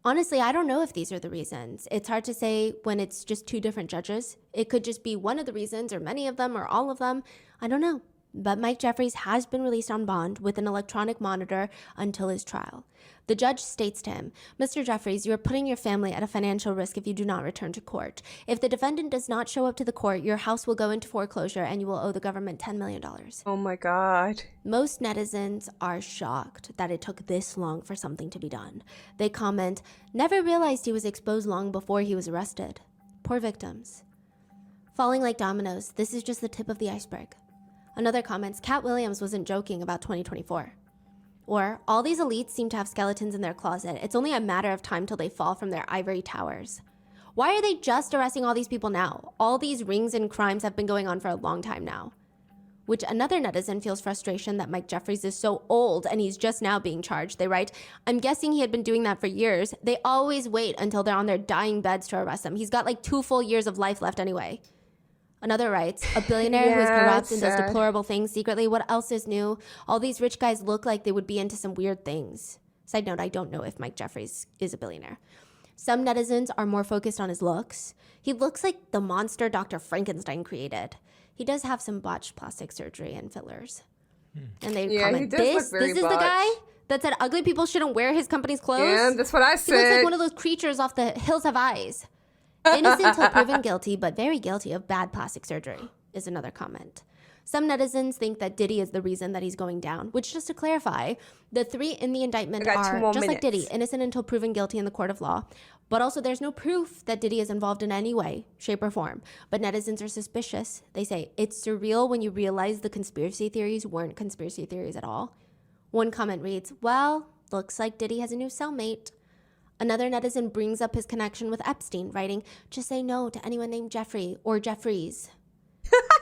Honestly, I don't know if these are the reasons. It's hard to say when it's just two different judges. It could just be one of the reasons or many of them or all of them. I don't know. But Mike Jeffries has been released on bond with an electronic monitor until his trial. The judge states to him, Mr. Jeffries, you are putting your family at a financial risk if you do not return to court. If the defendant does not show up to the court, your house will go into foreclosure and you will owe the government $10 million. Oh my god. Most netizens are shocked that it took this long for something to be done. They comment, never realized he was exposed long before he was arrested. Poor victims. Falling like dominoes, this is just the tip of the iceberg. Another comments, Cat Williams wasn't joking about 2024. Or, all these elites seem to have skeletons in their closet. It's only a matter of time till they fall from their ivory towers. Why are they just arresting all these people now? All these rings and crimes have been going on for a long time now. Which another netizen feels frustration that Mike Jeffries is so old and he's just now being charged. They write, I'm guessing he had been doing that for years. They always wait until they're on their dying beds to arrest him. He's got like 2 full years of life left anyway. Another writes, a billionaire who is corrupt and does deplorable things secretly. What else is new? All these rich guys look like they would be into some weird things. Side note, I don't know if Mike Jeffries is a billionaire. Some netizens are more focused on his looks. He looks like the monster Dr. Frankenstein created. He does have some botched plastic surgery and fillers. And they comment, this is the guy that said ugly people shouldn't wear his company's clothes? Yeah, that's what I said. He looks like one of those creatures off the Hills Have Eyes. Innocent till proven guilty, but very guilty of bad plastic surgery, is another comment. Some netizens think that Diddy is the reason that he's going down, which, just to clarify, the 3 in the indictment are just like Diddy, innocent until proven guilty in the court of law. But also there's no proof that Diddy is involved in any way, shape, or form. But netizens are suspicious. They say, it's surreal when you realize the conspiracy theories weren't conspiracy theories at all. One comment reads, well, looks like Diddy has a new cellmate. Another netizen brings up his connection with Epstein, writing, just say no to anyone named Jeffrey or Jeffries.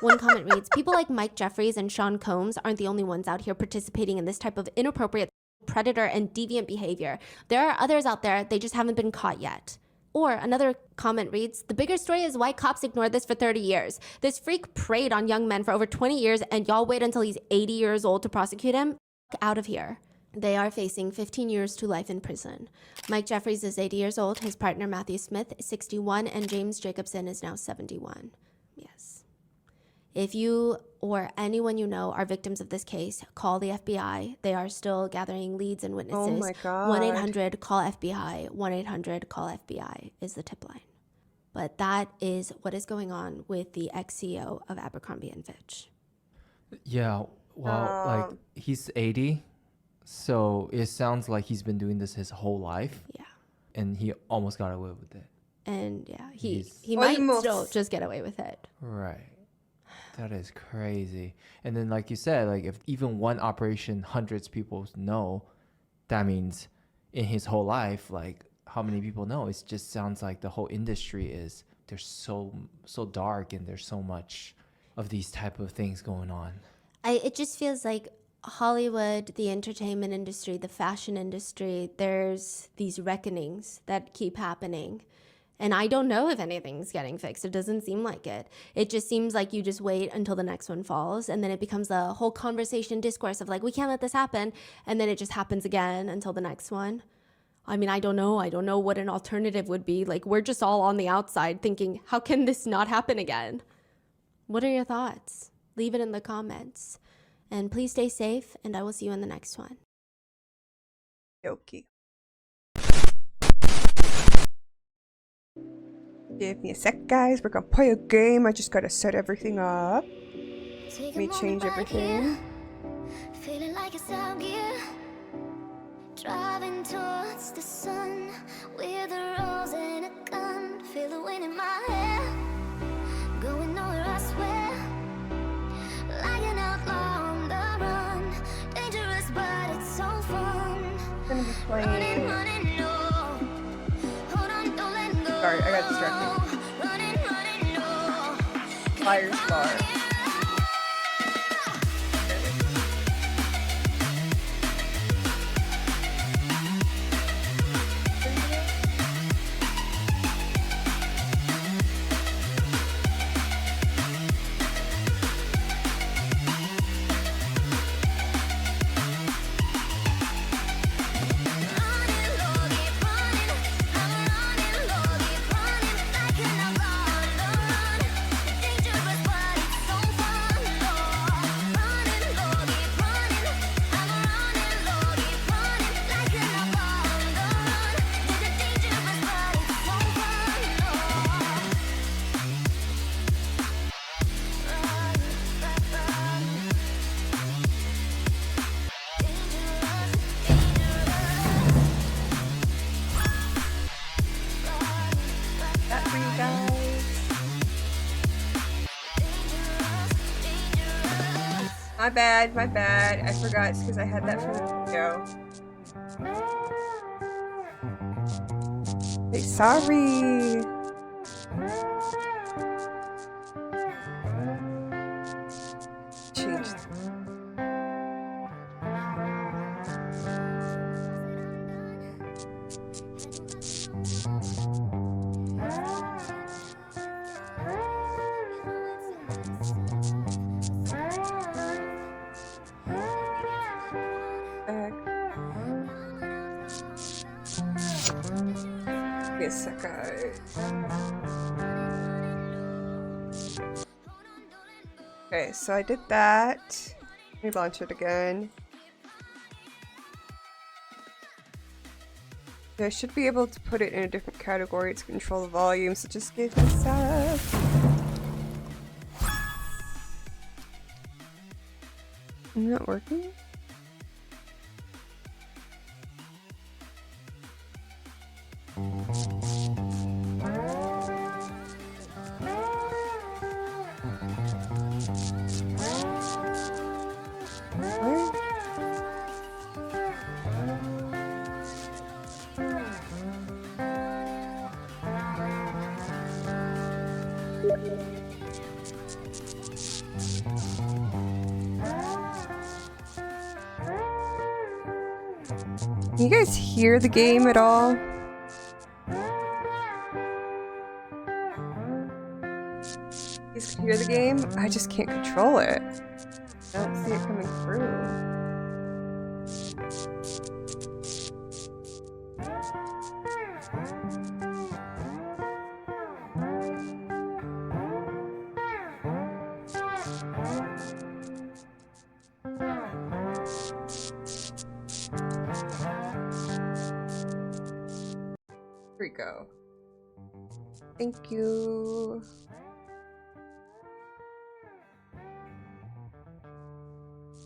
One comment reads, people like Mike Jeffries and Sean Combs aren't the only ones out here participating in this type of inappropriate predator and deviant behavior. There are others out there, they just haven't been caught yet. Or another comment reads, the bigger story is why cops ignored this for 30 years. This freak preyed on young men for over 20 years and y'all wait until he's 80 years old to prosecute him? Out of here. They are facing 15 years to life in prison. Mike Jeffries is 80 years old, his partner Matthew Smith is 61, and James Jacobson is now 71. Yes. If you or anyone you know are victims of this case, call the FBI. They are still gathering leads and witnesses. Oh my God. 1-800-CALL-FBI. 1-800-CALL-FBI is the tip line. But that is what is going on with the ex-CEO of Abercrombie & Fitch. Yeah, well, like, he's 80. So it sounds like he's been doing this his whole life. Yeah. And he almost got away with it. And yeah, he Almost. might still just get away with it. Right. That is crazy. And then like you said, like if even one operation hundreds people know, that means in his whole life, like how many people know? It just sounds like the whole industry is, they're so dark and there's so much of these type of things going on. It just feels like Hollywood, the entertainment industry, the fashion industry, there's these reckonings that keep happening. And I don't know if anything's getting fixed. It doesn't seem like it. It just seems like you just wait until the next one falls. And then it becomes a whole conversation discourse of like, we can't let this happen. And then it just happens again until the next one. I mean, I don't know. I don't know what an alternative would be. Like, we're just all on the outside thinking, how can this not happen again? What are your thoughts? Leave it in the comments. And please stay safe, and I will see you in the next one. Okay. Give me a sec, guys. We're gonna play a game. I just gotta set everything up. Let me change everything. Feeling like it's out gear. Driving towards the sun with a rose and a gun. Feel the wind in my hair. Going nowhere, I swear. Like an outlaw on the run. Dangerous, but it's so fun. I'm gonna be playing. Running, no. Hold on, don't let go. Sorry, I got distracted. Running, no. Fire Star. My bad, my bad. I forgot it's because I had that from the video. Hey, sorry. Changed. Okay, so I did that. Let me launch it again. I should be able to put it in a different category to control the volume, so just give this up. Not working? Can you guys hear the game at all? You guys can hear the game? I just can't control it. I don't see it coming through. Here we go. Thank you.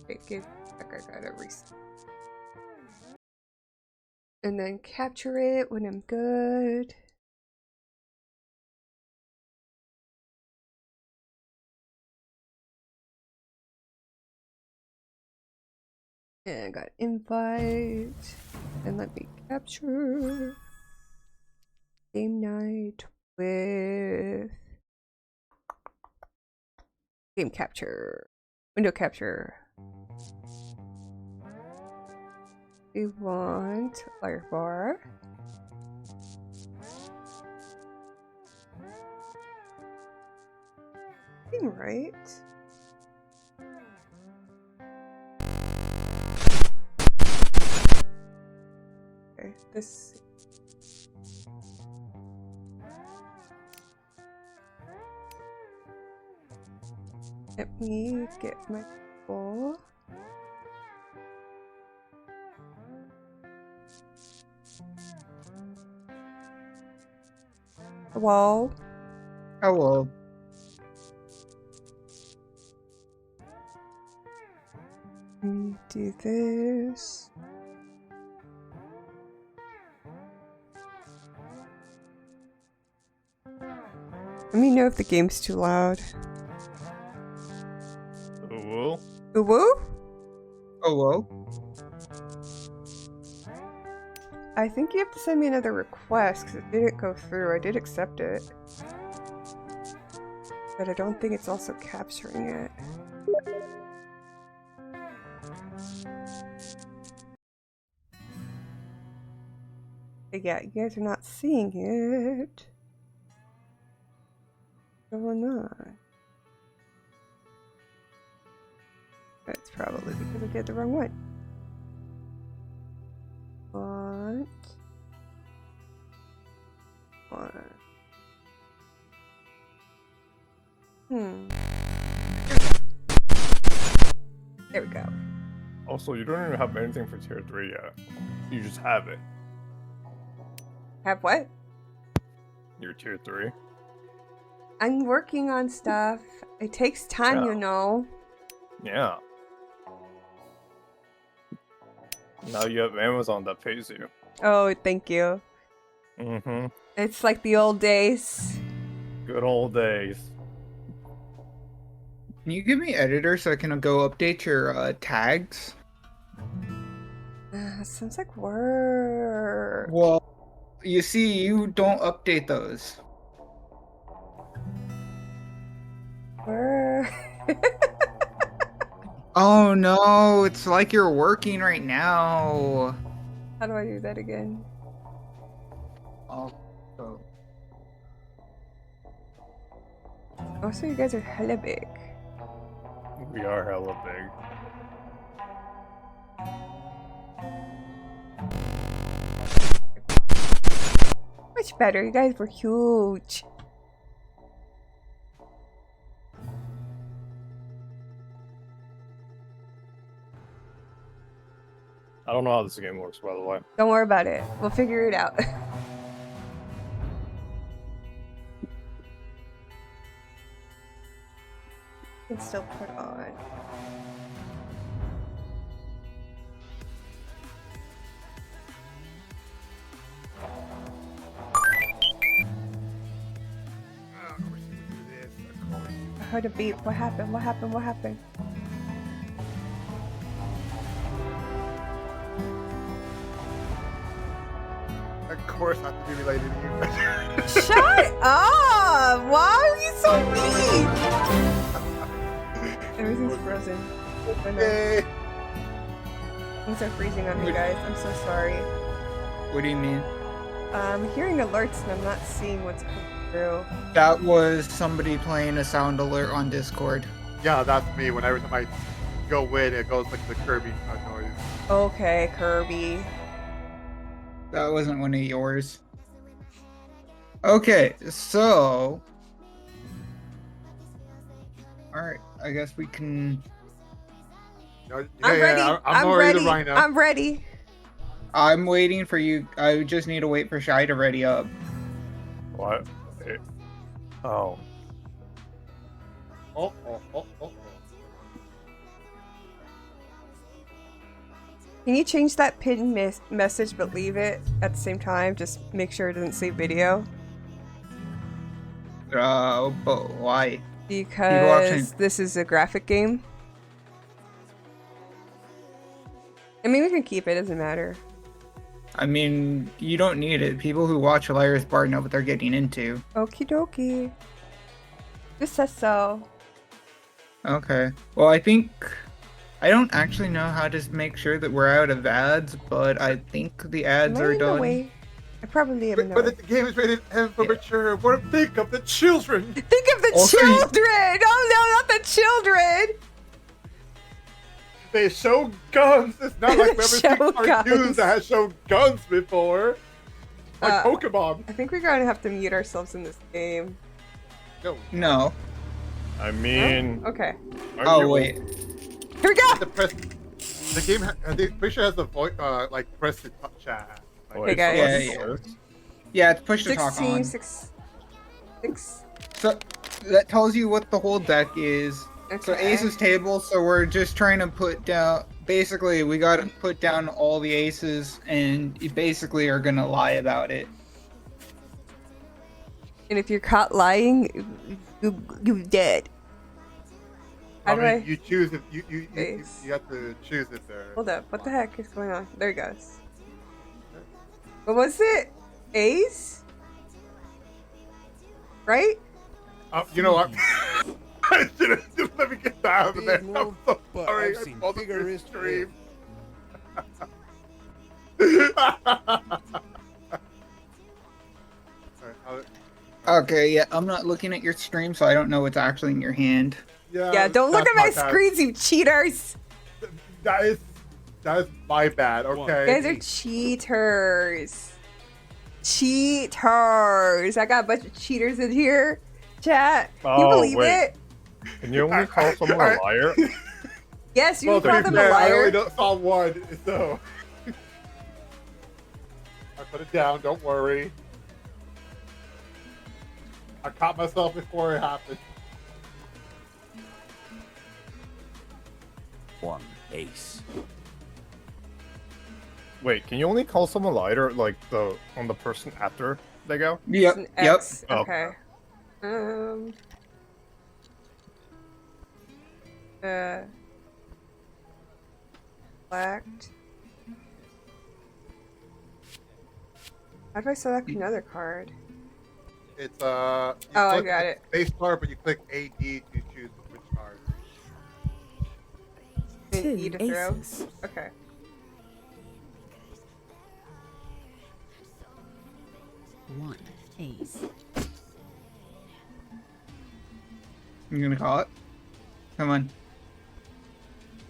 Okay, I gotta reset. And then capture it when I'm good. And I got invite. And let me capture. Game night with game capture, window capture. We want fire bar. Being right. Okay, this. Let me get my bowl. Hello. Hello. Let me do this. Let me know if the game's too loud. Hello. Woo? Hello. I think you have to send me another request because it didn't go through. I did accept it. But I don't think it's also capturing it. But yeah, you guys are not seeing it. What's going on? That's probably because I did the wrong one. There we go. Also, you don't even have anything for tier 3 yet. You just have it. Have what? Your tier 3. I'm working on stuff. It takes time, Yeah. you know. Yeah. Now you have Amazon that pays you. Oh, thank you. Mm-hmm. It's like the old days. Good old days. Can you give me editor so I can go update your tags? Sounds like work. Well, you see, you don't update those. Work. Oh no, it's like you're working right now. How do I do that again? Oh. Oh, so you guys are hella big. We are hella big. Much better. You guys were huge. I don't know how this game works, by the way. Don't worry about it. We'll figure it out. Can still put on. I heard a beep. What happened? What happened? What happened? Of course, I have to be related to you. Shut up! Why are you so mean? Everything's frozen. Oh, no. Yay. Things are freezing on me, guys. I'm so sorry. What do you mean? I'm hearing alerts and I'm not seeing what's coming through. That was somebody playing a sound alert on Discord. Yeah, that's me. When every time I go in, it goes like the Kirby noise. Okay, Kirby. That wasn't one of yours. Okay, so... Alright, I guess we can... I'm ready. I'm ready. ready to Rhino. I'm ready. I'm waiting for you. I just need to wait for Shy to ready up. What? Oh. Oh. Can you change that pin message but leave it at the same time? Just make sure it doesn't say video. But why? Because this is a graphic game. I mean, we can keep it. Doesn't matter. I mean, you don't need it. People who watch Liar's Bar know what they're getting into. Okie dokie. This says so. Okay. Well, I think... I don't actually know how to make sure that we're out of ads, but I think the ads are done. I probably have But the game is rated M for mature. Think of the children. Think of the children! Oh no, not the children! They show guns. It's not like we've ever seen Show cartoons guns. that has shown guns before. Like Uh, Pokemon. I think we're gonna have to mute ourselves in this game. No. I mean... Okay. Oh, wait. Here we go! The game, I'm pretty sure has the voice, like press to chat. Hey guys. Yeah, it's push to talk 16, on. 6. So that tells you what the whole deck is. So Okay. aces table, so we're just trying to put down, basically we gotta put down all the aces and you basically are gonna lie about it. And if you're caught lying, you're dead. How do I? You choose if you have to choose it there. Hold up. What the heck is going on? There he goes. What was it? Ace? Right? You know what? I should have just let me get that out of there. I'm so sorry. I pulled up your stream. Okay, yeah, I'm not looking at your stream, so I don't know what's actually in your hand. Yeah, don't look at my screens, you cheaters! That is my bad, okay? You guys are cheaters. Cheaters! I got a bunch of cheaters in here. Chat, can you believe it? Can you only call someone a liar? Yes, you Well, can call to be them a fair, I liar. only saw one, so... I put it down, don't worry. I caught myself before it happened. One ace. Wait, can you only call someone a liar, like, on the person after they go? Yep, An yep. X. Okay. Select. How do I select another card? It's Oh, I got it. Space bar, but you click AD to choose which card. And E to throw. aces. Okay. One ace. You gonna call it? Come on.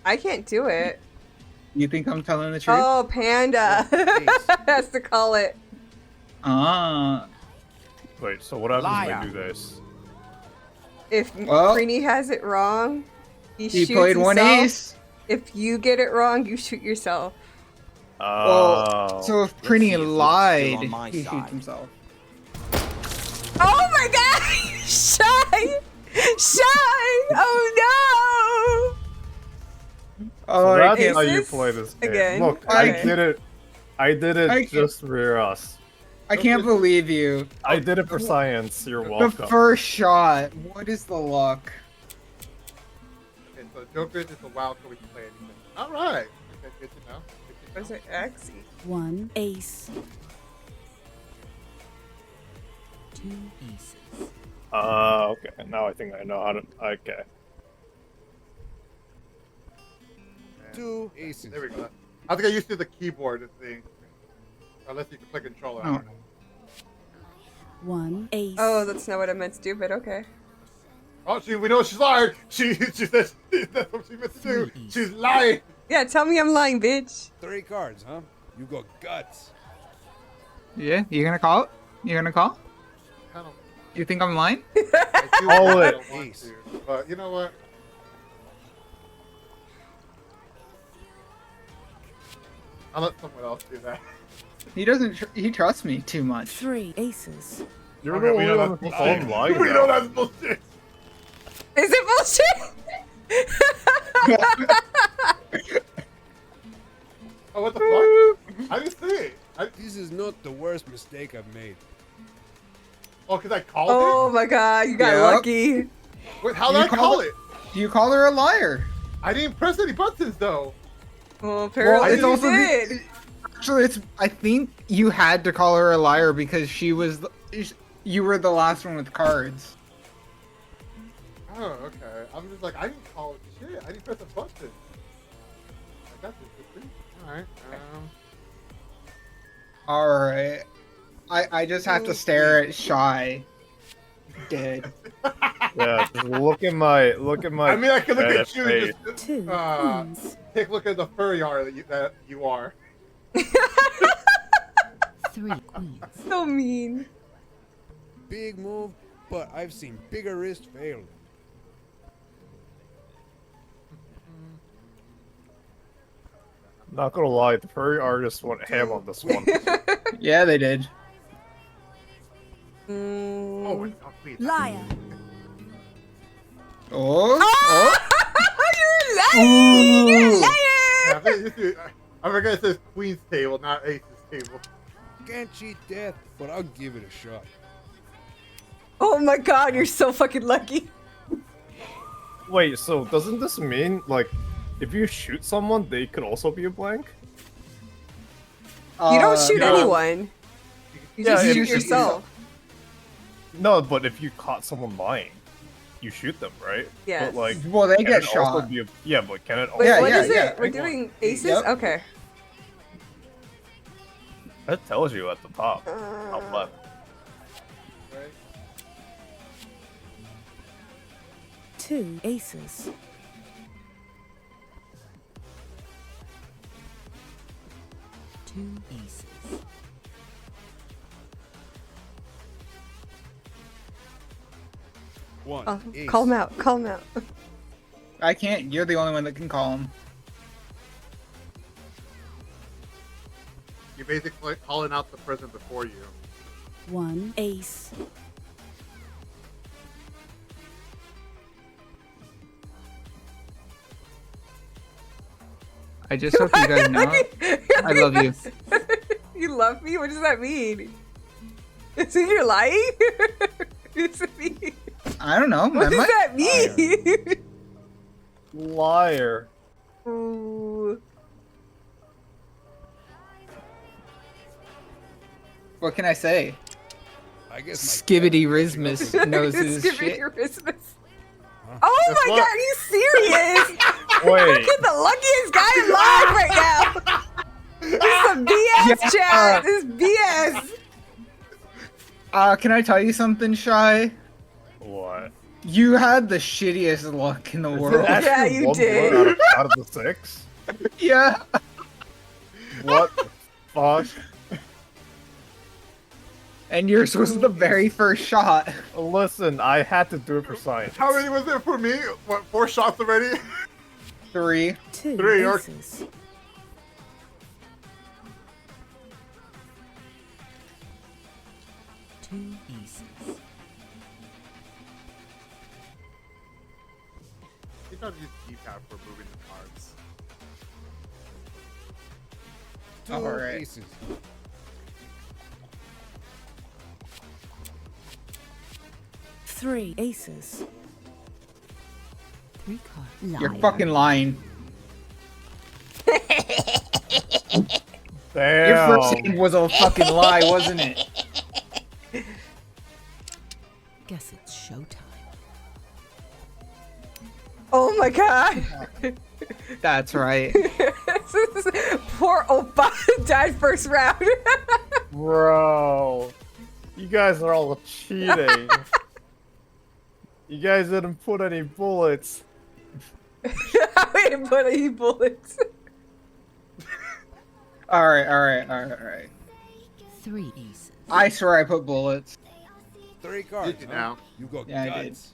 I can't do it. You think I'm telling the truth? Oh, Panda has to call it. Ah. Wait, so what happens Liar. when I do this? If Well, Prini has it wrong, he He shoots played one himself. ace. If you get it wrong, you shoot yourself. Well, so if Let's see Prinny if it's still lied, on my he side. shoots himself. Oh my god! Shy! Shy! Oh no! Oh, So I that's can't. how you Aces? play this game. Again? Look, Okay. I did it. I did it I can't- just for us. I can't believe you. I did it for science. You're The welcome. first shot. What is the luck? Okay, so Joker is a wild card, we can play anything. All right. Okay, good to know. Good to Was know. it X? One ace. Two aces. Okay. Now I think I know how to. Okay. Two aces. There we go. I have to get used to the keyboard thing. Unless you can play controller. I Oh. don't know. One ace. Oh, that's not what I meant to do, but okay. Oh, we know she's lying. She says that's what she meant to do. She's lying. Yeah, tell me I'm lying, bitch. 3 cards, huh? You got guts. Yeah, you gonna call it? You gonna call? I don't, You think I'm lying? I do, Call but I it. don't want to. But you know what? I'll let someone else do that. He doesn't. He trusts me too much. Three aces. You're Okay, the we only know one that's with bullshit. phone lying. We know that's bullshit. Is it bullshit? Oh, what the fuck? I didn't see it. This is not the worst mistake I've made. Oh, because I called Oh it? my god, you got Yep. lucky. Wait, how did I call it? You call her a liar. I didn't press any buttons, though. Well, apparently it's you also did. Actually, it's. I think you had to call her a liar because she was. You were the last one with cards. Oh, okay. I'm just like, I didn't call it shit. I didn't press a button. I got this. Alright. All right. I just have to stare at Shy. Dead. Yeah, just look at my. I mean, I can look at you face. and just Two queens. take a look at the furry yard that you are. Three queens. So mean. Big move, but I've seen bigger wrist fail. Not gonna lie, the furry artist went ham on this one. Yeah, they did. Oh, wait, oh, please. Liar. Oh. You're lying! You're Ooh. lying! Yeah, I forgot it says Queen's table, not Ace's table. Can't cheat death, but I'll give it a shot. Oh my god, you're so fucking lucky. Wait, so doesn't this mean like if you shoot someone, they could also be a blank? You don't shoot no. anyone. You Yeah, just if shoot you- yourself. No, but if you caught someone lying, you shoot them, right? Yes. But like, Well, they can get it also shot. be a, yeah, but can it also? Wait, Yeah, what yeah, is yeah. it? We're doing aces? Yep. Okay. That tells you at the top, top left. Right? Two aces. Two aces. One Oh, ace. call him out. Call him out. I can't. You're the only one that can call him. You're basically calling out the person before you. One ace. I just hope you guys know. I love you. You love me? What does that mean? Is it you're lying? What does it mean? I don't know. What does that mean? Liar. Ooh. What can I say? I guess my Skibidi Rismus knows his Skibidi shit. Rismus. Oh Guess my what? god, are you serious? Wait. Look at the luckiest guy alive right now. This is some BS, Yeah. chat. This is BS. Can I tell you something, Shy? What? You had the shittiest luck in the world. Actually, Yeah, you one did. blood out of the 6? Yeah. What the fuck? And yours was the very first shot. Listen, I had to do it for science. How many was it for me? What, 4 shots already? 3. 2 Three, or- aces. Two aces. You gotta use keypad for moving the cards. two Alright. aces. Three aces. Three cards. You're fucking lying. Damn. Your first hand was a fucking lie, wasn't it? Guess it's showtime. Oh my god. That's right. Poor Oppa died first round. Bro. You guys are all cheating. You guys didn't put any bullets. I didn't put any bullets. Alright. Three aces. I swear I put bullets. 3 cards. Did you huh? now? You got Yeah, I did. guts.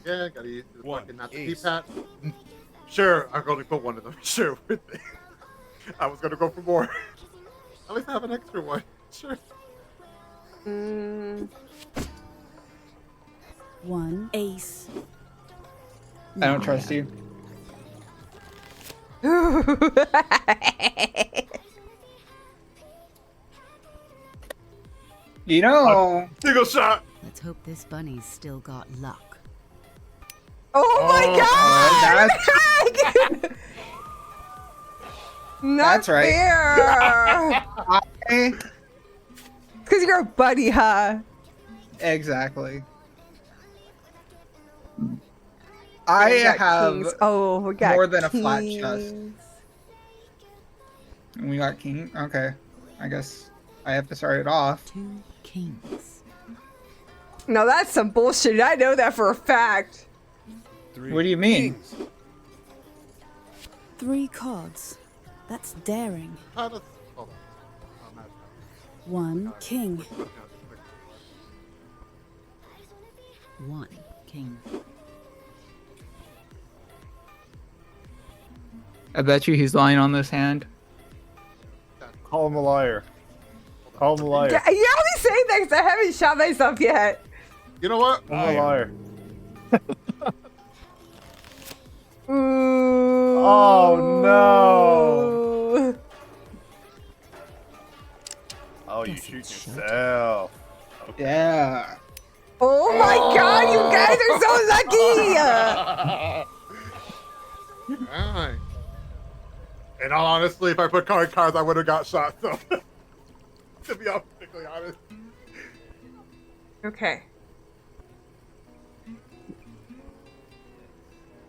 Again, gotta use the One, fucking not the ace. keypad. Sure, I'm gonna put one of them. Sure. I was gonna go for more. At least I have an extra one. Sure. One ace. I don't trust you. You know, Single shot. Let's hope this bunny's still got luck. Oh my god! Not That's right. fair. Because you're a buddy, huh? exactly. I We got have kings. Oh, we got more than a flat kings. chest. We got king. Okay, I guess I have to start it off. Two kings. No, that's some bullshit. I know that for a fact. 3 What do you mean? kings. Three cards. That's daring. How does- hold on. One king. One king. I bet you he's lying on this hand. Call him a liar. Call him a liar. Yeah, you only say that because I haven't shot myself yet. You know what? Call him a liar. Ooh. Oh no! Oh, you Guess shoot it's yourself. Yeah. Oh my god, you guys are so lucky! Alright. In all honesty, if I put cards, I would have got shot. So, to be perfectly honest. Okay.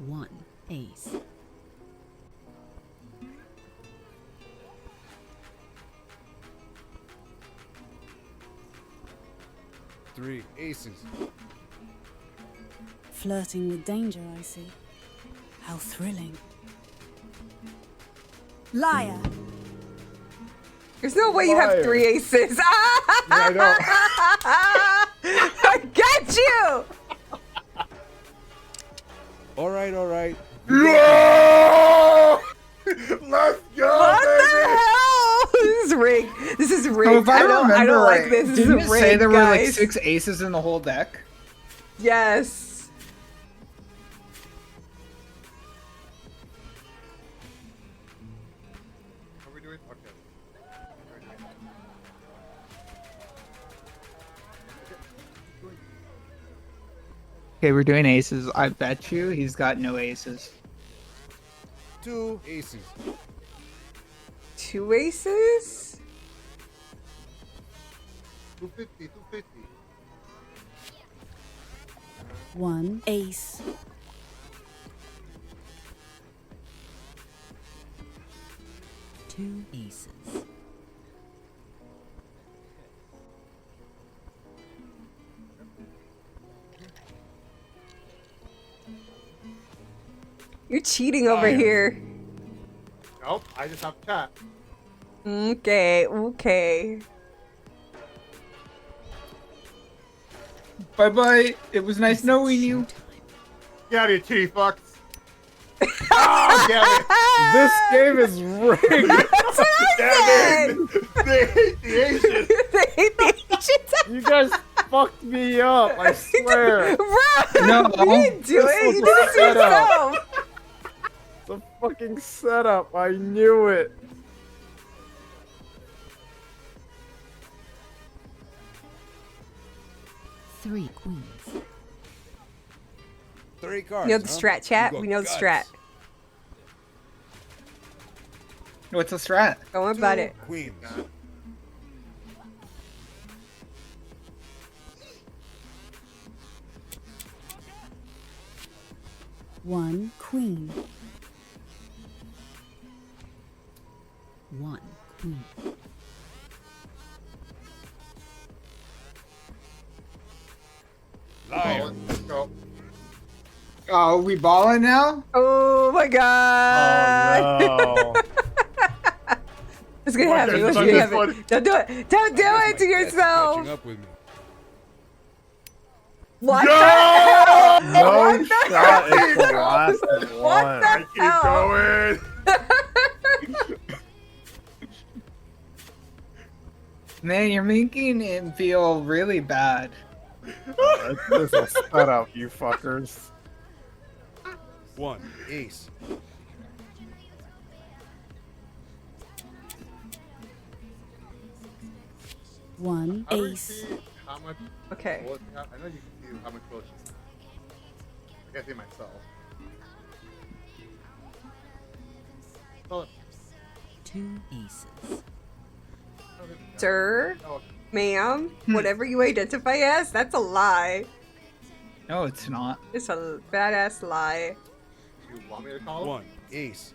One ace. Three aces. Flirting with danger, I see. How thrilling. Liar. There's no way you have Liar. 3 aces. I I got you! All right. No! Let's go, What baby! the hell? This is rigged. This is So rigged. if I don't remember like right, this. This didn't is it rigged, say there were like guys. 6 aces in the whole deck? Yes. What are we doing? Okay. Okay, we're doing aces. I bet you he's got no aces. 2 aces. 2 aces? 250, 250. 1 ace. 2 aces. You're cheating over here. Nope, I just have chat. Okay, okay. Bye bye. It was nice knowing you. Get out of here, titty fucks. Oh, damn it. This game is rigged. That's what I said! They hate the Asians. They hate the Asians. You guys fucked me up, I swear. Bro, No. you didn't do This it. was You did it to set up. yourself. It's a fucking setup. I knew it. Three queens. 3 cards. We know the huh? strat, chat. You We got know the guts. strat. What's the strat? Don't worry about it. Queens. One queen. 1 queen. Liar. Let's go. Oh, we balling now? Oh my god. Oh no. It's gonna happen. It's gonna happen. Don't do it. Don't do it to yourself. Catching up with me. What No! the hell? No What the shot hell? is the last What one. the Keep hell? going. Man, you're making him feel really bad. This is a setup, you fuckers. 1 ace. One How do you ace. see how much Okay. bullets you have? I know you can see how much bullets you have. I can't see myself. Oh, 2 aces. Sir, oh, ma'am, whatever you identify as, that's a lie. No, it's not. It's a badass lie. you want me to call him? 1 ace.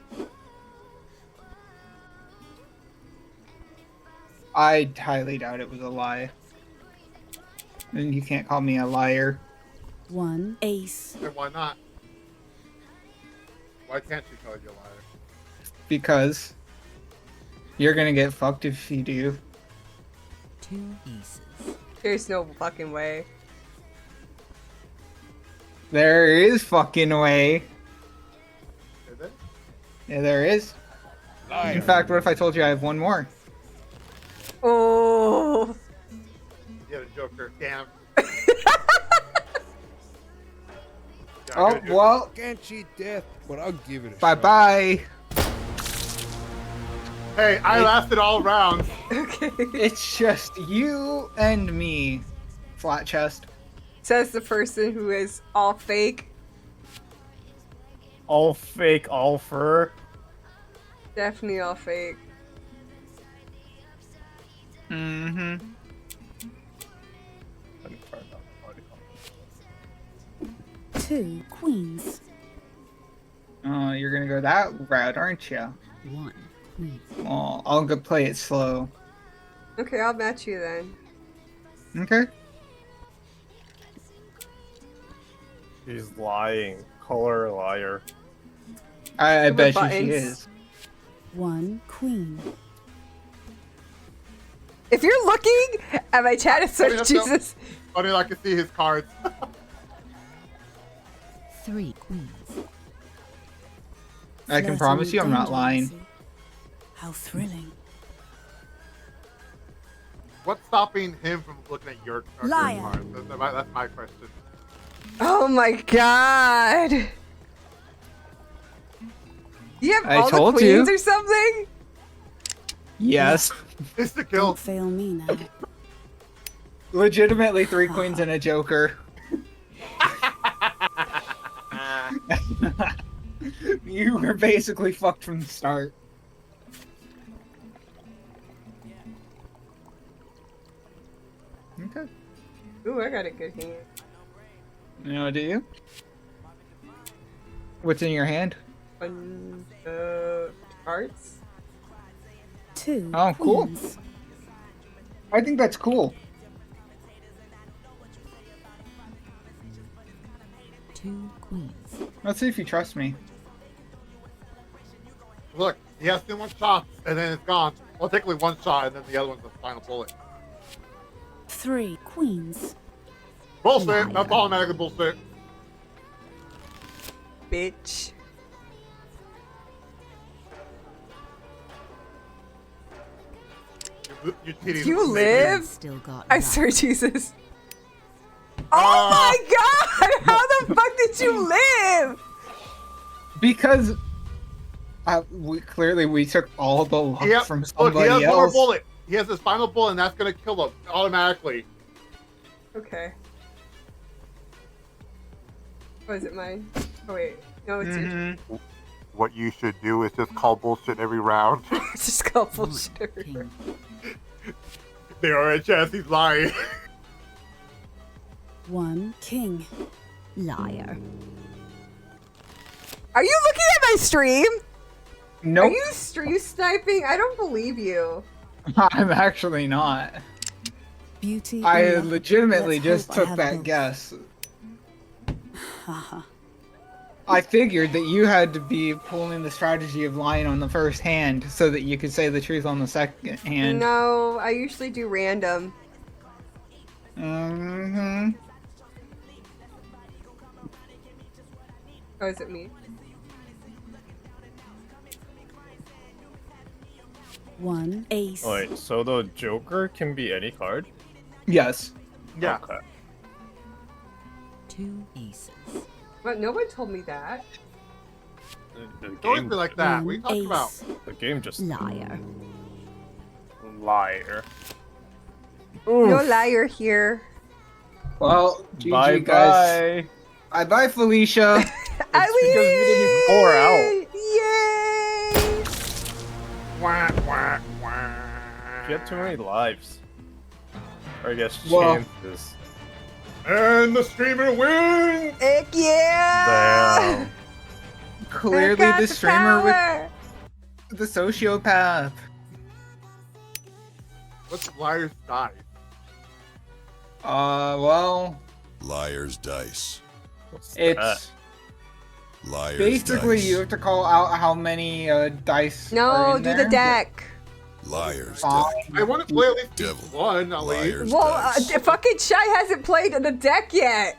I highly doubt it was a lie. And you can't call me a liar. 1 ace. Then why not? Why can't you call you a liar? Because you're gonna get fucked if you do. 2 aces. There's no fucking way. There is fucking way. Is it? Yeah, there is. Liar. In fact, what if I told you I have one more? Oh. You had a Joker. Damn. Yeah, Oh, good, good. well, Can't cheat death, but I'll give it a bye shot. bye. Hey, I lasted all rounds. Okay. It's just you and me. Flat chest. Says the person who is all fake. All fake, all fur. Definitely all fake. Mm-hmm. 2 queens. Oh, you're gonna go that route, aren't you? 1 queen. Well, I'll go play it slow. Okay, I'll match you then. Okay. He's lying. Color liar. I With bet you buttons. she is. 1 queen. If you're looking at my chat, it's Funny search enough, Jesus. Funny, I can see his cards. 3 queens. I can Flirting promise you I'm not lying. dangerously. How thrilling. What's stopping him from looking at your Liar. cards? That's my question. Oh my god. You have I all the told queens you. or something? Yes. It's the kill. Don't fail me now. Legitimately 3 queens and a joker. You were basically fucked from the start. Okay. Ooh, I got a good hand. You know, do you? What's in your hand? Bunch of cards. 2 Oh, cool. queens. I think that's cool. 2 queens. Let's see if you trust me. Look, he has 2 more shots, and then it's gone. Well, technically 1 shot, and then the other one's the final bullet. 3 queens. Bullshit. That's automatically bullshit. Bitch. You're cheating. You live? Still got I luck. swear, Jesus. Oh my god! How the fuck did you live? Because we took all the luck Yep. from Look, he has somebody one more else. bullet. He has his final bullet, and that's gonna kill him automatically. Okay. Oh, is it mine? Oh wait. No, it's yours. What you should do is just call bullshit every round. Just call bullshit everywhere. There are a chance he's lying. 1 king. Liar. Are you looking at my stream? Nope. Are you stream sniping? I don't believe you. I'm actually not. Beauty. I in luck. legitimately Let's just hope I took have that both. guess. Haha. I figured that you had to be pulling the strategy of lying on the first hand so that you could say the truth on the second hand. No, I usually do random. Mm-hmm. Oh, is it me? 1 ace. Wait, so the Joker can be any card? Yes. Yeah. Okay. 2 aces. But no one told me that. The Don't always game, be like that. What are you talking about? Ace. the game just Liar. liar. No liar here. Well, GG, Bye guys. bye. Bye, Felicia. I because we didn't pour her out. Yay! Wah, wah, wah. She had too many lives. Or I guess Well- chances. And the streamer wins! Heck yeah! Damn. Clearly, I got the streamer power. with the sociopath. What's Liar's Die? Well, Liar's dice. What's it's that? Liar's basically dice. you have to call out how many dice. No, are in do there, the deck. Liar's Fine. dice. I want to play at least Devil. one, at least. Liar's Well, dice. fucking Shy hasn't played the deck yet.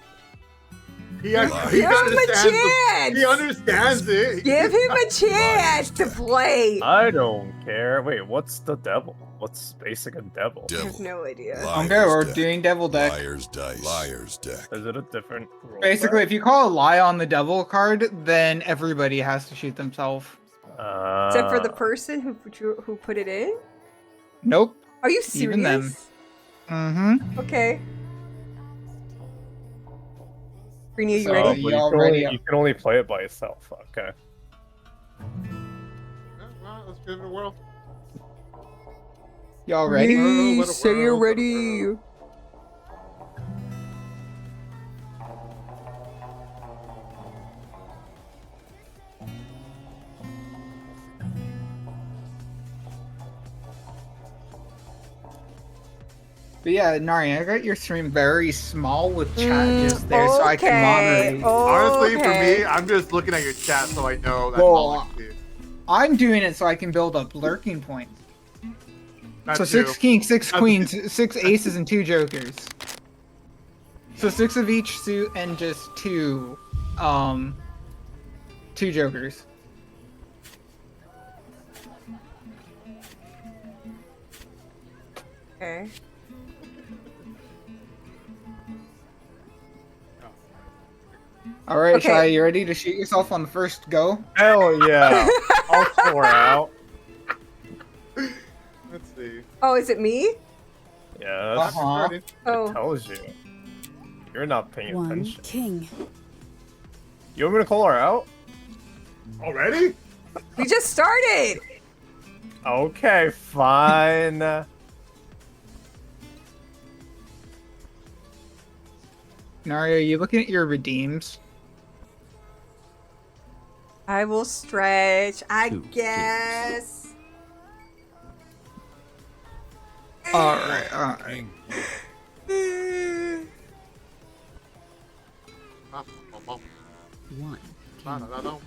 He Give him a understands chance. He understands it. Give him a chance to play. I don't care. Wait, what's the devil? What's basic a devil? I have Devil. no idea. Liar's Okay, we're deck. doing devil deck. Liar's dice. Liar's deck. Is it a different rule? Basically, if you call a lie on the devil card, then everybody has to shoot themselves. Except for the person who put it in. Nope. Are you Even them. serious? Mm-hmm. Okay. Greenie, are you So- ready? you you, all can ready? only, you can only play it by yourself. Okay. Yeah, well, let's give it a whirl. Y'all ready? Let it Say you're whirl, let it ready. whirl. But yeah, Nari, I got your stream very small with chat just there so I can moderate. Honestly, for Okay. me, I'm just looking at your chat so I know that's Well, all I see. I'm doing it so I can build up lurking points. That So too. 6 kings, 6 That's- queens, 6 aces, and 2 jokers. So 6 of each suit and just 2 jokers. Okay. Alright, Okay. Shai, you ready to shoot yourself on the first go? Hell yeah! I'll pour out. Let's see. Oh, is it me? Yeah, that's Uh-huh. it Oh. tells you. You're not paying 1 attention. king. You want me to call her out? Already? We just started. Okay, fine. Nari, are you looking at your redeems? I will stretch, I Two guess. Alright, alright. King. One. No.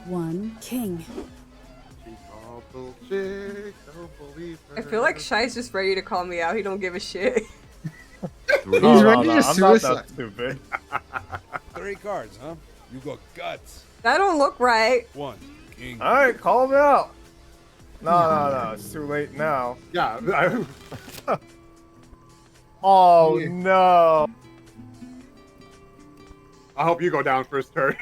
One king. I feel like Shy's just ready to call me out. He don't give a shit. Three. He's ready to I'm not suicide. that stupid. 3 cards, huh? You got guts. That don't look right. One. King. Alright, call him out. No. It's too late now. Yeah. Oh no. I hope you go down first turn.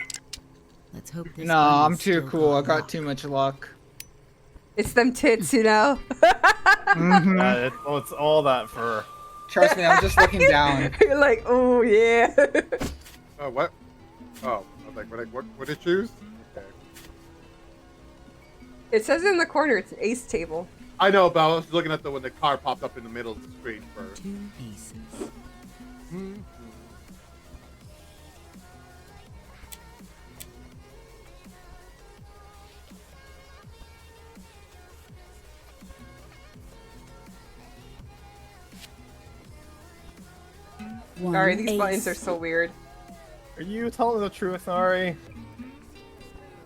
Let's hope this No, one I'm is too still cool. I got got luck. too much luck. It's them tits, you know? Mhm. It's all that fur. Trust me, I'm just looking down. You're like, oh yeah. Oh, what? Oh, I was like, what did it choose? Okay. It says in the corner it's an ace table. I know, but I was looking at when the card popped up in the middle of the screen first. 2 aces. One Sorry, these ace. buttons are so weird. Are you telling the truth, Ari?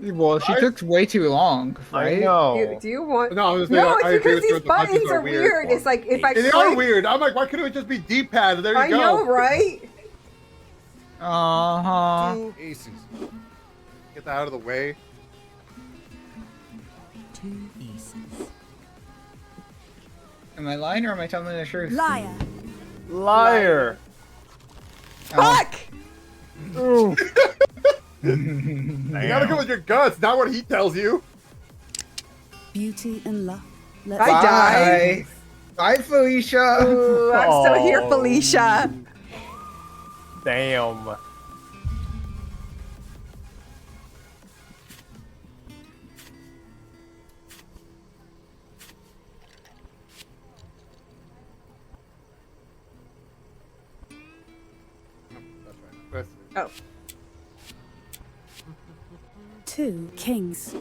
Well, she took way too long, right? I know. Do you want? No, I was No, I it's agree because with you, these the buttons buttons are weird. It's like if I They click, are weird. I'm like, why couldn't it just be D-pad? There you I go. know, right? Uh-huh. 2 aces. Get that out of the way. 2 aces. Am I lying or am I telling the truth? Liar. Liar. Fuck! Ooh. You gotta go with your guts, not what he tells you. Beauty and luck. Let's I Bye. died. Bye, Felicia. Ooh, I'm still here, Oh. Felicia. Damn. That's right. Press it. Oh, 2 kings.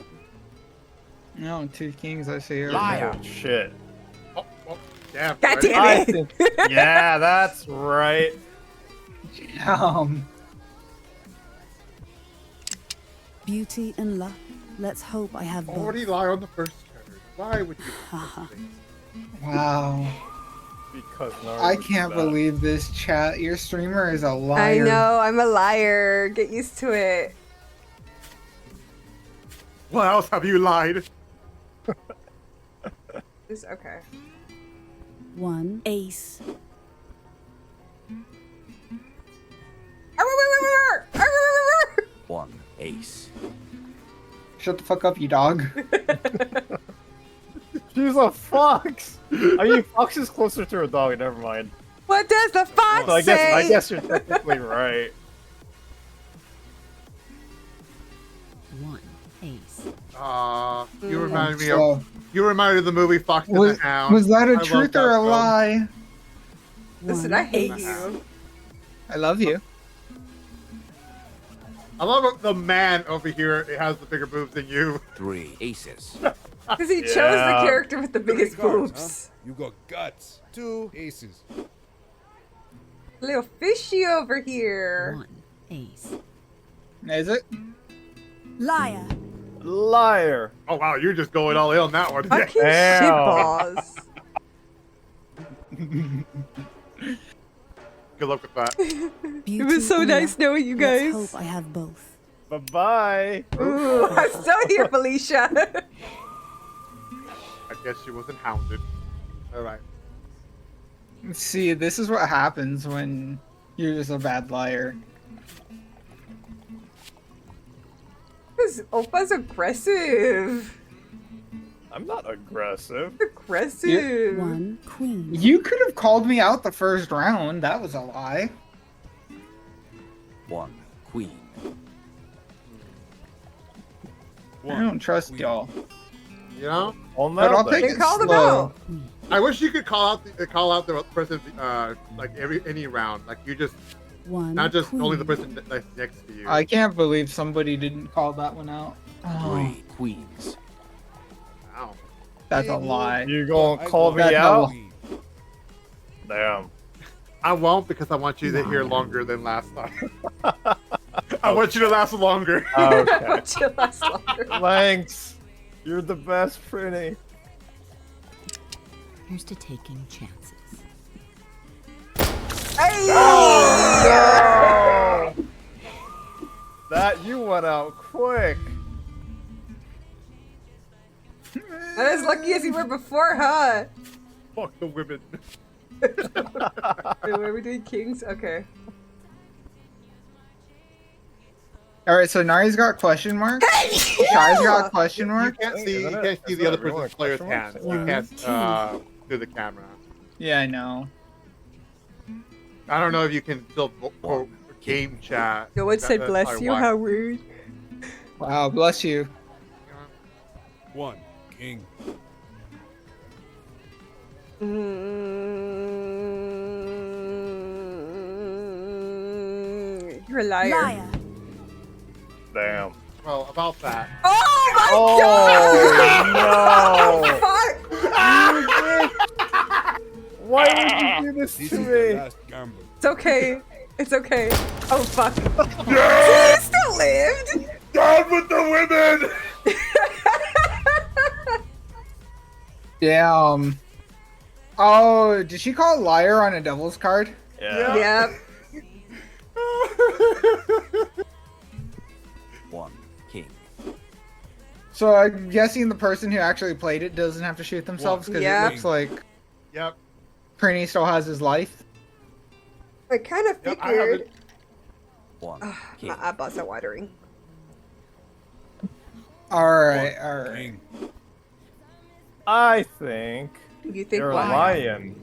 No, 2 kings, I see her. Liar. Shit. Oh, damn. God right? damn I it. think- yeah, that's right. Beauty and luck. Let's hope I have both. Already lie on the first turn. Why would you? Wow. Because Nara I would do can't that. believe this chat. Your streamer is a I liar. know, I'm a liar. Get used to it. What else have you lied? Just, okay. 1 ace. One ace. Shut the fuck up, you dog. She's a fox. I mean, fox is closer to a dog. Never mind. What does the fox So I say? guess you're technically right. 1 ace. You remind me So, of. You remind me of the movie Fox and was, the Hound. was that I a love truth that or a film. lie? Listen, 1 I hate ace. you. I love you. I love the man over here. It has the bigger boobs than you. 3 aces. Because he chose the Yeah. character with the 3 biggest cards, boobs. huh? You got guts. 2 aces. Little fishy over here. 1 ace. Is it? Liar. Liar. Oh wow, you're just going all in on that one. Fucking Damn. shitballs. Good luck with that. Beauty It was so and nice luck. knowing you Let's guys. hope I have both. Bye-bye. Ooh, I'm still here, Felicia. I guess she wasn't hounded. All right. See, this is what happens when you're just a bad liar. Because Oppa's aggressive. I'm not aggressive. Aggressive. One queen. You could have called me out the first round. That was a lie. One queen. I don't trust y'all. You know? Well, But I'll take Then it call them slow. out. I wish you could call out the person like any round. Like you just One not just queen. only the person that's next to you. I can't believe somebody didn't call that one out. Oh, Three queens. Wow. that's a lie. You gonna call me That's out? a- Damn. I won't because I want you to hear longer than last time. I want you to last longer. Okay. Chill last longer. Thanks. You're the best, Pretty. Here's to taking chances. Hey! Oh, no! That you went out quick. Not as lucky as you were before, huh? Fuck the women. Wait, were we doing kings? Okay. All right, so Nari's got question mark. Shai's got question You mark. can't see. You Isn't it? can't see Isn't the other it really person's player's question marks? hands. You can't through the camera. Yeah, I know. I don't know if you can still game chat. No one said That's bless probably you. why. How rude. Wow, bless you. One king. You're a liar. Liar. Damn. Well, about that. Oh my Oh, god! Fuck! Why would you do this This to is the me? last gamble. It's okay. It's okay. Oh fuck. Yeah! She still lived! Down with the women! Damn. Oh, did she call liar on a devil's card? Yeah. Yep. One king. So I'm guessing the person who actually played it doesn't have to shoot themselves because Yep. it looks like Yep. Prinny still has his life. I kind of Yep, I figured. haven't- One My king. eyeballs are watering. Alright, One alright. king. I think You think you're why? lying.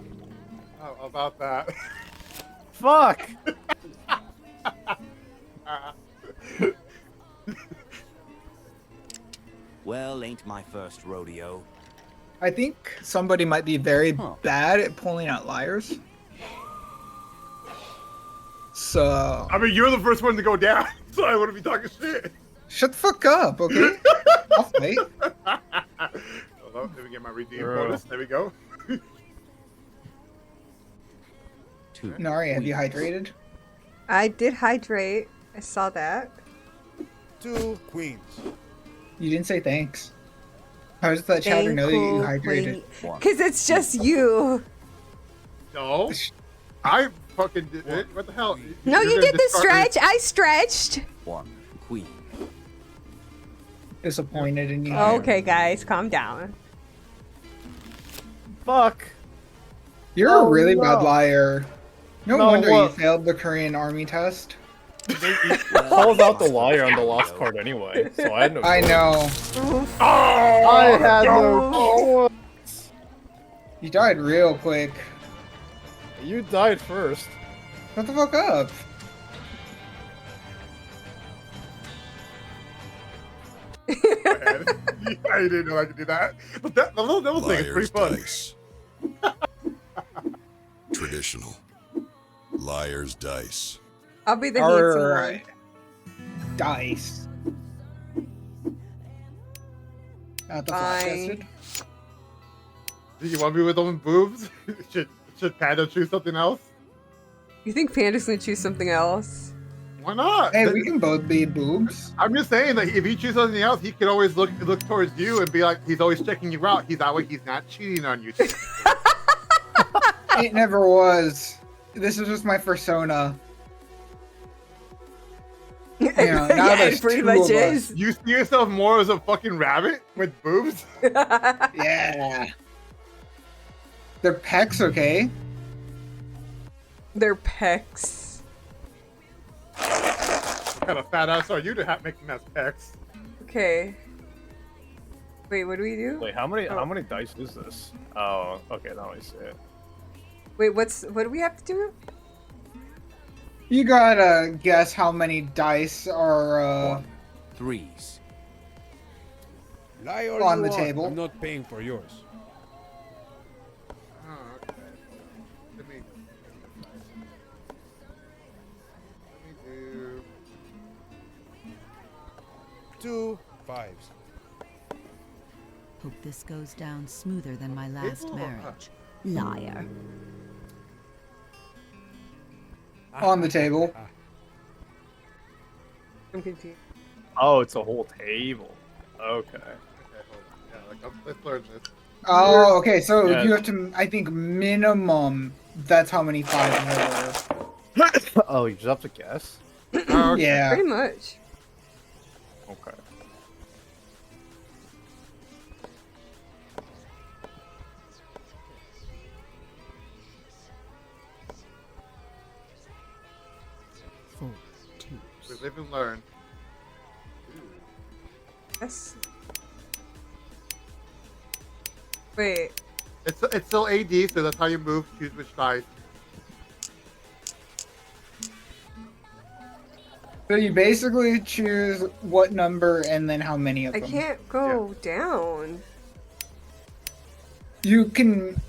Oh, about that. Fuck. Well, ain't my first rodeo. I think somebody might be very Huh. bad at pulling out liars. So I mean, you're the first one to go down, so I wouldn't be talking shit. shut the fuck up, okay? I'll fight. Hold on, let me get my redeem Bro. bonus. There we go. Two. Nari, have you queens. hydrated? I did hydrate. I saw that. Two queens. You didn't say thanks. How does that chatter know that you hydrated? One. Because it's just you. No, I fucking did it. What the hell? No, You're you gonna did the discard me? stretch. I stretched. One queen. Disappointed in you. Okay, guys, calm down. Fuck. You're Oh, a really no. bad liar. No, No, wonder you what? failed the Korean army test. Calls out the liar on the lost card anyway, so I had no. I choice. know. I had no. choice. You died real quick. You died first. Shut the fuck up. I didn't know I could do that. But that the little devil thing is pretty fun. Dice. Traditional. Liar's dice. I'll be the handsome Alright. Dice. Not the flat Fine. tested. Do you want me with them boobs? should Panda choose something else? one. You think Panda's gonna choose something else? Why not? Hey, we can both be boobs. I'm just saying, like, if he chooses something else, he can always look towards you and be like, he's always checking you out. He's that way. He's not cheating on you. It never was. This is just my persona. Yeah, now Yeah, there's it pretty two much of us. is. You see yourself more as a fucking rabbit with boobs? Yeah. They're pecs, okay? Their pecs. What kind of fat ass are you to make them as pecs? Okay. Wait, what do we do? Wait, how many dice is this? Oh, okay, now I see it. Wait, what do we have to do? You gotta guess how many dice are Threes. Lie all on you the want. table. I'm not paying for yours. Oh, okay. Let me do. 2 5s. Hope this goes down smoother than my last Table? marriage. Liar. on the table. I'm confused. Oh, it's a whole table. Okay. Okay, hold on. Yeah, like let's learn this. Oh, okay. So Yeah. you have to. I think minimum. That's how many 5s there were. Oh, you just have to guess. Oh, okay. Yeah. Pretty much. Okay. Four We twos. live and learn. Yes. Wait. It's still AD, so that's how you move. Choose which dice. So you basically choose what number and then how many of I them. can't go down. You can.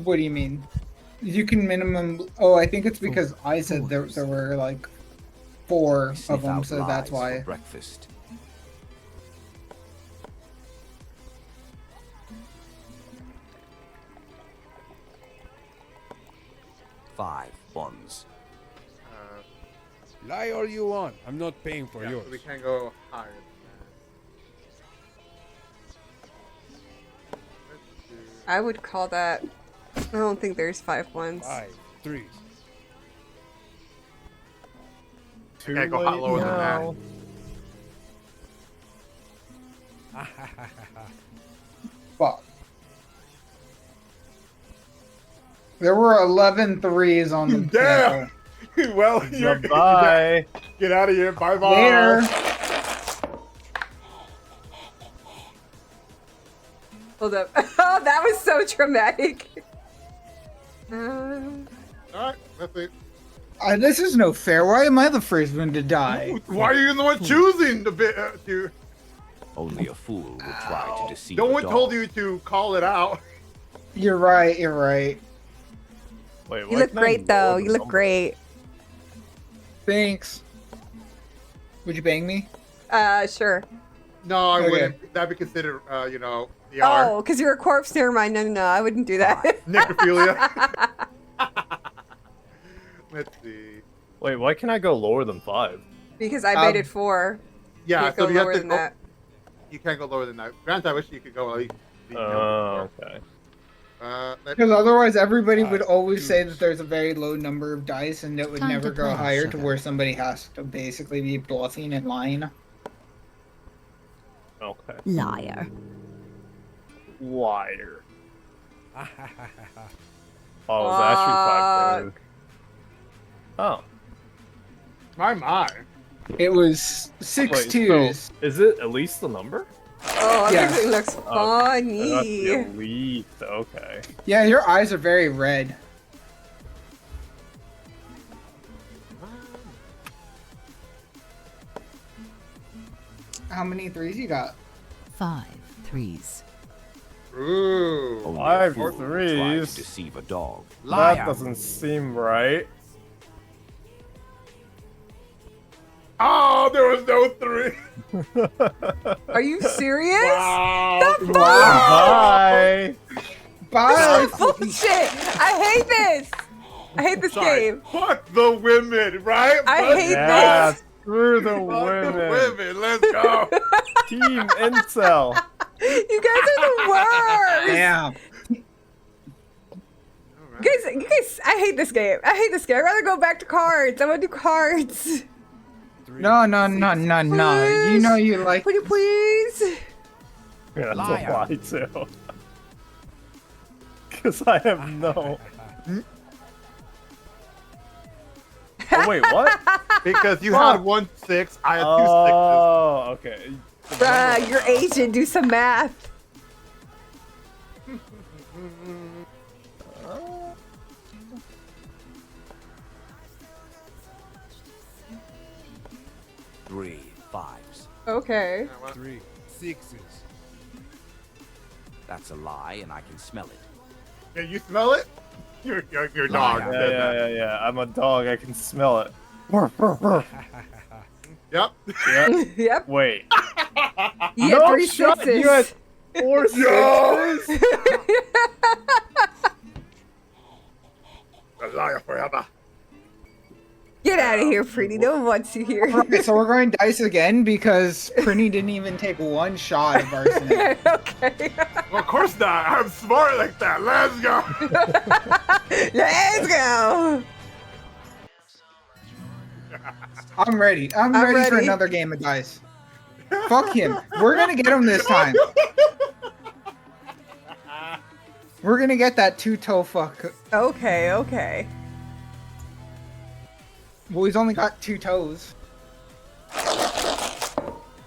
What do you mean? You can minimum. Oh, I think it's because I said there were like 4 of Sniff them, out so that's lies for why. breakfast. Five ones. Lie all you want. I'm not paying for Yeah, yours. so we can't go higher than that. Let's do. I would call that. I don't think there's 5 ones. 5 3s. Too Can't go hot late lower than that. now. Fuck. There were 11 threes on the Damn! table. Well, you're Bye. Get out of here. Bye bye. Later. Hold up. Oh, that was so traumatic. Alright, let's see. This is no fair. Why am I the first one to die? Why are you the one choosing the bit to? Only a fool would try to deceive No a one dog. told you to call it out. You're right. You're right. Wait, You why look can I great, though. lower You the look number? great. Would you bang me? Sure. No, I Okay. wouldn't. That'd be considered, the R. Oh, because you're a corpse. Never mind. No, I wouldn't do that. Necrophilia. Let's see. Wait, why can I go lower than 5? Because I baited 4. Yeah, Can't so go you have lower to than go. that. You can't go lower than that. Grant, I wish you could go at least. Oh, okay. Let's Because otherwise, everybody would 5 always say that 2s. there's a very low number of dice, and it would Time never to go play, higher to sugar. where somebody has to basically be bluffing and lying. Okay. Liar. Liar. Oh, it was actually 5 Fuck. Oh. my. It was 6 Wait, twos. so is it at least the number? Oh, Yes. everything looks That's funny. the elite. Okay. Yeah, your eyes are very red. How many threes you got? 5 threes. Ooh. Only a 5 fool would try to threes. deceive a dog. That doesn't seem right. Oh, there was no 3. Are you serious? Wow. The fuck? Bye. Bye. This is bullshit. I hate this. I hate this game. Fuck the women, right? I Fuck hate Yeah, this. screw the Fuck the women. women. Let's go. Team Incel. You guys are the worst. Damn. You guys, I hate this game. I hate this game. I'd rather go back to cards. I want to do cards. No. You know you like. Pretty please. Yeah, that's Liar. a lie too. Because I have no. Oh wait, what? Because you Fuck. had 1 6, I had 2 Oh, okay. Bruh, you're Asian. Do some math. Three fives. Okay. 3 6s. That's a lie, and I can smell it. Yeah, you smell it? You're a dog. Yeah. I'm a dog. I can smell it. Yep. Yep. Wait. You had No 3 shot, sixes. you had 4 sixes? A liar forever. Get out of here, Pretty. No one wants you here. Alright, so we're going dice again because Prinny didn't even take one shot of arsenic. Okay. Well, of course not. I'm smart like that. Let's go. Let's go. I'm ready. I'm ready for ready. another game of dice. Fuck him. We're gonna get him this time. We're gonna get that two-toe fuck. Okay. Well, he's only got 2 toes.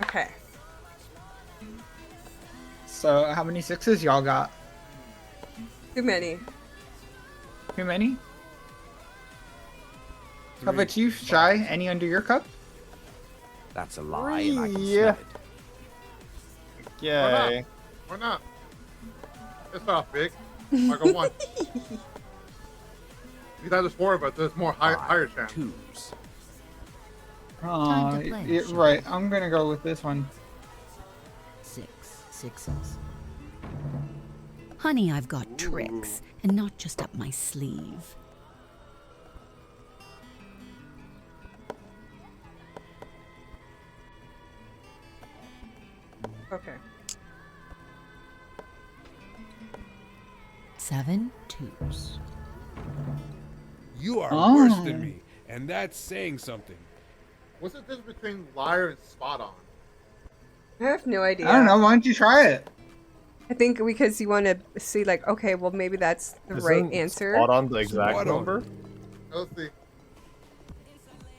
Okay. So how many 6s y'all got? Too many. Too many? How about you, Shy? Any under your cup? That's a lie, and I can Yeah. smell it. Yay. Why not? It's not big. I got 1. You guys are 4, but there's more higher chance. 2s. Oh, right. I'm gonna go with this one. 6 6s. Honey, I've got tricks, and not just up my sleeve. Okay. 7 2s. You are Oh. worse than me, and that's saying something. What's the difference between liar and spot on? I have no idea. I don't know. Why don't you try it? I think because you want to see, like, okay, well, maybe that's the right Isn't answer. Spot on the exact Spot on. number? Let's see.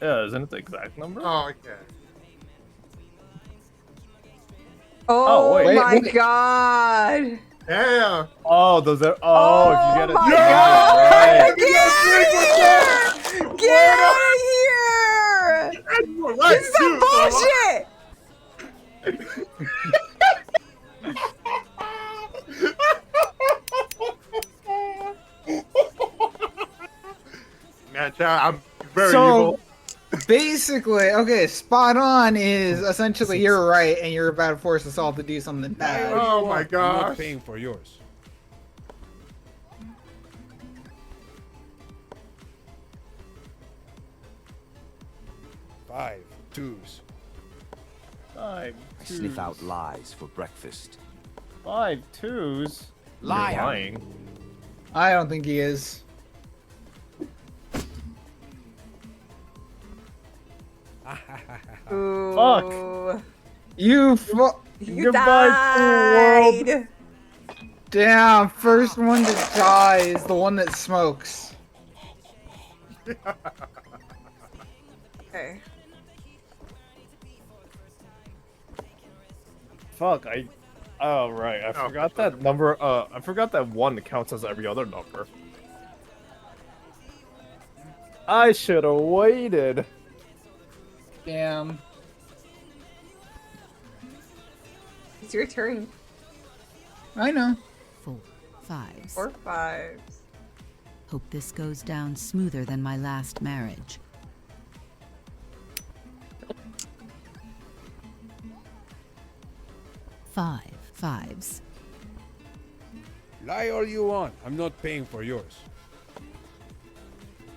Yeah, isn't it the exact number? Oh, okay. Oh, wait. my Wait. god. Yeah. Oh, does it? Oh, if you get it. my you god. get it right. Get out of here! Get out of here! You were right, This is some too, Solo. bullshit! Man, Chad, I'm very So, evil. basically, okay, spot on is essentially you're right and you're about to force us all to do something bad. Oh my I'm not gosh. paying for yours. Five 2s. 5 I 2s. sniff out lies for breakfast. 5 2s. Liar. You're lying. I don't think he is. Ooh. You You Goodbye, world. died. Damn, first one to die is the one that smokes. Okay. Fuck, oh, right. I forgot that number. I forgot that 1 counts as every other number. I should have waited. Damn. It's your turn. I know. 4 5s. 4 5s. Hope this goes down smoother than my last marriage. 5 5s. Lie all you want. I'm not paying for yours.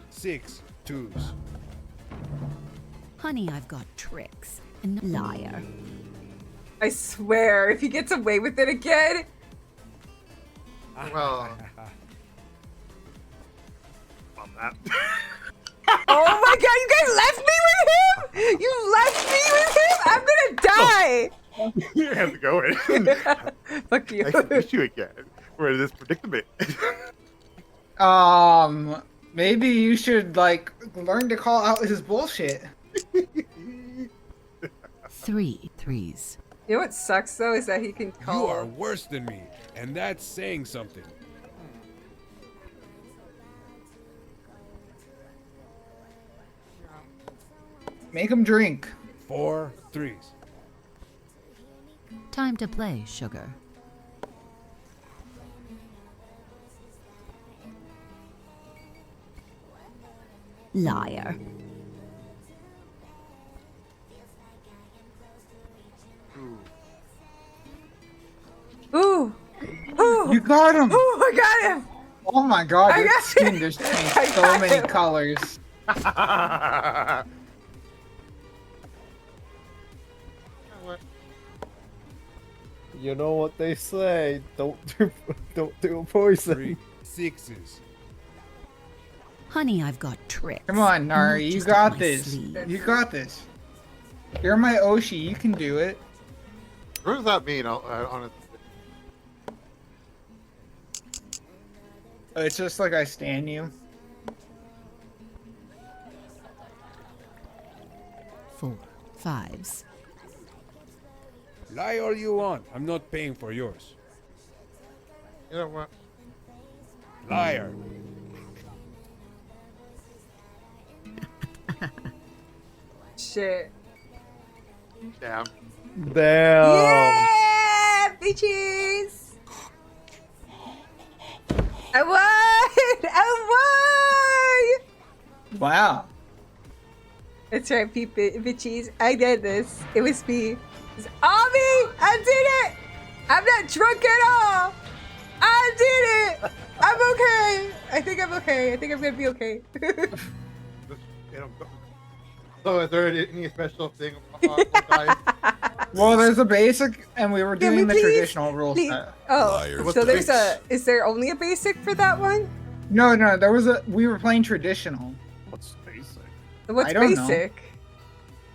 6 2s. Honey, I've got tricks. And liar. I swear, if he gets away with it again. Well. On that. Oh my god, you guys left me with him? You left me with him? I'm gonna die! You have to go in. Fuck you. Nice to meet you again. We're in this predicament. Maybe you should, like, learn to call out his bullshit. 3 3s. You know what sucks though is that he can You call. are worse than me, and that's saying something. Make him drink. 4 threes. Time to play, sugar. Liar. Ooh. Ooh. You got him. Ooh, I got him. Oh my god, I your got skin it. just I changed so got many him. colors. You know what they say? Don't do poison. 3 sixes. Honey, I've got tricks. Come on, Nari, Not you just up got my this. sleeve. You got this. You're my Oshi, you can do it. What does that mean? Honestly. It's just like I stand you. 4 5s. Lie all you want. I'm not paying for yours. You know what? Liar. Shit. Damn. Damn. Yeah, bitches. I won. I won. Wow. That's right, bitches. I did this. It was me. It's all me. I did it. I'm not drunk at all. I did it. I'm okay. I think I'm okay. I think I'm gonna be okay. So is there any special thing about dice? Well, there's a basic, and we were Can we doing the please- traditional rules. please- set. Oh, Liars. so there's is there only a basic for that one? No, there was we were playing traditional. What's basic? What's I don't know. basic?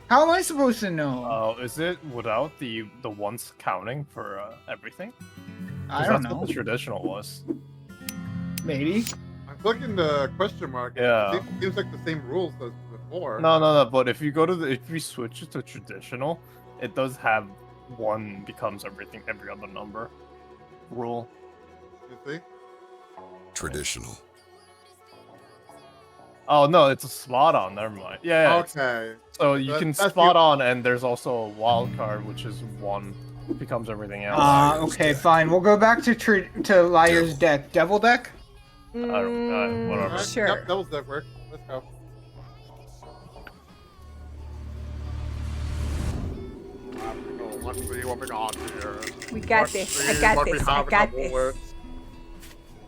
How am I supposed to know? Oh, is it without the ones counting for everything? 'Cause I don't that's know. what the traditional was. Maybe. I'm clicking the question mark. Yeah. It seems like the same rules as before. No. But if you go to if we switch it to traditional, it does have one becomes everything, every other number rule. You see? Traditional. Oh no, it's a spot on. Never mind. Yeah. Okay. So you That- can that's spot you- on, and there's also a wild card, which is one becomes everything else. Okay, fine. We'll go back to Liar's deck. Devil deck? I don't, whatever. Alright, Sure. Yep, that was that work. Let's go. What do you want me to here? We got this. I got this. I got this.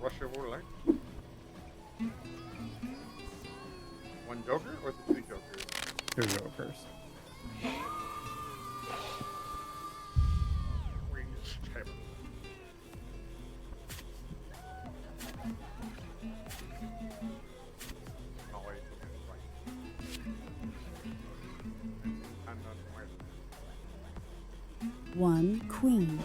Russian roulette. One joker or the two jokers? Two jokers. Oh, wait. And then wait. 1 queen.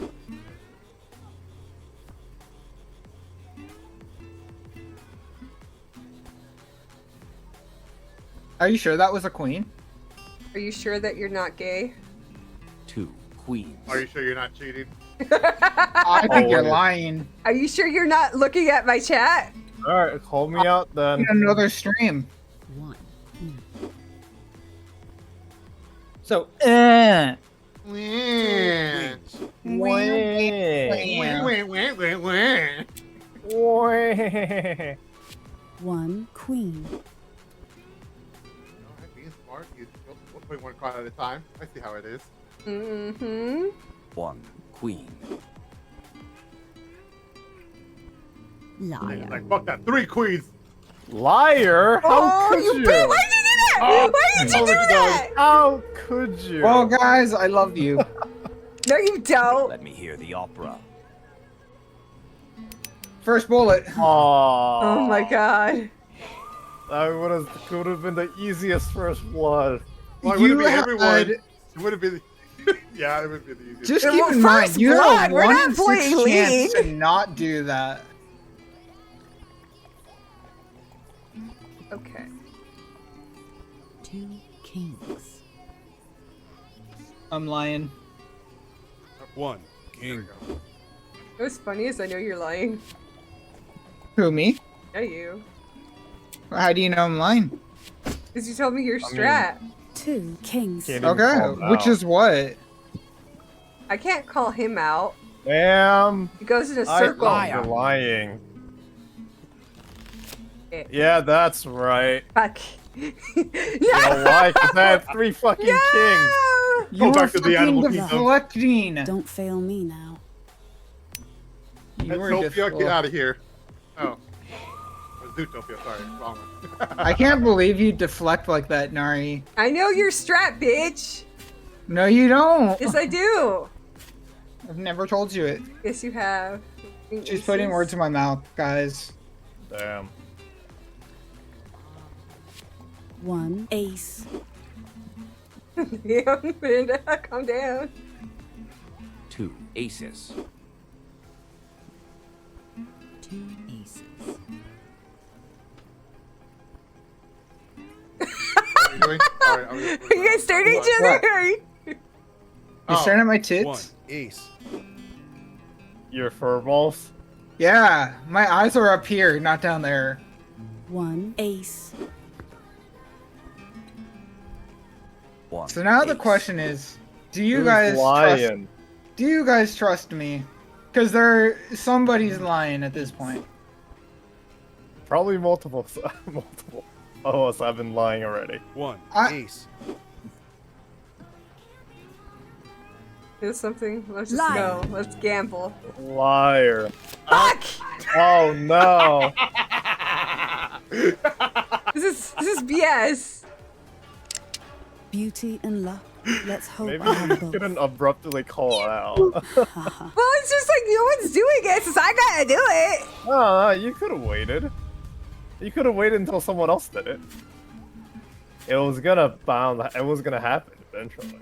Are you sure that was a queen? Are you sure that you're not gay? 2 queens. Are you sure you're not cheating? I think you're wait. lying. Are you sure you're not looking at my chat? All right, call me out then. In another stream. 1 So, Wah. Wah. 1 queen. Being smart, you play one card at a time. I see how it is. Mm-hmm. 1 queen. Liar. Like, fuck that. 3 queens. Liar? How could you? Why'd you do that? Oh, Why did you do that? How could you? well, guys, I love you. No, you don't. Let me hear the opera. First bullet. Oh my god. That could have been the easiest first blood. Well, it wouldn't be You everyone. had- It wouldn't be the... yeah, it would be the easiest. Just Well, keep in mind, first you blood, have we're 1 not in 6 playing chance League. to not do that. Okay. 2 kings. I'm lying. 1 king. What's funny is I know you're lying. Who, me? Yeah, you. How do you know I'm lying? Because you told me your strat. 2 kings. Can't even Okay, call him which out. is what? I can't call him out. Damn. He goes in a I- circle. You're lying. Eh. Yeah, that's right. Fuck. You know why? Because I had 3 fucking kings. You're back to the fucking animal kingdom. deflecting. Don't fail me now. You were Zootopia, get out of here. Oh. Zootopia, sorry. Wrong one. I can't believe you deflect like that, Nari. I know your strat, bitch. No, you don't. Yes, I do. I've never told you it. Yes, you have. She's putting words in my mouth, guys. Damn. 1 ace. Yeah, Miranda, calm down. 2 aces. 2 aces. What are you doing? Sorry, Are you guys staring at each other? What? Are you- You staring at my 1 tits? ace. Your furballs? Yeah, my eyes are up here, not down there. 1 ace. 1 So now the ace. question is, do you Who's guys trust? lying? Do you guys trust me? Because somebody's lying at this point. Probably multiple. Multiple. Oh, so I've been lying already. 1 I- ace. There's something. Let's just Lie. go. Let's gamble. Liar. Fuck! Oh no. This is BS. Beauty and luck. Let's hope Maybe I have you both. couldn't abruptly call it out. Well, it's just like no one's doing it, so I gotta do it. No, you could have waited. You could have waited until someone else did it. It was gonna It was gonna happen eventually.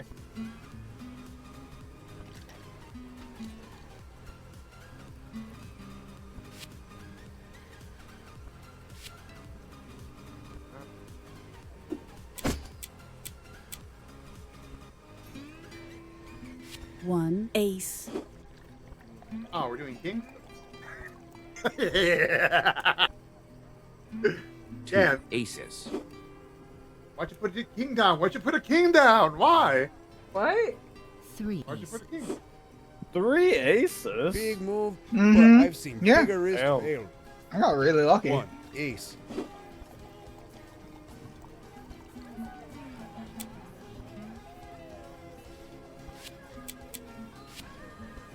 One ace. Oh, we're doing king? Yeah. 2 Yeah. aces. Why'd you put a king down? Why'd you put a king down? Why? What? 3 Why'd you aces. put a king? 3 aces? Big move, Mhm. but I've seen Yeah. bigger wrist Damn. fail. I got really lucky. 1 ace.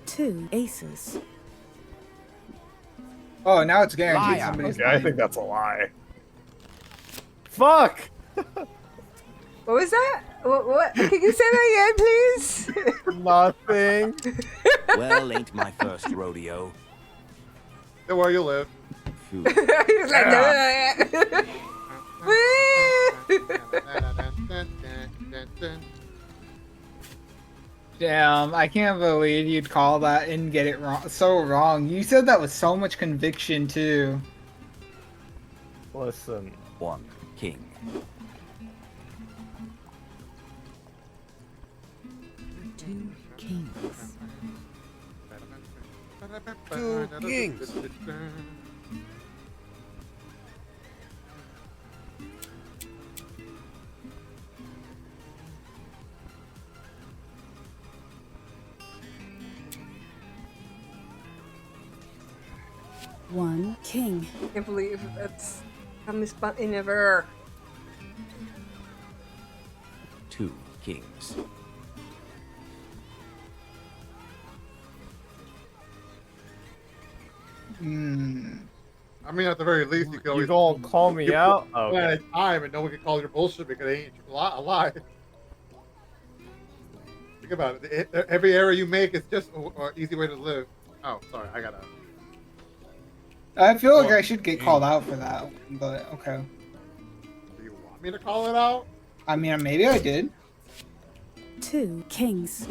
Two aces. Oh, now it's guaranteed Liar. somebody's Okay, I lying. think that's a lie. Fuck! What was that? What? Can you say that again, please? Nothing. Well, ain't my first rodeo. Know where you live. Phew. He was like, no. Damn, I can't believe you'd call that and get it wrong. So wrong. You said that with so much conviction too. Listen. 1 king. Two kings. 2 kings. One king. Can't believe that's dumbest button ever. 2 kings. Hmm. I mean, at the very least, you can You always gonna call me out? at Okay. a time, and no one can call your bullshit because it ain't a lie. Think about it. Every error you make is just an easy way to live. Oh, sorry, I gotta. I feel like One I should get called out for that, but okay. Do you want me to call it out? I mean, maybe I did. Two kings.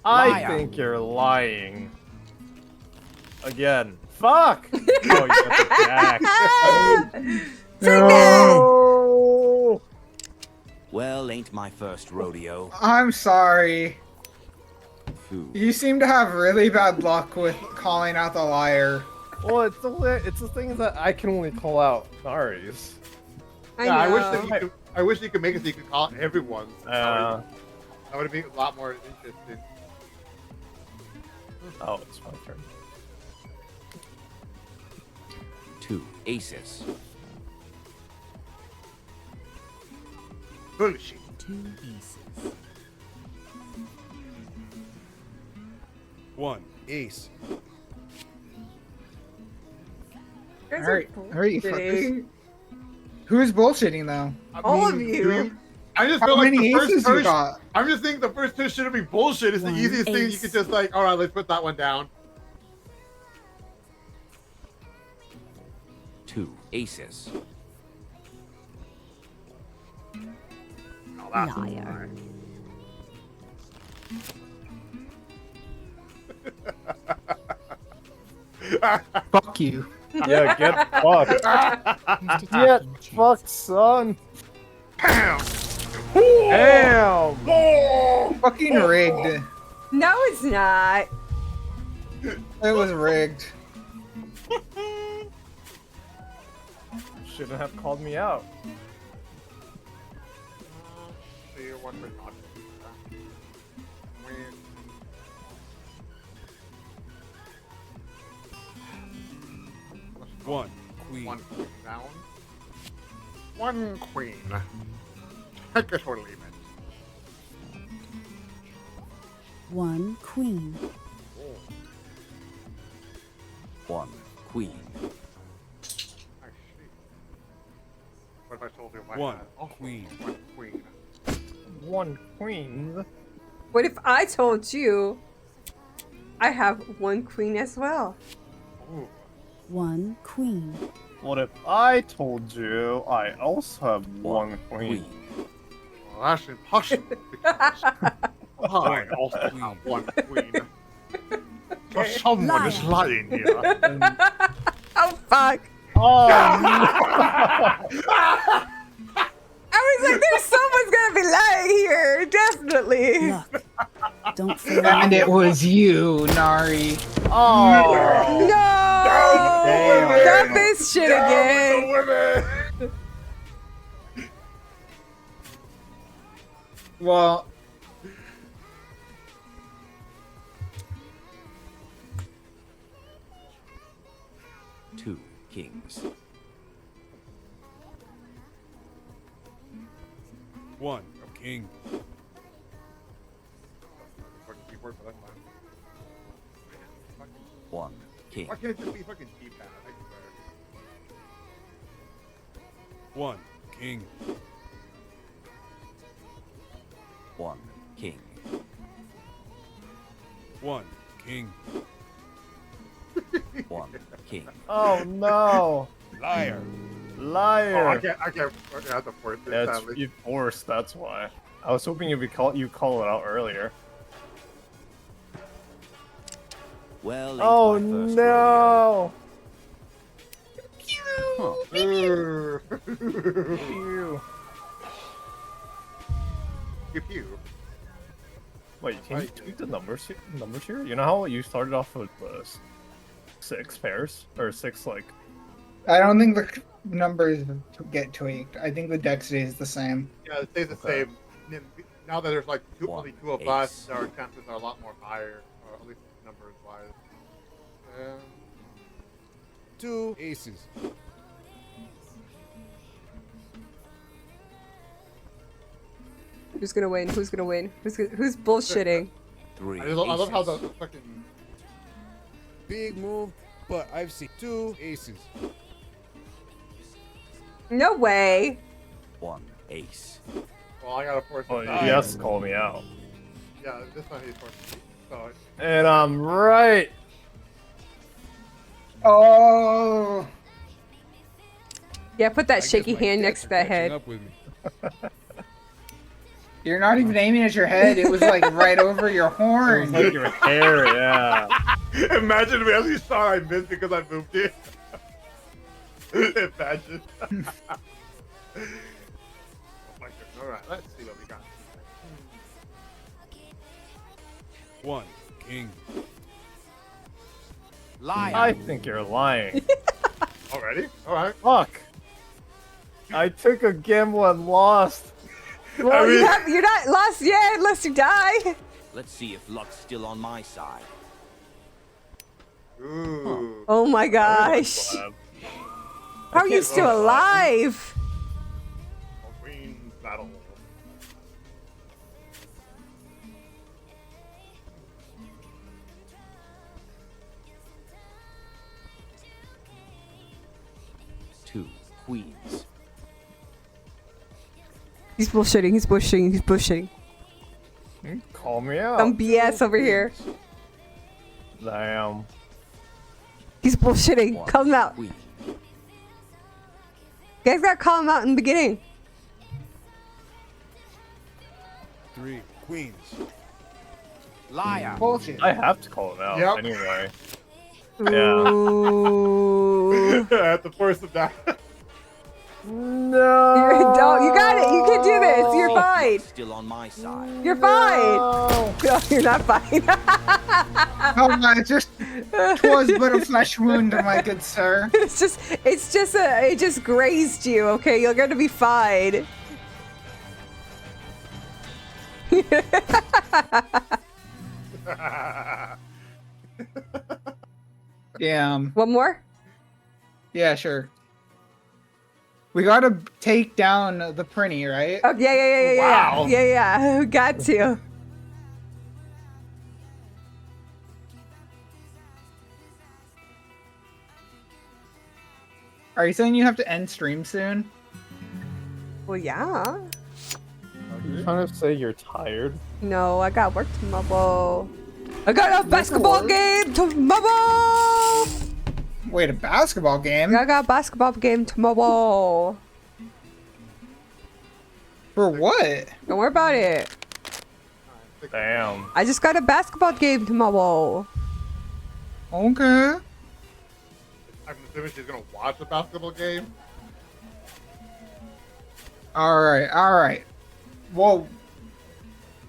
I Liar. think you're lying. Again. Fuck! Oh, you got the jack. Well, ain't my first rodeo. I'm sorry. You seem to have really bad luck with calling out the liar. Well, it's the thing that I can only call out Nari's. I wish that you could. I wish you could make it so you could call out everyone's. That would be a lot more interesting. Oh, it's my turn. 2 aces. Bullshit. 2 aces. 1 ace. Alright, fuckers. Who's bullshitting though? All of you. I just How feel like many the first aces you turn. got? I'm just thinking the first turn shouldn't be bullshit. It's the One easiest thing you ace. could just like. All right, let's put that one down. 2 aces. Oh, that's Liar. Fuck you. Yeah, get fucked. Get fucked, son. Damn. Damn. Fucking rigged. No, it's not. It was rigged. Shouldn't have called me out. So you're one for not. Win. One queen. One queen down. One queen. Take it or leave it. 1 queen. 1 queen. I see. What if I told you? One had queen. One queen. 1 queen. What if I told you I have 1 queen as well? Ooh. 1 queen. What if I told you I also have 1 queen? Well, that's impossible because I also have 1 queen. So someone is lying here. Oh fuck! Oh, I was like, there's someone's gonna be lying here, definitely. Look. Don't fail. And it was you, Nari. oh. No! Damn. Not this shit again. Well, 2 kings. 1 king. Fucking keyboard for that one. 1 king. Why can't it just be fucking keypad? I swear. 1 king. 1 king. 1 king. 1 king. Oh no. Liar. Liar. Oh, I can't. I have to force it. Yeah, it's, sadly. you forced, that's why. I was hoping you'd call it out earlier. Well, ain't Oh my first no! Pew Ew. pew. Wait, can you tweak the numbers here? You know how you started off with 6 pairs? Or 6, like... I don't think the numbers get tweaked. I think the deck stays the same. Yeah, it stays the Okay. same. Now that there's like only 2 of us, ace. our chances are a lot more higher, or at least numbers wise. 2 aces. Who's gonna win? Who's gonna win? Who's bullshitting? 3 I love how the aces. fucking. Big move, but I've seen 2 aces. No way. 1 ace. Well, I gotta force it. Oh, down. yes, call me out. Yeah, this time he's forcing me. So And I'm right! Oh, Yeah, put that I guess shaky my hand debts next to are that catching head. up with me. you're not even aiming at your head. It was like right over your It was horn. like your hair, yeah. imagine if you saw I missed because I moved it. Imagine. All right, let's see what we got. 1 King. Liar. I think you're lying. Already? All right. Fuck. I took a gamble and lost. Well, you're not lost yet unless you die. Let's see if luck's still on my side. Ooh. Oh my gosh. How are you still alive? Queen's battle. Two queens. He's bullshitting. He's bullshitting. He's bullshitting. Call me out. Some BS over here. Damn. He's bullshitting. Call him out. Queen. You guys gotta call him out in the beginning. 3 queens. Liar. Bullshit. I have to call him out Yep. anyway. Yeah. Ooh. At the first of that. No. You got it. You can do this. You're fine. Still on my side. You're fine. No, you're not fine. Oh my, just 'twas but a flesh wound, my good sir. it just grazed you. Okay, you're gonna be fine. Damn. One more. Yeah, sure. We gotta take down the Prinny, right? Oh yeah. Wow. Yeah. Got to. Are you saying you have to end stream soon? Well, yeah. You trying to say you're tired? No, I got work tomorrow. I got a basketball game tomorrow. Wait, a basketball game? I got a basketball game tomorrow. For what? Don't worry about it. Damn. I just got a basketball game tomorrow. Okay. I'm assuming she's gonna watch the basketball game. Alright. Well,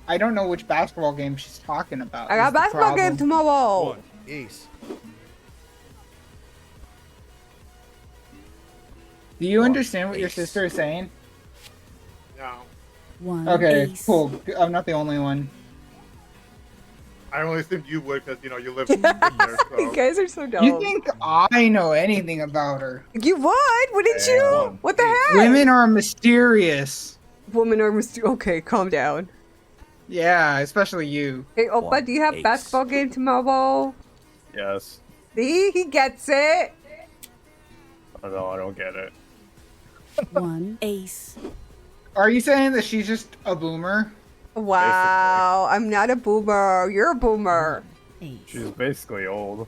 I don't know which basketball game she's talking about. I got a is the basketball game problem. tomorrow. 1 ace. Do you understand what your Ace. sister is saying? No. 1 Okay, ace. cool. I'm not the only one. I only assumed you would because you live there. You So. guys are so dumb. You think I know anything about her? You would? Wouldn't you? Damn. What the heck? Women are mysterious. Women are okay, calm down. Yeah, especially you. Hey, Oppa, do you have Ace. basketball game tomorrow? Yes. See, he gets it. No, I don't get it. 1 ace. Are you saying that she's just a boomer? Wow, I'm not a boomer. You're a boomer. Ace. She's basically old.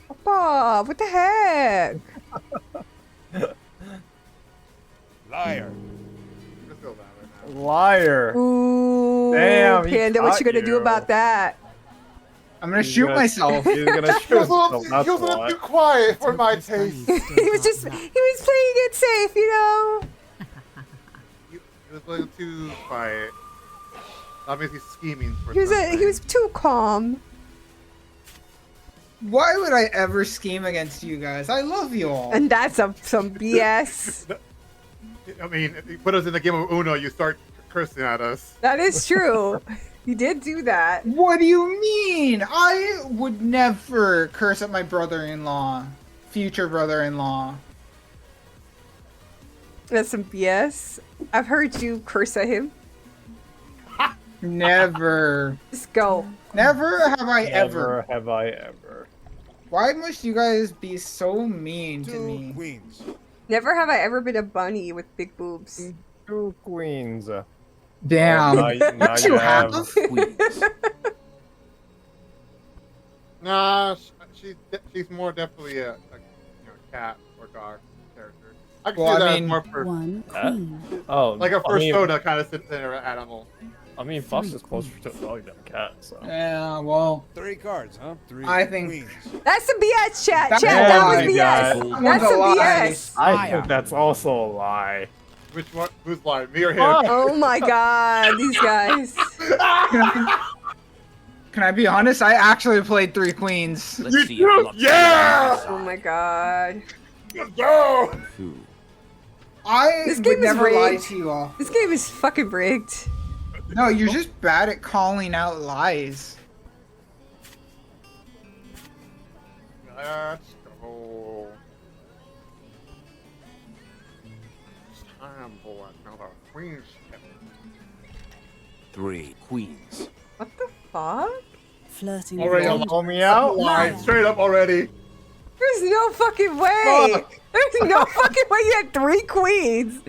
Oppa, what the heck? Liar. Just feel bad right now. Liar. Ooh, Damn, he Panda, what you caught gonna do you. about that? I'm gonna He's shoot gonna- myself. He's gonna shoot He was a himself. little, That's he was a little why. too quiet for Hope my this bunny taste. stays He was just, locked he up. was playing it safe, you know? He was a little too quiet. That means he's scheming for He something. was too calm. Why would I ever scheme against you guys? I love you all. And that's some BS. I mean, if you put us in the game of Uno, you start cursing at us. That is true. You did do that. What do you mean? I would never curse at my brother-in-law. Future brother-in-law. That's some BS. I've heard you curse at him. Never. Just go. Never have I ever. Never have I ever. Why must you guys be so mean to 2 me? queens. Never have I ever been a bunny with big boobs. 2 queens. Damn. Now Don't you have? Queens. Nah, she's more definitely a cat or dog character. I can Well, see I that mean- as more for 1 queen. Oh, like a I first mean, soda kind of sits in an animal. I mean, Fox is closer to a dog than a cat, so. Yeah, well, 3 cards, huh? 3 I think- queens. That's some BS, chat. That's Chat, that was a lie, BS. guys. That That's was a some lie. BS. I think that's also a lie. Which one? Who's lying? Me or him? Oh my god, these guys. Can I be honest? I actually played 3 queens. Let's see if luck's Yeah! Oh my god. Let's go! Two. I This would game is never lie rigged. to you all. This game is fucking rigged. No, you're just bad at calling out lies. Let's go. It's time for another queen's step. 3 queens. What the fuck? Flirting Already with Call me out. Line straight up already. There's no fucking way. Fuck. There's no fucking way you had 3 queens.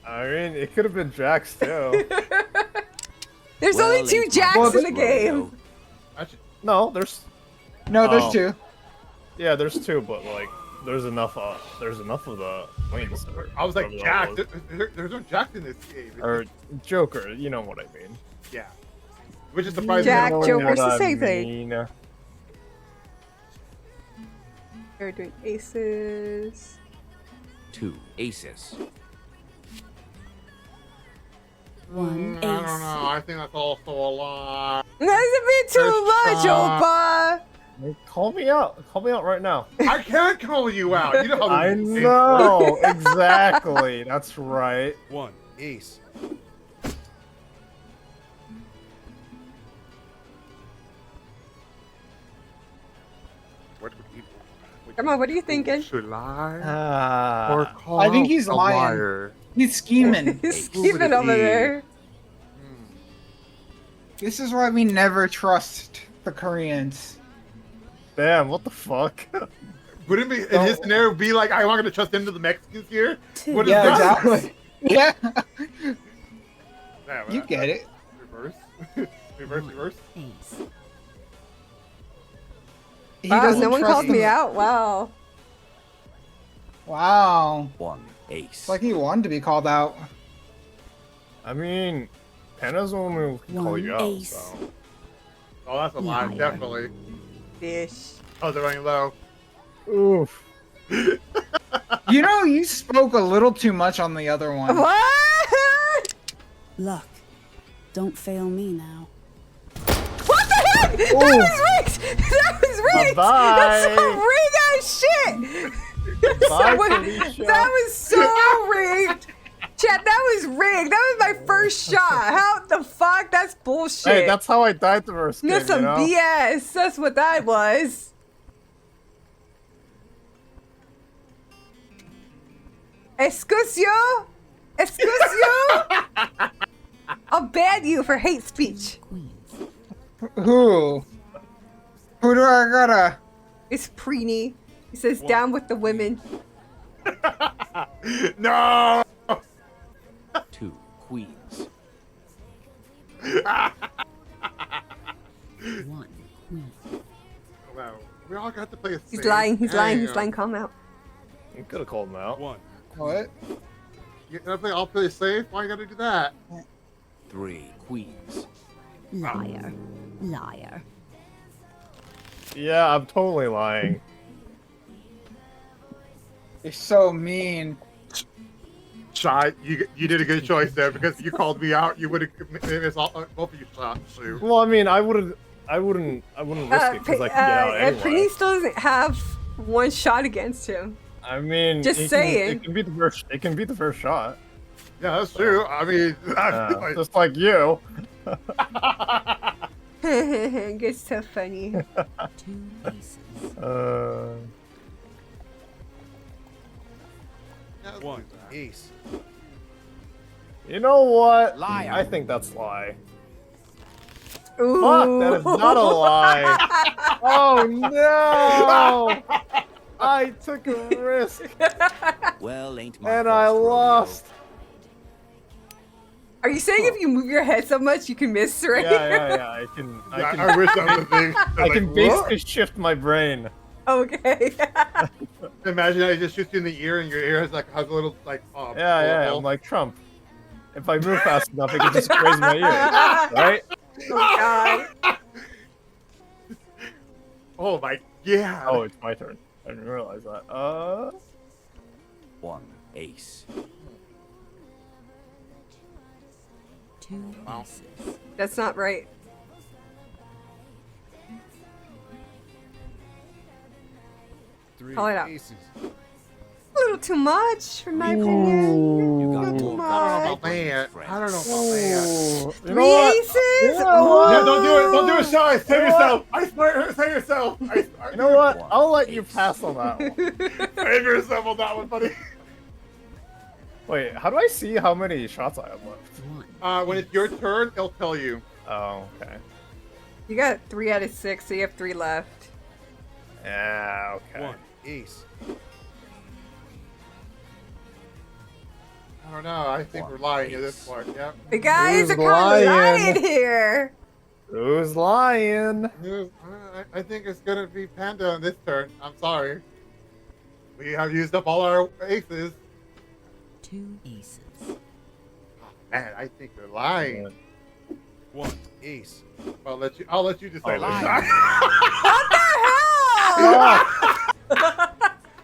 I mean, it could have been Jax too. There's Well, only 2 ain't Jacks my in the first game. rodeo. No, there's. No, there's Oh. 2. Yeah, there's 2, but like, there's enough. There's enough of the queens. I was like, whatever Jack. that was. There's no Jack in this game. Or Joker. You know what I mean. Yeah. Which is surprising. Jack, You know Joker's what the I same thing. mean. They're doing aces. 2 aces. 1 I don't ace. know. I think that's also a lie. That's a bit too much, Opa. Call me out. Call me out right now. I can't call you out. You know how I this game know exactly. That's right. 1 ace. What would you do? Come on, what are you thinking? Should lie or Ah. call I think he's a lying. liar? He's scheming. He's Who would scheming it over be? there. This is why we never trust the Koreans. Damn. What the fuck? Wouldn't be in his scenario be like, I'm not gonna trust into the Mexicans here? What is Yeah, that? exactly. Yeah, Yeah, you get it. Reverse. reverse. Ace. He Wow, doesn't no one trust called me them. out. Wow. Wow. 1 ace. It's like he wanted to be called out. I mean, Panna's the one who call 1 you out. ace. So. Oh, that's a lie, Liar. definitely. Fish. Oh, they're running low. Oof. You know, you spoke a little too much on the other one. What? Luck. Don't fail me now. What the heck? That was rigged. That was rigged. Bye-bye. That's some rigged ass shit. Bye, That Felicia. was so rigged. Chat, that was rigged. That was my first shot. How the fuck? That's bullshit. Hey, that's how I died the first game. That's some you know? BS. That's what that was. Excusio? Excusio? I'll ban you for hate speech. Queens. Who? Who do I gotta? It's Preeny. He says, down with the women. No! 2 queens. 1 queen. Wow. We all got to play a He's safe. lying. He's lying. He's Damn. lying. Calm out. You could have called him out. 1. What? You gotta play all play safe? Why you gotta do that? 3 queens. Liar. Liar. Yeah, I'm totally lying. You're so mean. Shy, you did a good choice there because you called me out. You would have it's all both of you shot. So. Well, I mean, I wouldn't risk it because I can get out anyway. Preeny still doesn't have one shot against him. I mean, Just it saying. can be the first. It can be the first shot. Yeah, that's true. I mean, Just like you. It's so funny. 2 aces. 1 ace. You know what? Liar. I think that's lie. Ooh. Fuck, that is not a lie. Oh no! I took a risk Well, ain't my and first I rodeo. lost. Are you saying if you move your head so much you can miss right? Yeah. I can. I wish that was a thing. I can basically shift my brain. Okay. Imagine I just shoot you in the ear and your ear has a little Yeah. I'm like Trump. If I move fast enough, it can just graze my ear, right? Oh god. Oh my yeah. Oh, it's my turn. I didn't realize that. 1 ace. 2 aces. That's not right. 3 Call it out. aces. A little too much, in my opinion. You got Too more I don't know much. about that. I don't know about that. You know Three what? aces? You know what? Yeah, don't do it. Don't do it, Shy. Save You know yourself. I swear, save yourself. You know what? I'll let you pass on that one. Save yourself on that one, buddy. Wait, how do I see how many shots I have left? When it's your turn, it'll tell you. Oh, okay. You got 3 out of 6, so you have 3 left. Yeah, okay. 1 ace. I don't know. I think we're lying at this point. Yep. The guys Who's are kind of lying? lying here. Who's lying? I think it's gonna be Panda on this turn. I'm sorry. We have used up all our aces. 2 aces. Man, I think they're lying. 1 ace. I'll let you decide.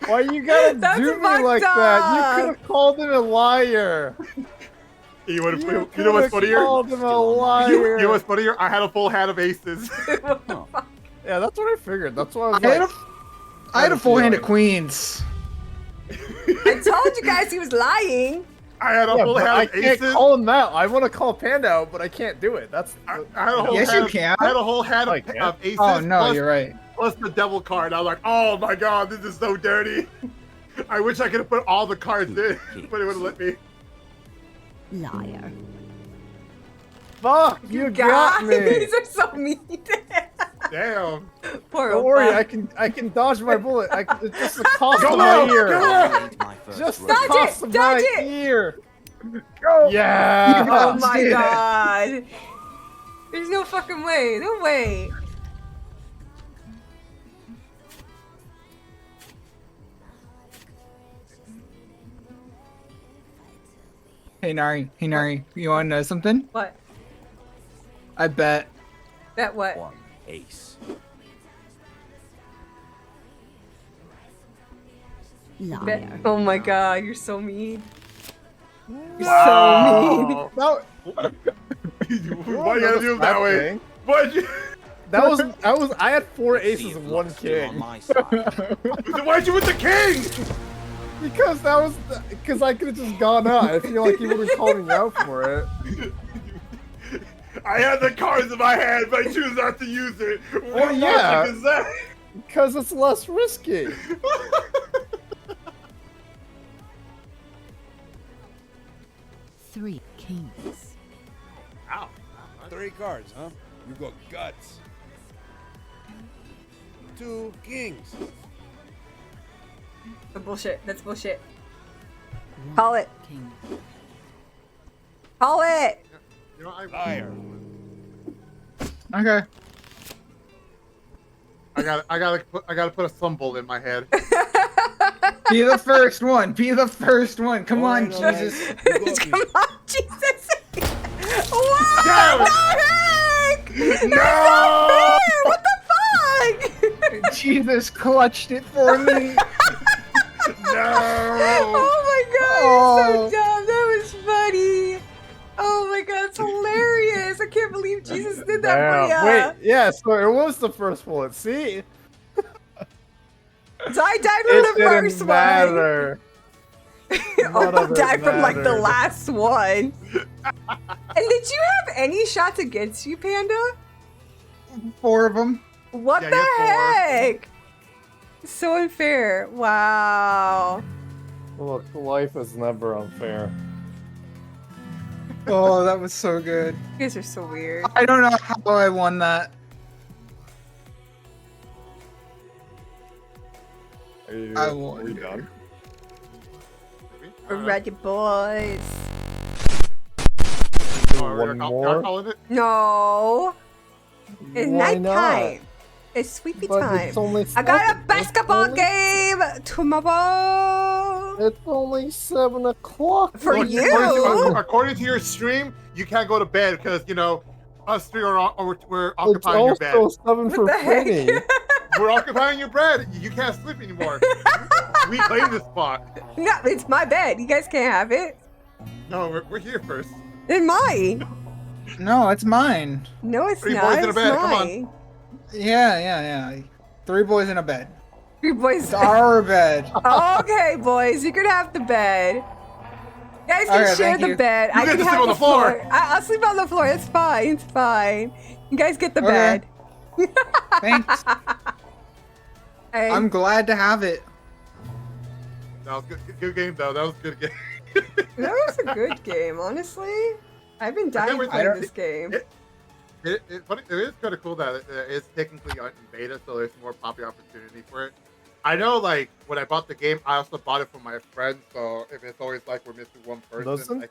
Why you gotta That's do me fucked like that? You up. could have called him a liar. You know what's could've funnier? called him a liar. You know what's funnier? I had a full hand of aces. Yeah, that's what I figured. That's why I was I had like, I had a full hand of queens. I told you guys he was lying. I had a yeah, full but hand I of can't aces. call him that. I want to call Panda out, but I can't do it. That's I had a whole Yes, hand you of- can. I had a whole hand I of, can. of aces. Oh no, plus, you're right. plus the devil card. I was like, oh my god, this is so dirty. I wish I could have put all the cards in, but it wouldn't let me. Liar. fuck. You got me. These are so mean. Damn. Poor Don't worry, Opa. I can dodge my bullet. It's just the cost Go of my low, ear. go low. Ain't my first Just the rodeo. Dodge cost it, of dodge my it. ear. Go. Yeah. Oh my Yeah. god. There's no fucking way. No way. Hey Nari, you want to know something? What? I bet. That what? 1 ace. Liar. Oh my god, you're so mean. You're Wow. so That, Why you gotta do it that way? Thing. Why'd you? That was. I had 4 See aces if and 1 luck's still on king. my side. Why'd you with the king? Because that was because I could have just gone out. I feel like he would have called me out for it. I had the cards in my hand, but I choose not to use it. Well, What yeah. logic is that? Because it's less risky. 3 kings. Ow. 3 cards, huh? You got guts. 2 kings. That's bullshit. That's bullshit. 1 Call it. king. Call it. You know, Liar. Okay. I gotta put a symbol in my head. Be the first one. Be the first one. Come on, All right, Jesus. you got me. Come on, Jesus. What Damn the it. heck? No! That's not fair. What the fuck? Jesus clutched it for me. No! Oh my god, Oh. you're so dumb. That was funny. Oh my god, it's hilarious. I can't believe Jesus did that for Damn. ya. Wait, yeah, so it was the first bullet. See? So I died It from the didn't first matter. one. None of I it died from like the mattered. last one. And did you have any shots against you, Panda? 4 of them. What Yeah, the you have 4. heck? So unfair. Wow. Look, life is never unfair. Oh, that was so good. You guys are so weird. I don't know how I won that. I won. Are you done? We're ready, boys. One more? Calling it? No. It's Why nighttime. It's sleepy But time. it's only I got a 7 basketball it's only- game tomorrow. It's only 7 o'clock. For Look, you? According to your stream, you can't go to bed because, you know, us 3 we're It's occupying your bed. also 7 for the heck? Penny. We're occupying your bed. You can't sleep anymore. We claim this spot. No, it's my bed. You guys can't have it. No, we're here first. It's mine. No, it's mine. No, it's 3 not. boys in a It's bed, come on. mine. Yeah. 3 boys in a bed. You boys. It's our bed. Okay, boys, you can have the bed. You guys can Alright, share thank the you. bed. You I get can to have sleep on the floor. I'll sleep on the floor. It's fine. It's fine. You guys get the Okay. bed. Thanks. Hey. I'm glad to have it. That was good game though. That was a good game. That was a good game, honestly. I've been dying wait, playing this game. It is kind of cool that it is technically in beta, so there's more popular opportunity for it. I know, like, when I bought the game, I also bought it for my friends, so if it's always like we're missing one person.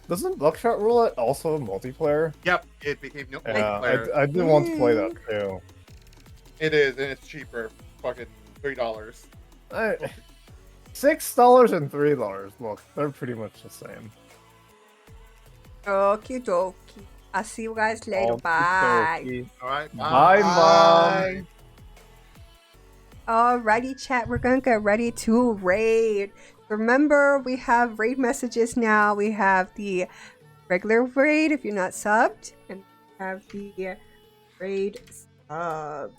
Doesn't Buckshot Roulette also multiplayer? Yep, it became Yeah, multiplayer. I did want to play that too. It is, and it's cheaper. Fucking $3. $6 and $3. Look, they're pretty much the same. Okie dokie. I'll see you guys later. Okie Bye. dokie. All right, Bye, Mom. Alrighty, chat. We're gonna get ready to raid. Remember, we have raid messages now. We have the regular raid if you're not subbed, and we have the raid sub.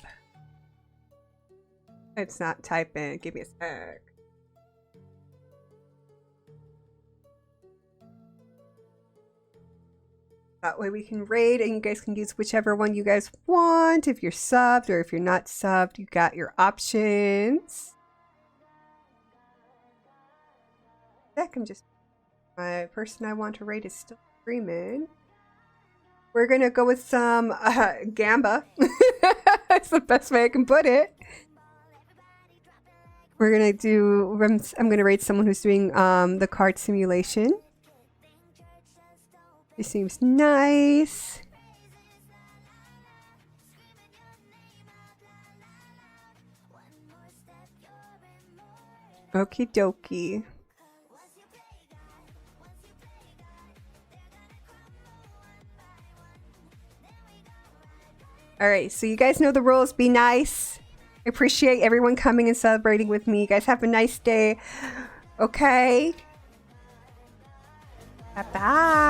It's not typing. Give me a sec. That way we can raid and you guys can use whichever one you guys want. If you're subbed or if you're not subbed, you got your options. Heck, I'm just... My person I want to raid is still streaming. We're going to go with some Gamba. That's the best way I can put it. We're going to do... I'm going to raid someone who's doing the card simulation. It seems nice. Okie dokie. Alright, so you guys know the rules. Be nice. I appreciate everyone coming and celebrating with me. You guys have a nice day. Okay. Bye-bye.